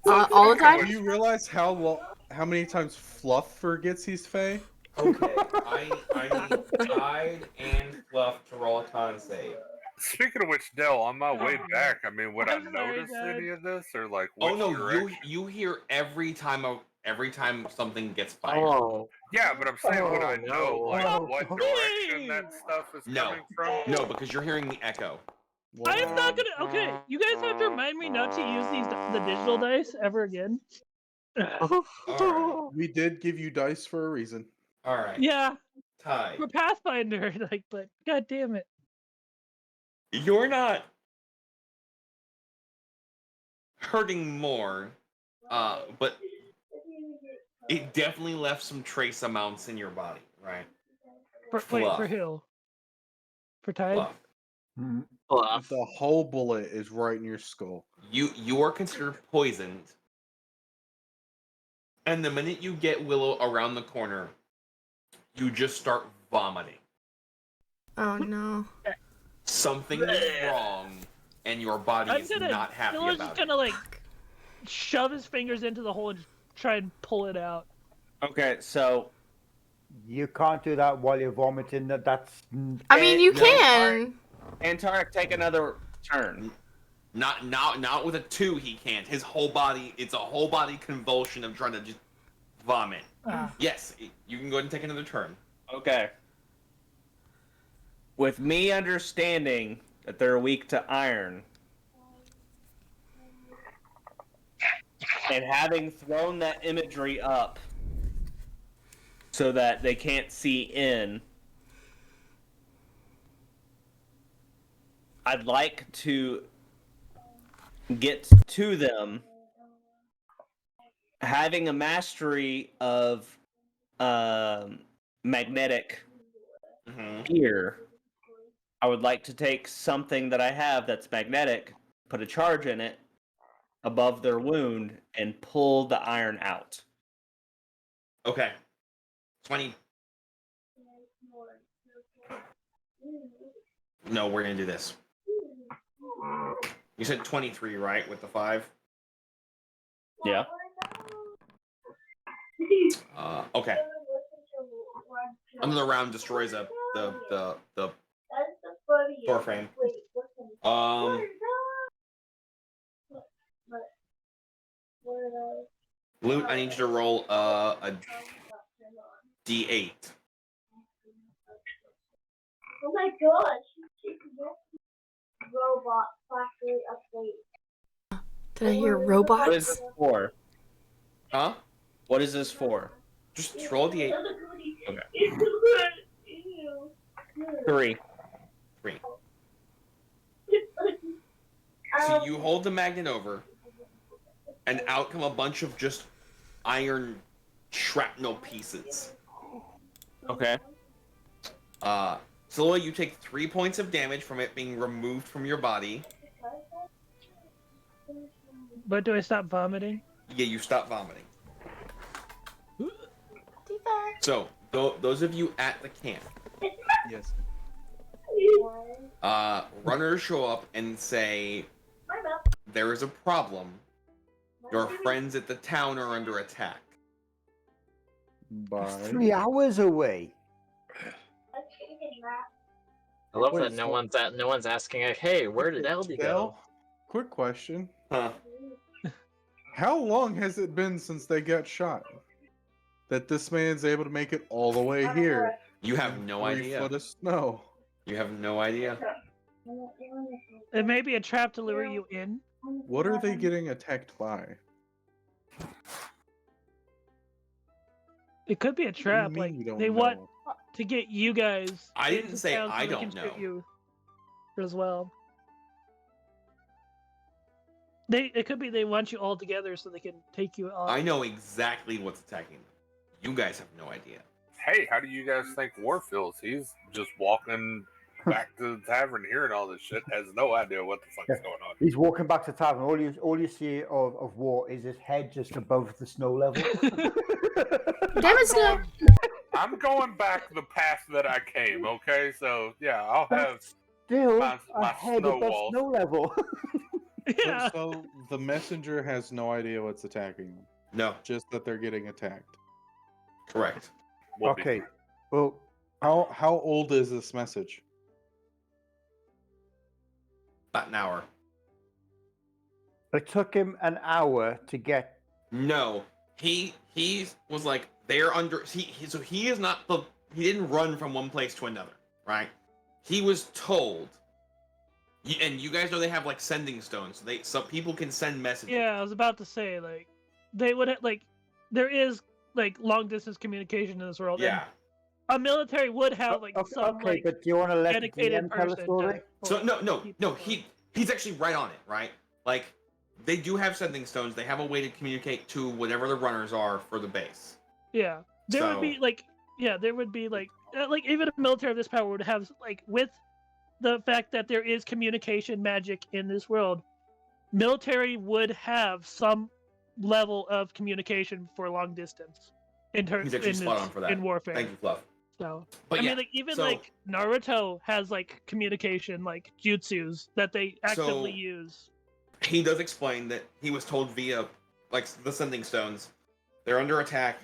All the time? Do you realize how many times Fluff forgets he's Fae? Okay, I need Tide and Fluff to roll a con save. Speaking of which, Dell, on my way back, I mean, would I I'm sorry, notice Dad. any of this, or like Oh which no, direction? you hear every time something gets fired. Oh. Yeah, but I'm saying, would I know like no. what direction that stuff is No. coming from? No, because you're hearing the echo. I'm not gonna. Okay, you guys have to remind me not to use the digital dice ever again. Alright. We did give you dice for a reason. Alright. Yeah, Tide. for Pathfinder, like, but god damn it. You're not hurting more, but it definitely left some trace amounts in your body, right? Wait, Fluff. for who? For Tide? Fluff. Fluff. The whole bullet is right in your skull. You are considered poisoned, and the minute you get Willow around the corner, you just start vomiting. Oh no. Something is wrong, and your body I'm is gonna. not happy Dylan's about just it. gonna like shove his fingers into the hole and just try and pull it out. Okay, so You can't do that while you're vomiting. That's I mean, you No, can. Antarek, take another turn. Not with a 2. He can't. His whole body. It's a whole body convulsion of trying to just vomit. Yes, you can go ahead and take another turn. Okay. With me understanding that they're weak to iron, and having thrown that imagery up so that they can't see in, I'd like to get to them having a mastery of magnetic gear. I would like to take something that I have that's magnetic, put a charge in it, above their wound and pull the iron out. Okay. 20. No, we're gonna do this. You said 23, right? With the 5? Yeah. Okay. Another round destroys the door frame. Loot, I need you to roll a D8. Oh my gosh! Robot factory update. Did I hear What is robots? this for? Huh? What is this for? Just roll a D8. Okay. Ew. 3. 3. So you hold the magnet over, and out come a bunch of just iron shrapnel pieces. Okay. Slowly you take 3 points of damage from it being removed from your body. But do I stop vomiting? Yeah, you stop vomiting. Diva. So, those of you at the camp, Yes. runners show up and say, there is a problem. Your friends at the town are under attack. Bye. 3 hours away. I love Wait, that so- no one's asking, like, hey, where did Elby go? Del, quick question. Huh. How long has it been since they got shot? That this man's able to make it all the way here. You have no 3 idea. foot of snow. You have no idea. It may be a trap to lure you in. What are they getting attacked by? It could be a What do you trap. mean Like you don't they want know? to get you guys. I didn't into say town so I they don't can shoot know. you as well. It could be they want you all together so they can take you off. I know exactly what's attacking them. You guys have no idea. Hey, how do you guys think War feels? He's just walking back to the tavern hearing all this shit, has no idea what the fuck is going on. He's walking back to town. All you see of War is his head just above the snow level. Damn it, Snow. I'm going back the path that I came, okay? So, yeah, I'll have... Still My a head snow above walls. snow level. Yeah. So the messenger has no idea what's attacking them. No, Just that they're getting attacked. correct. We'll be Okay. fine. Well, How old is this message? About an hour. it took him an hour to get. No, he was like they're under. So he is not the. He didn't run from one place to another, right? He was told. And you guys know they have like sending stones. So some people can send messages. Yeah, I was about to say like they would like there is like long distance communication in this world. Yeah. And a military would have like Okay, some like but do you want to let the dedicated DM tell the person. story? So no. He's actually right on it, right? Like they do have sending stones. They have a way to communicate to whatever the runners are for the base. Yeah, there would So- be like there would be like even a military of this power would have like with the fact that there is communication magic in this world, military would have some level of communication for long distance in terms He's actually spot on for that. in warfare. Thank you, Fluff. So But I yeah, mean, like even so- like Naruto has like communication like jutsus that they actively So- use. He does explain that he was told via like the sending stones, they're under attack.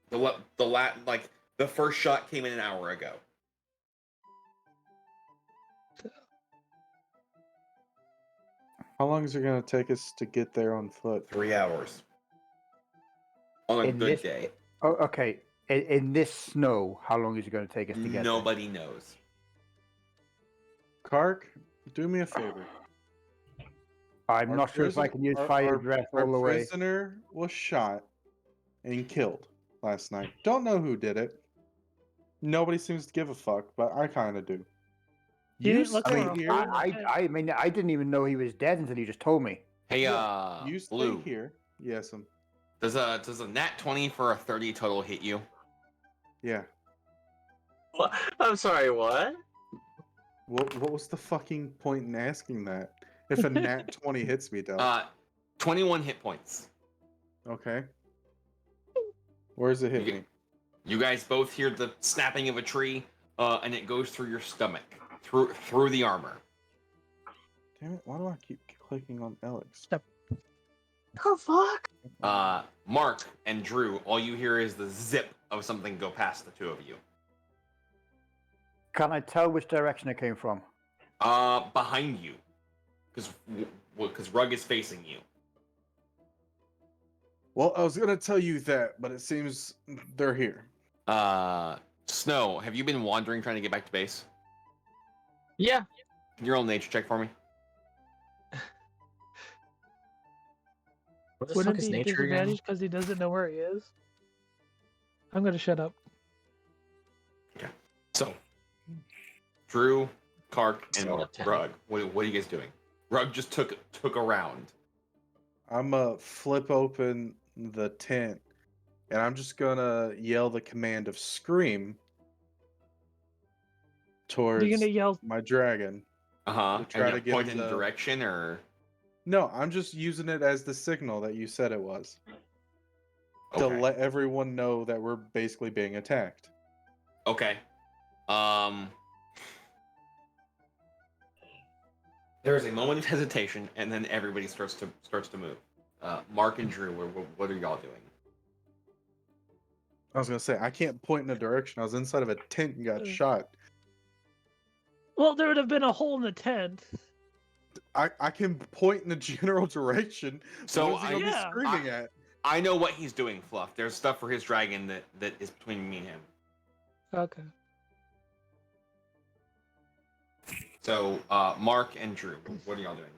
The first shot came in an hour ago. How long is it going to take us to get there on foot? 3 hours. On a In good this- day. Oh, okay. In this snow, how long is it going to take us to get there? Nobody knows. Kark, do me a favor. I'm Our not sure if I prison- can use our- fire our- breath Our all the way. prisoner was shot and killed last night. Don't know who did it. Nobody seems to give a fuck, but I kind of do. He You didn't look stay for a here. fire. I mean, I didn't even know he was dead until you just told me. Hey, You stay Blue. here. Yes, Does a nat 20 for a 30 total hit you? yeah. What? I'm sorry, what? What was the fucking point in asking that? If a nat 20 hits me, Del. 21 hit points. Okay. Where's it hit You me? You guys both hear the snapping of a tree, and it goes through your stomach, through the armor. Damn it! Why do I keep clicking on Alex? Oh fuck! Mark and Drew, all you hear is the zip of something go past the two of you. Can I tell which direction it came from? Behind you, because Rug is facing you. Well, I was gonna tell you that, but it seems they're here. Snow, have you been wandering trying to get back to base? Yeah. Can you roll a nature check for me? What the Wouldn't fuck is it be nature again? disadvantage because he doesn't know where he is? I'm gonna shut up. Okay. So, Drew, Kark, and So, 10. Rug, what are you guys doing? Rug just took a round. I'm gonna flip open the tent, and I'm just gonna yell the command of scream towards You're gonna yell. my dragon. Uh-huh. To try And to you get point him in a to- direction, or No, I'm just using it as the signal that you said it was to okay. let everyone know that we're basically being attacked. Okay. There's a moment of hesitation, and then everybody starts to move. Mark and Drew, what are y'all doing? I was gonna say I can't point in a direction. I was inside of a tent and got shot. Well, there would have been a hole in the tent. I can point in a general direction. So what is he gonna Yeah. be screaming at? I know what he's doing, Fluff. There's stuff for his dragon that is between me and him. Okay. So, Mark and Drew, what are y'all doing?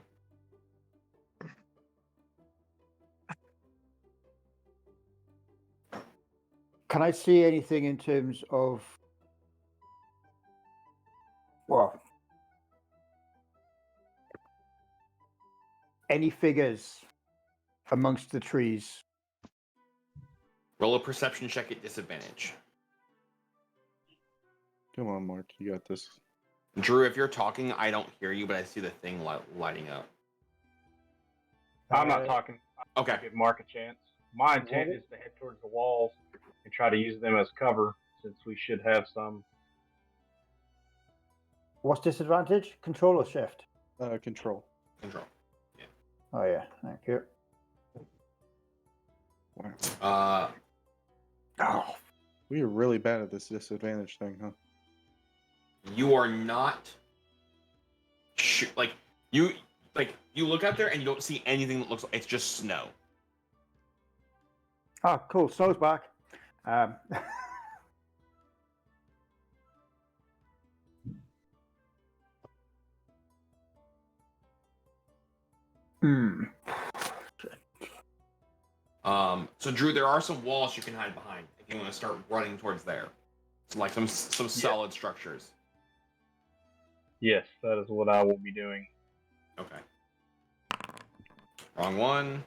Can I see anything in terms of, well, any figures amongst the trees? Roll a perception check at disadvantage. Come on, Mark, you got this. Drew, if you're talking, I don't hear you, but I see the thing lighting up. I'm not talking. Okay. I'll give Mark a chance. My intent is to head towards the walls and try to use them as cover, since we should have some. What's disadvantage? Control or shift? Control. Control. Oh yeah, thank you. Wow. Oh, We are really bad at this disadvantage thing, huh? You are not you look out there and you don't see anything that looks like it's just snow. oh, cool. Snow's back. Hmm. So Drew, there are some walls you can hide behind if you want to start running towards there. So like some solid structures. Yes, that is what I will be doing. Okay. Wrong one.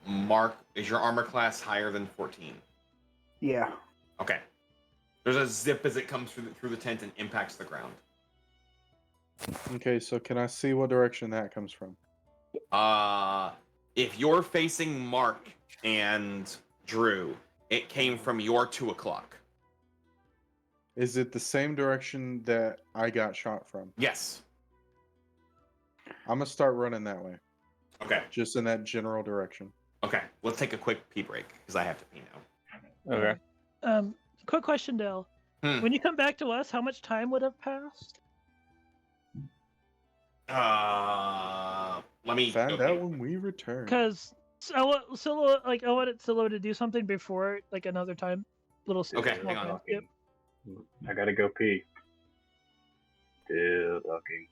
Mark, is your armor class higher than 14? Yeah. Okay. There's a zip as it comes through the tent and impacts the ground. Okay, so can I see what direction that comes from? If you're facing Mark and Drew, it came from your 2 o'clock. Is it the same direction that I got shot from? Yes. I'm gonna start running that way. Okay. Just in that general direction. Okay. Let's take a quick pee break because I have to pee now. Okay. Quick question, Dale. When you come back to us, how much time would have passed? Let me Find go out pee. when we return. Because I want Silo to do something before, like another time. Little Okay, small hang on. time skip. I gotta go pee. Still talking.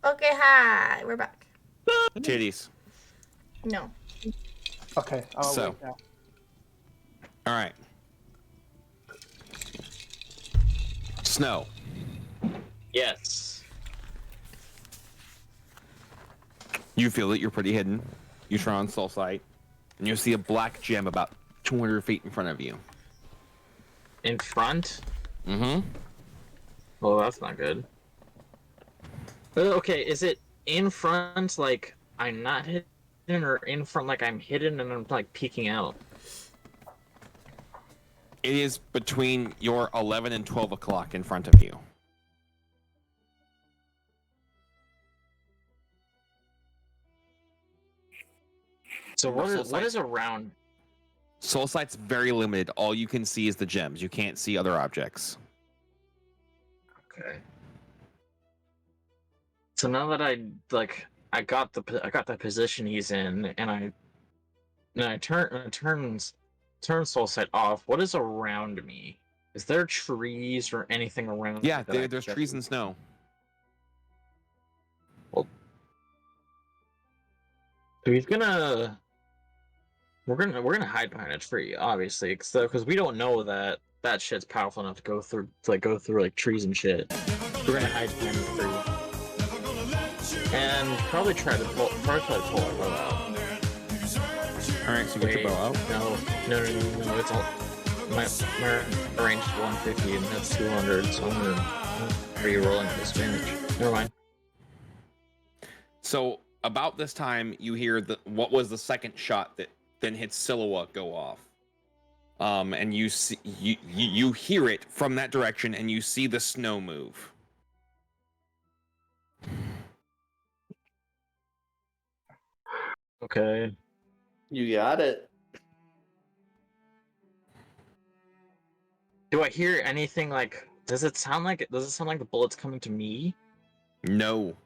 Okay, hi. We're back. Titties. No. Okay. I'll So. wait now. All right. Snow. Yes. You feel that you're pretty hidden. You turn on soul sight, and you see a black gem about 200 feet in front of you. In front? Mm-hmm. Well, that's not good. Okay, is it in front like I'm not hidden, or in front like I'm hidden and I'm like peeking out? It is between your 11 and 12 o'clock in front of you. So what is around? Soul sight's very limited. All you can see is the gems. You can't see other objects. Okay. So now that I got the position he's in, and I turn soul sight off. What is around me? Is there trees or anything around? Yeah, me that there's trees and snow. Well, so we're gonna hide behind a tree, obviously, because we don't know that shit's powerful enough to go through like trees and shit. We're gonna hide behind the tree and probably try to pull our bow out. All right, so you get your bow out. No. It's all my range is 150 and that's 200, so I'm gonna re-rolling this damage. Never mind. So about this time, you hear what was the second shot that then hits Silhouette go off. And you see you hear it from that direction, and you see the snow move. Okay. You got it. Do I hear anything like? Does it sound like the bullets coming to me? No.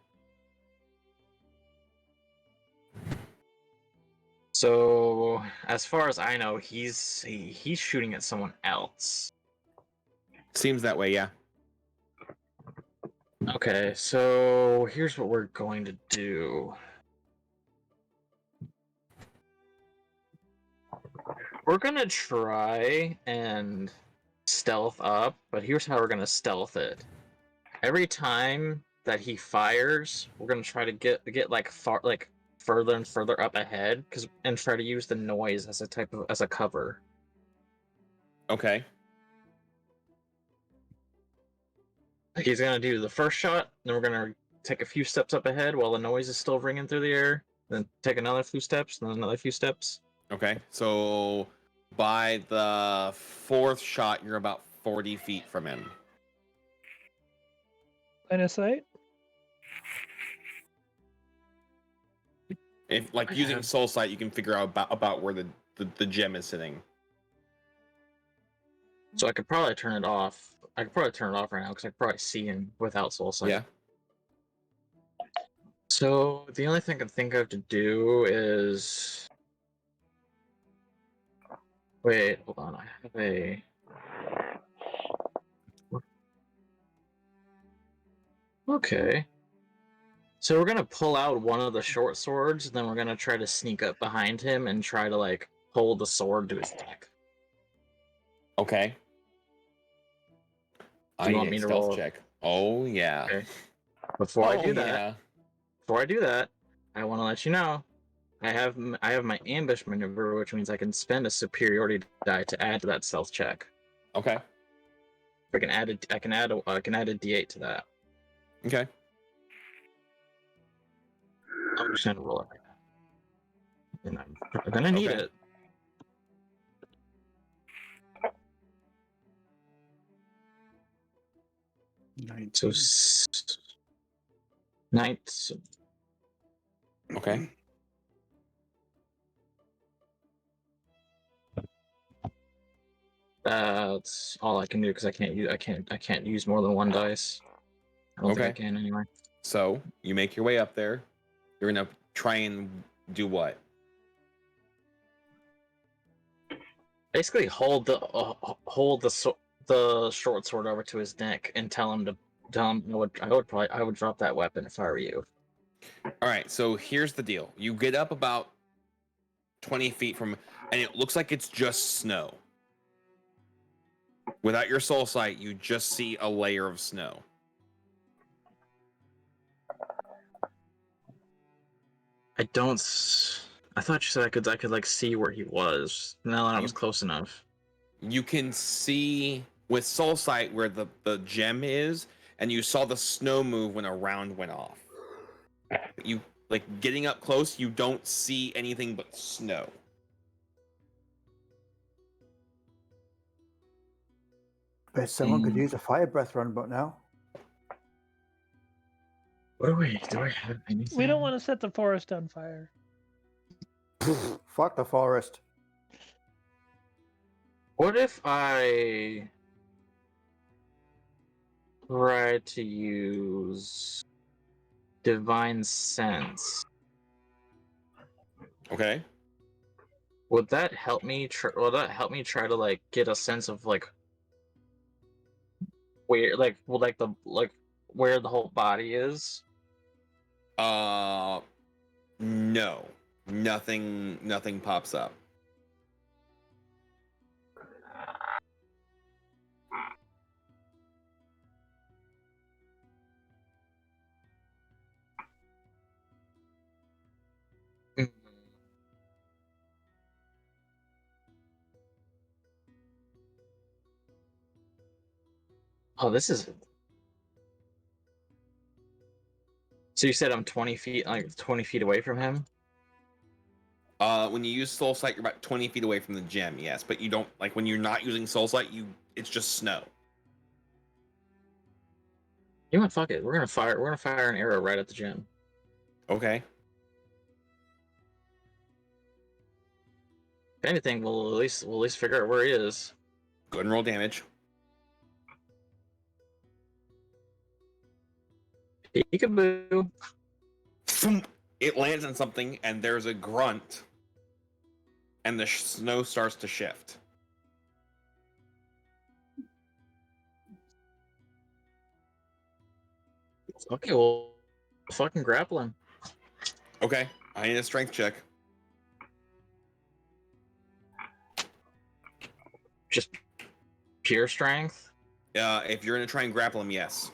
So, as far as I know, he's shooting at someone else. Seems that way, yeah. Okay, so here's what we're going to do. We're gonna try and stealth up, but here's how we're gonna stealth it. Every time that he fires, we're gonna try to get further and further up ahead, and try to use the noise as a cover. Okay. Like he's gonna do the first shot, then we're gonna take a few steps up ahead while the noise is still ringing through the air, then take another few steps, then another few steps. Okay. So by the fourth shot, you're about 40 feet from him. Line of sight? If using soul sight, you can figure out about where the gem is sitting. So I could probably turn it off. I could probably turn it off right now because I could probably see him without soul sight. Yeah. So the only thing I can think of to do is wait. Hold on. I have a. Okay. So we're gonna pull out one of the short swords, then we're gonna try to sneak up behind him and try to hold the sword to his neck. Okay. Do you want me to roll? Check? Oh yeah. Okay. Before I do that, I want to let you know, I have my ambush maneuver, which means I can spend a superiority die to add to that stealth check. Okay. I can add a D8 to that. Okay. I'm just gonna roll it right now, and I'm gonna need Okay. it. So night. Okay. That's all I can do because I can't use more than one dice. I don't think I can anyway. So you make your way up there. You're gonna try and do what? Basically, hold the short sword over to his neck and tell him I would drop that weapon if I were you. All right, so here's the deal. You get up about 20 feet from, and it looks like it's just snow. Without your soul sight, you just see a layer of snow. I thought you said I could like see where he was. Now that I was close enough. You can see with soul sight where the gem is, and you saw the snow move when a round went off. You like getting up close, you don't see anything but snow. Bet someone could use a fire breath runabout now. What do we have anything? We don't want to set the forest on fire. Fuck the forest. What if I try to use divine sense? Okay. Would that help me? Will that help me try to like get a sense of like where, where the whole body is? No, nothing pops up. Oh, this is. So you said I'm 20 feet, like 20 feet away from him? When you use soul sight, you're about 20 feet away from the gem, yes, but you don't like when you're not using soul sight, it's just snow. You know what? Fuck it. We're gonna fire an arrow right at the gem. Okay. If anything, we'll at least figure out where he is. Go ahead and roll damage. Peekaboo. It lands on something, and there's a grunt, and the snow starts to shift. Okay, well, fucking grapple him. Okay, I need a strength check. Just pure strength? If you're gonna try and grapple him, yes.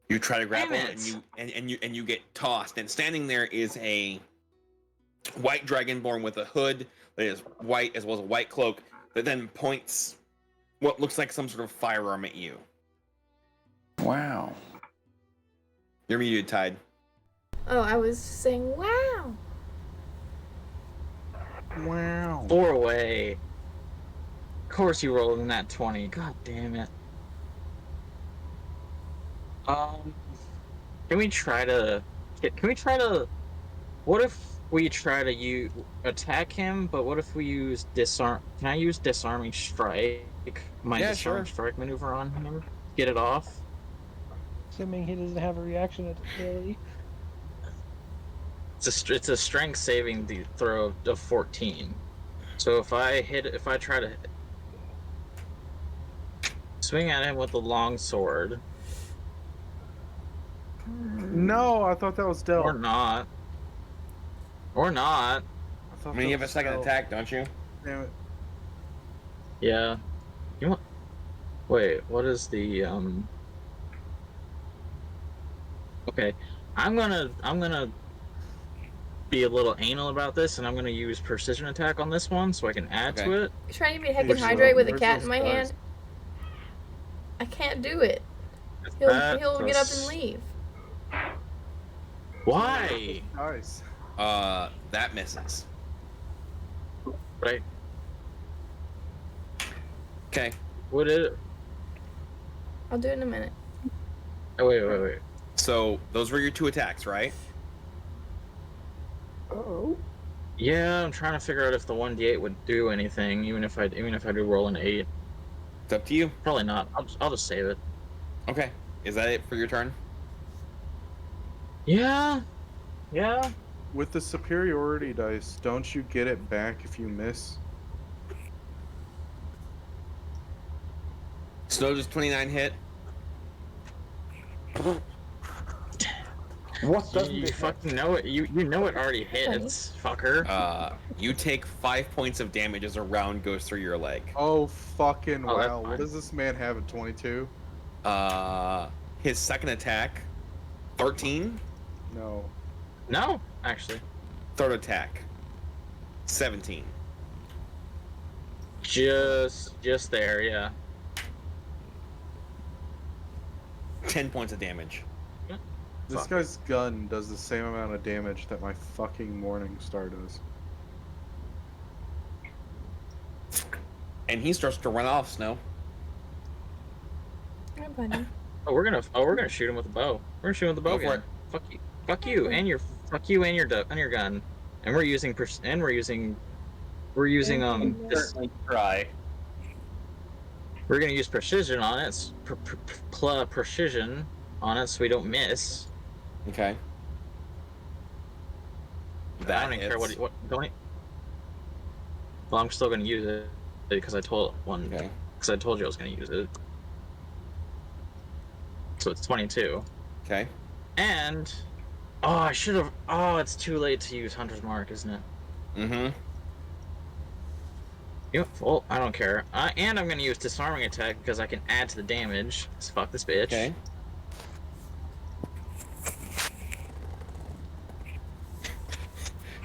You try to grapple him, and you get tossed. And standing there is a white dragonborn with a hood that is white, as well as a white cloak, that then points what looks like some sort of firearm at you. Wow. You're muted, Tide. Oh, I was saying wow. Wow. 4 away. Of course you rolled in that 20. God damn it. Can we try to? What if we try to attack him? But what if we use disarm? Can I use disarming strike? Disarming strike maneuver on him. Get it off. Assuming he doesn't have a reaction ability. It's a strength saving throw of 14. So if I try to swing at him with the long sword. No, I thought that was Del. Or not. I mean, you have a second attack, don't you? Damn it. Yeah. You know what? Wait, what is the Okay. I'm gonna be a little anal about this, and I'm gonna use precision attack on this one so I can add to it. You're trying to get me to heckin' hydrate with a cat in my hand? I can't do it. He'll get up and leave. Why? Nice. That misses. Right. Okay. Would it? I'll do it in a minute. Oh, wait. So those were your 2 attacks, right? Uh-oh. Yeah, I'm trying to figure out if the 1d8 would do anything, even if I do roll an 8. It's up to you. Probably not. I'll just save it. Okay. Is that it for your turn? Yeah. With the superiority dice, don't you get it back if you miss? Snow does 29 hit. What doesn't You it hit? fucking know it. You know it already hits, fucker. You take 5 points of damage as a round goes through your leg. Oh fucking Oh, that's wow! What fine. does this man have at 22? His second attack, 13. No. No, actually. Third attack, 17. Just there, yeah. 10 points of damage. This Fuck. guy's gun does the same amount of damage that my fucking Morning Star does. And he starts to run off, Snow. Hi, bunny. Oh, we're gonna shoot him with a bow. We're gonna shoot him with a bow Go for again. Fuck you, and your gun. And we're using this. Certainly try. We're gonna use precision on it. Precision on it, so we don't miss. Okay. I That don't even care hits. what don't. Well, I'm still gonna use it because I told Okay. because I told you I was gonna use it. So it's 22. Okay. And I should have. Oh, it's too late to use Hunter's Mark, isn't it? Mm-hmm. Yep. Well, I don't care. And I'm gonna use disarming attack because I can add to the damage. So fuck this bitch. Okay.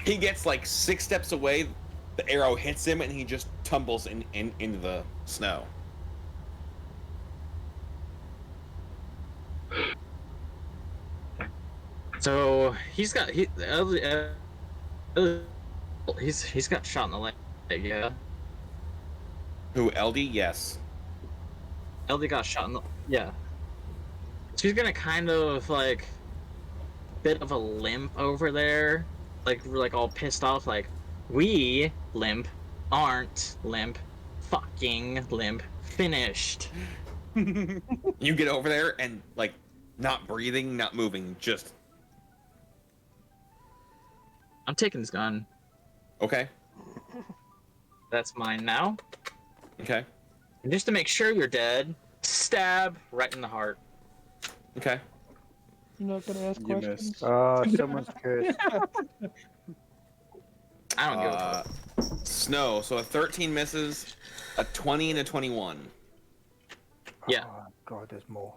He gets like 6 steps away, the arrow hits him, and he just tumbles into the snow. So he's got he's got shot in the leg. Yeah. Who, LD? Yes. LD got shot in the yeah. She's gonna kind of like bit of a limp over there, like all pissed off, like we limp aren't limp, fucking limp finished. You get over there and like not breathing, not moving, just I'm taking this gun. okay. That's mine now. Okay. And just to make sure you're dead, stab right in the heart. Okay. You're not gonna ask You questions. missed. Someone's cursed. I don't give a fuck. Snow. So a 13 misses, a 20 and a 21. Yeah. Oh, God, there's more.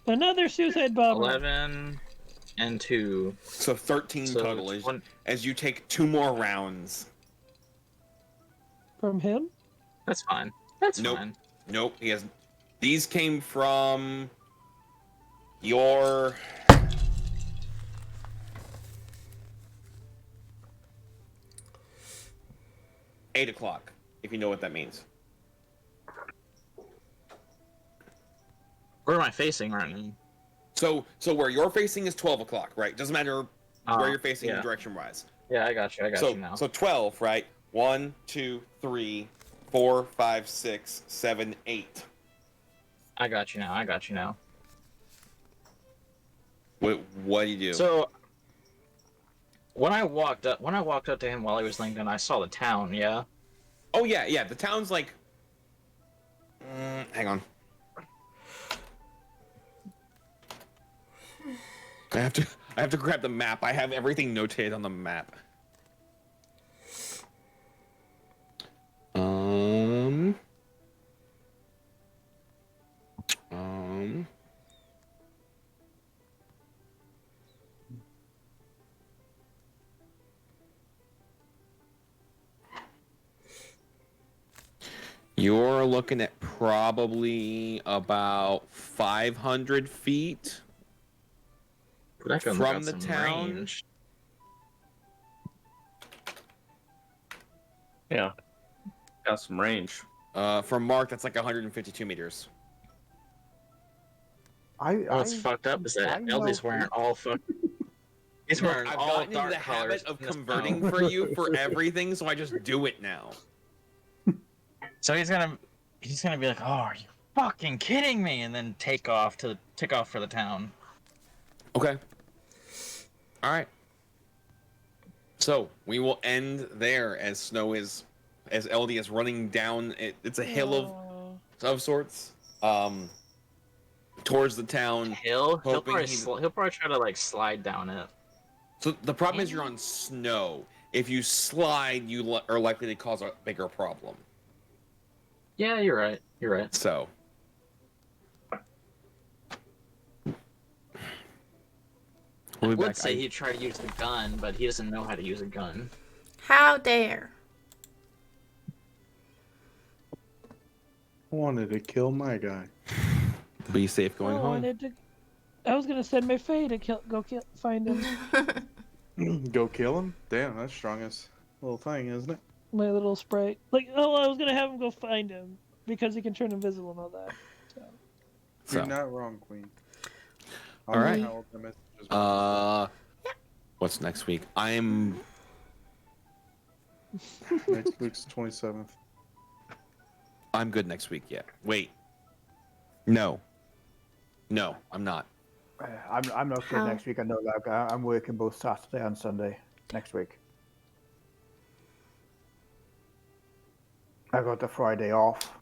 Another suicide bomber. 11 and 2. So 13 So total as you take 2 more rounds. From him? That's fine. That's Nope. fine. Nope, he has. These came from your. Eight o'clock, if you know what that means. Where am I facing right now? So where you're facing is 12 o'clock, right? Doesn't matter where you're facing yeah. direction-wise. Yeah, I got you. I got So you now. so 12, right? 1, 2, 3, 4, 5, 6, 7, 8. I got you now. I got you now. What do you do? So when I walked up to him while he was laying down, I saw the town. Yeah. Oh yeah. The town's like. Hang on. I have to grab the map. I have everything notated on the map. You're looking at probably about 500 feet That gun's from got the some town. range. Yeah. Got some range. From Mark, that's like 152 meters. What's fucked up is that LD's wearing all fuck. He's Look, wearing I've all gotten into dark the colors habit of in this converting phone. for you for everything, so I just do it now. So he's gonna be like, "Oh, are you fucking kidding me?" And then take off for the town. Okay. All right. So we will end there as Snow is as LD is running down. It's a hill of sorts. Towards the town. He'll hoping probably he- he'll probably try to like slide down it. So the problem is you're on snow. If you slide, you are likely to cause a bigger problem. Yeah, you're right. You're right. So. I would say he'd try to use the gun, but he doesn't know how to use a gun. How dare? I wanted to kill my guy. Be safe going home. I was gonna send my Faye to find him. Go kill him? Damn, that's strongest little thing, isn't it? My little sprite. Like, I was gonna have him go find him because he can turn invisible and all that. You're not wrong, Queen. All right. How old the messages were. What's next week? I'm. Next week's 27th. I'm good next week. Yeah. Wait. No, I'm not. I'm not good next week. I know that. I'm working both Saturday and Sunday next week. I got the Friday off,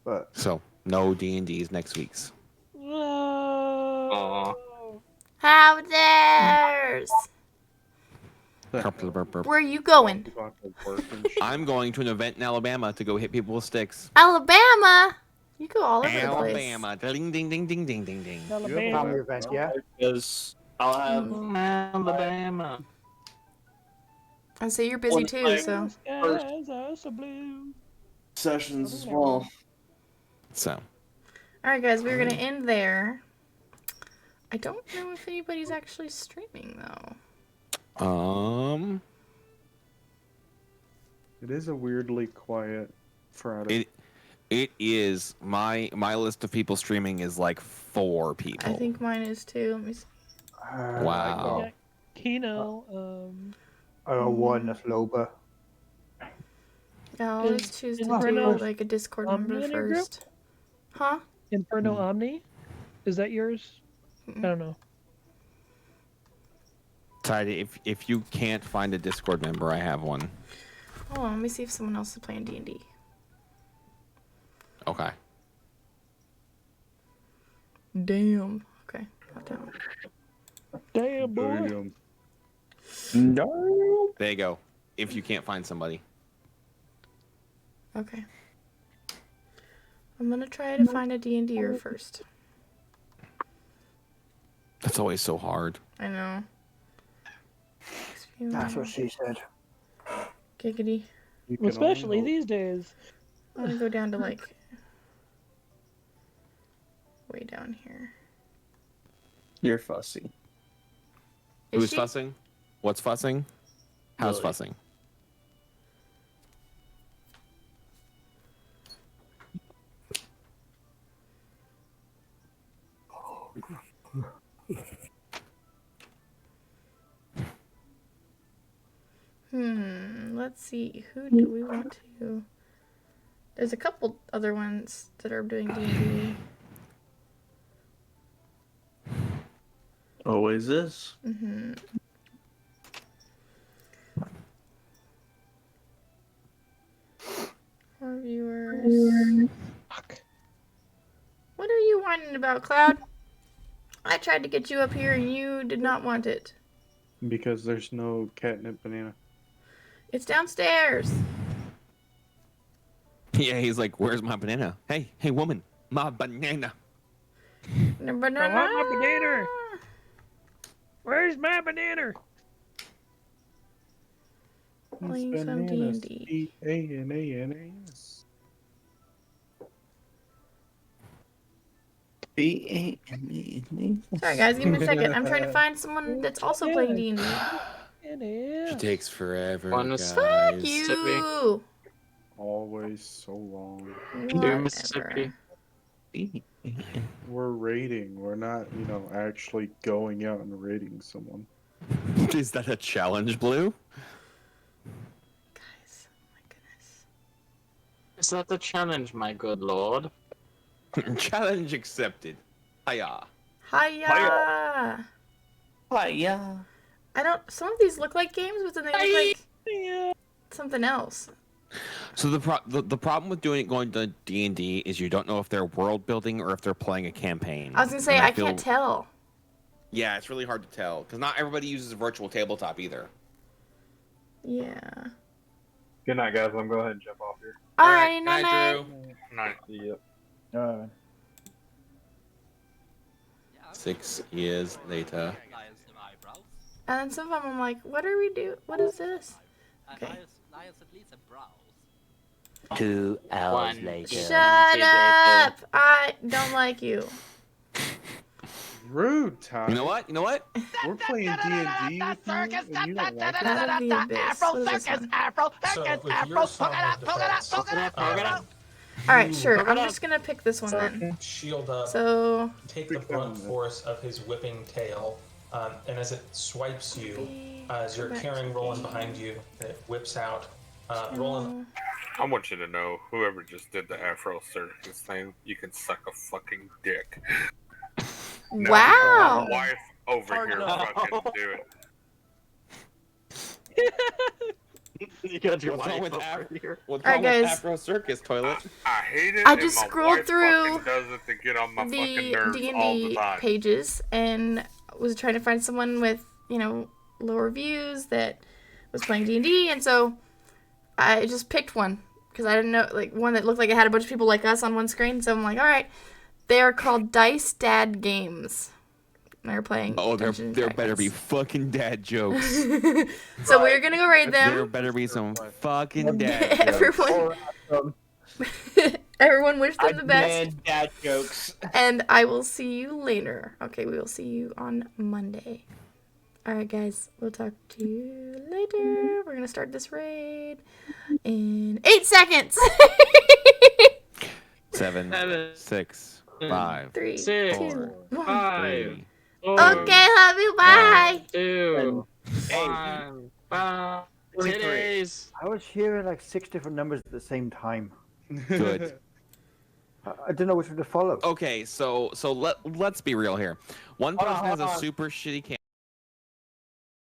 but So no D&Ds next week's. Aw. How dares? Where are you going? I'm going to an event in Alabama to go hit people with sticks. Alabama. You go all over the place. Alabama. Ding ding ding ding ding ding ding. family event, yeah. Because I'll have Alabama. And so you're busy too, so. Skies are so blue. sessions as well. So. All right, guys, we're gonna end there. I don't know if anybody's actually streaming though. It is a weirdly quiet Friday. It is. My list of people streaming is like 4 people. I think mine is too. Let me see. Wow. Kino. One that's Loba. Yeah, I'll just choose to do Inferno like a Discord Omni member in your group? first. Huh? Inferno Omni? Is that yours? I don't know. Tidy, if you can't find a Discord member, I have one. Hold on, let me see if someone else is playing D&D. Okay. Damn. Okay, got that one. Damn, boy. Damn. No. There you go. If you can't find somebody. Okay. I'm gonna try to find a D&D'er first. That's always so hard. I know. That's what she said. Giggity. Especially these days. I'm gonna go down to like way down here. You're fussy. Is Who's she? fussing? What's fussing? How's Lily. fussing? Let's see. Who do we want to? There's a couple other ones that are doing D&D. Always is. More viewers. Fuck. What are you whining about, Cloud? I tried to get you up here and you did not want it. Because there's no catnip banana. It's downstairs. Yeah, he's like, where's my banana? Hey, woman, my banana. The I want my banana. Where's my banana? Playing some D&D. B-A-N-A-N-A-S. Sorry guys, give me a second. I'm trying to find someone that's also playing D&D. It is. She takes forever, One guys. is- Fuck Mississippi. you! Always so long. Mississippi. Whatever. We're raiding. We're not, actually going out and raiding someone. Is that a challenge, Blue? Guys, oh my goodness. Is that the challenge, my good lord? Challenge accepted. Hiya. Hiya! Hiya. Some of these look like games, but then they look like something else. So the problem with going to D&D is you don't know if they're world building or if they're playing a campaign. I was gonna say And I can't tell. Yeah, it's really hard to tell because not everybody uses a virtual tabletop either. Yeah. Good night, guys. I'm going to go ahead and jump off here. Alright, Night, night. Drew. Nice. Yep. 6 years later. And then some of them I'm like, what are we doing? What is this? Okay. 2 hours One. later. Shut up! I don't like you. Rude, Ty. You know what? You know what? We're playing D&D with you, and you don't like it? Out of the abyss. What is this one? Alright, sure. I'm just gonna pick this one then. Shield up. So, Take the brunt force of his whipping tail, and as it swipes you, as you're carrying Roland behind you, it whips out. Roland. I want you to know, whoever just did the Afro Circus thing, you can suck a fucking dick. Now, wow! my wife over here fucking do it. You got your What's wrong wife with over here. What's Alright, wrong with guys. Afro Circus toilet? I hate it. I and just my scrolled wife through fucking does it to get on my fucking the nerves all the D&D time. pages and was trying to find someone with, you know, low reviews that was playing D&D, and so I just picked one because I didn't know, like, one that looked like it had a bunch of people like us on one screen, so I'm like, alright. They are called Dice Dad Games. They're playing. Oh, there Dungeons and better be Dragons. fucking dad jokes. So we're gonna go raid There them. better be some fucking dad jokes. Everyone wish them the best. Man, dad jokes. And I will see you later. Okay, we will see you on Monday. Alright, guys. We'll talk to you later. We're going to start this raid in 8 seconds. 7, 6, 5, 3, 6, 2, 1. 5. Okay, love you. Bye. 2, Hey. 1. Bye. 23. Titties. I was hearing like 6 different numbers at the same time. Good. I don't know which one to follow. Okay, so let's be real here. One Hold on, person has a hold on. super shitty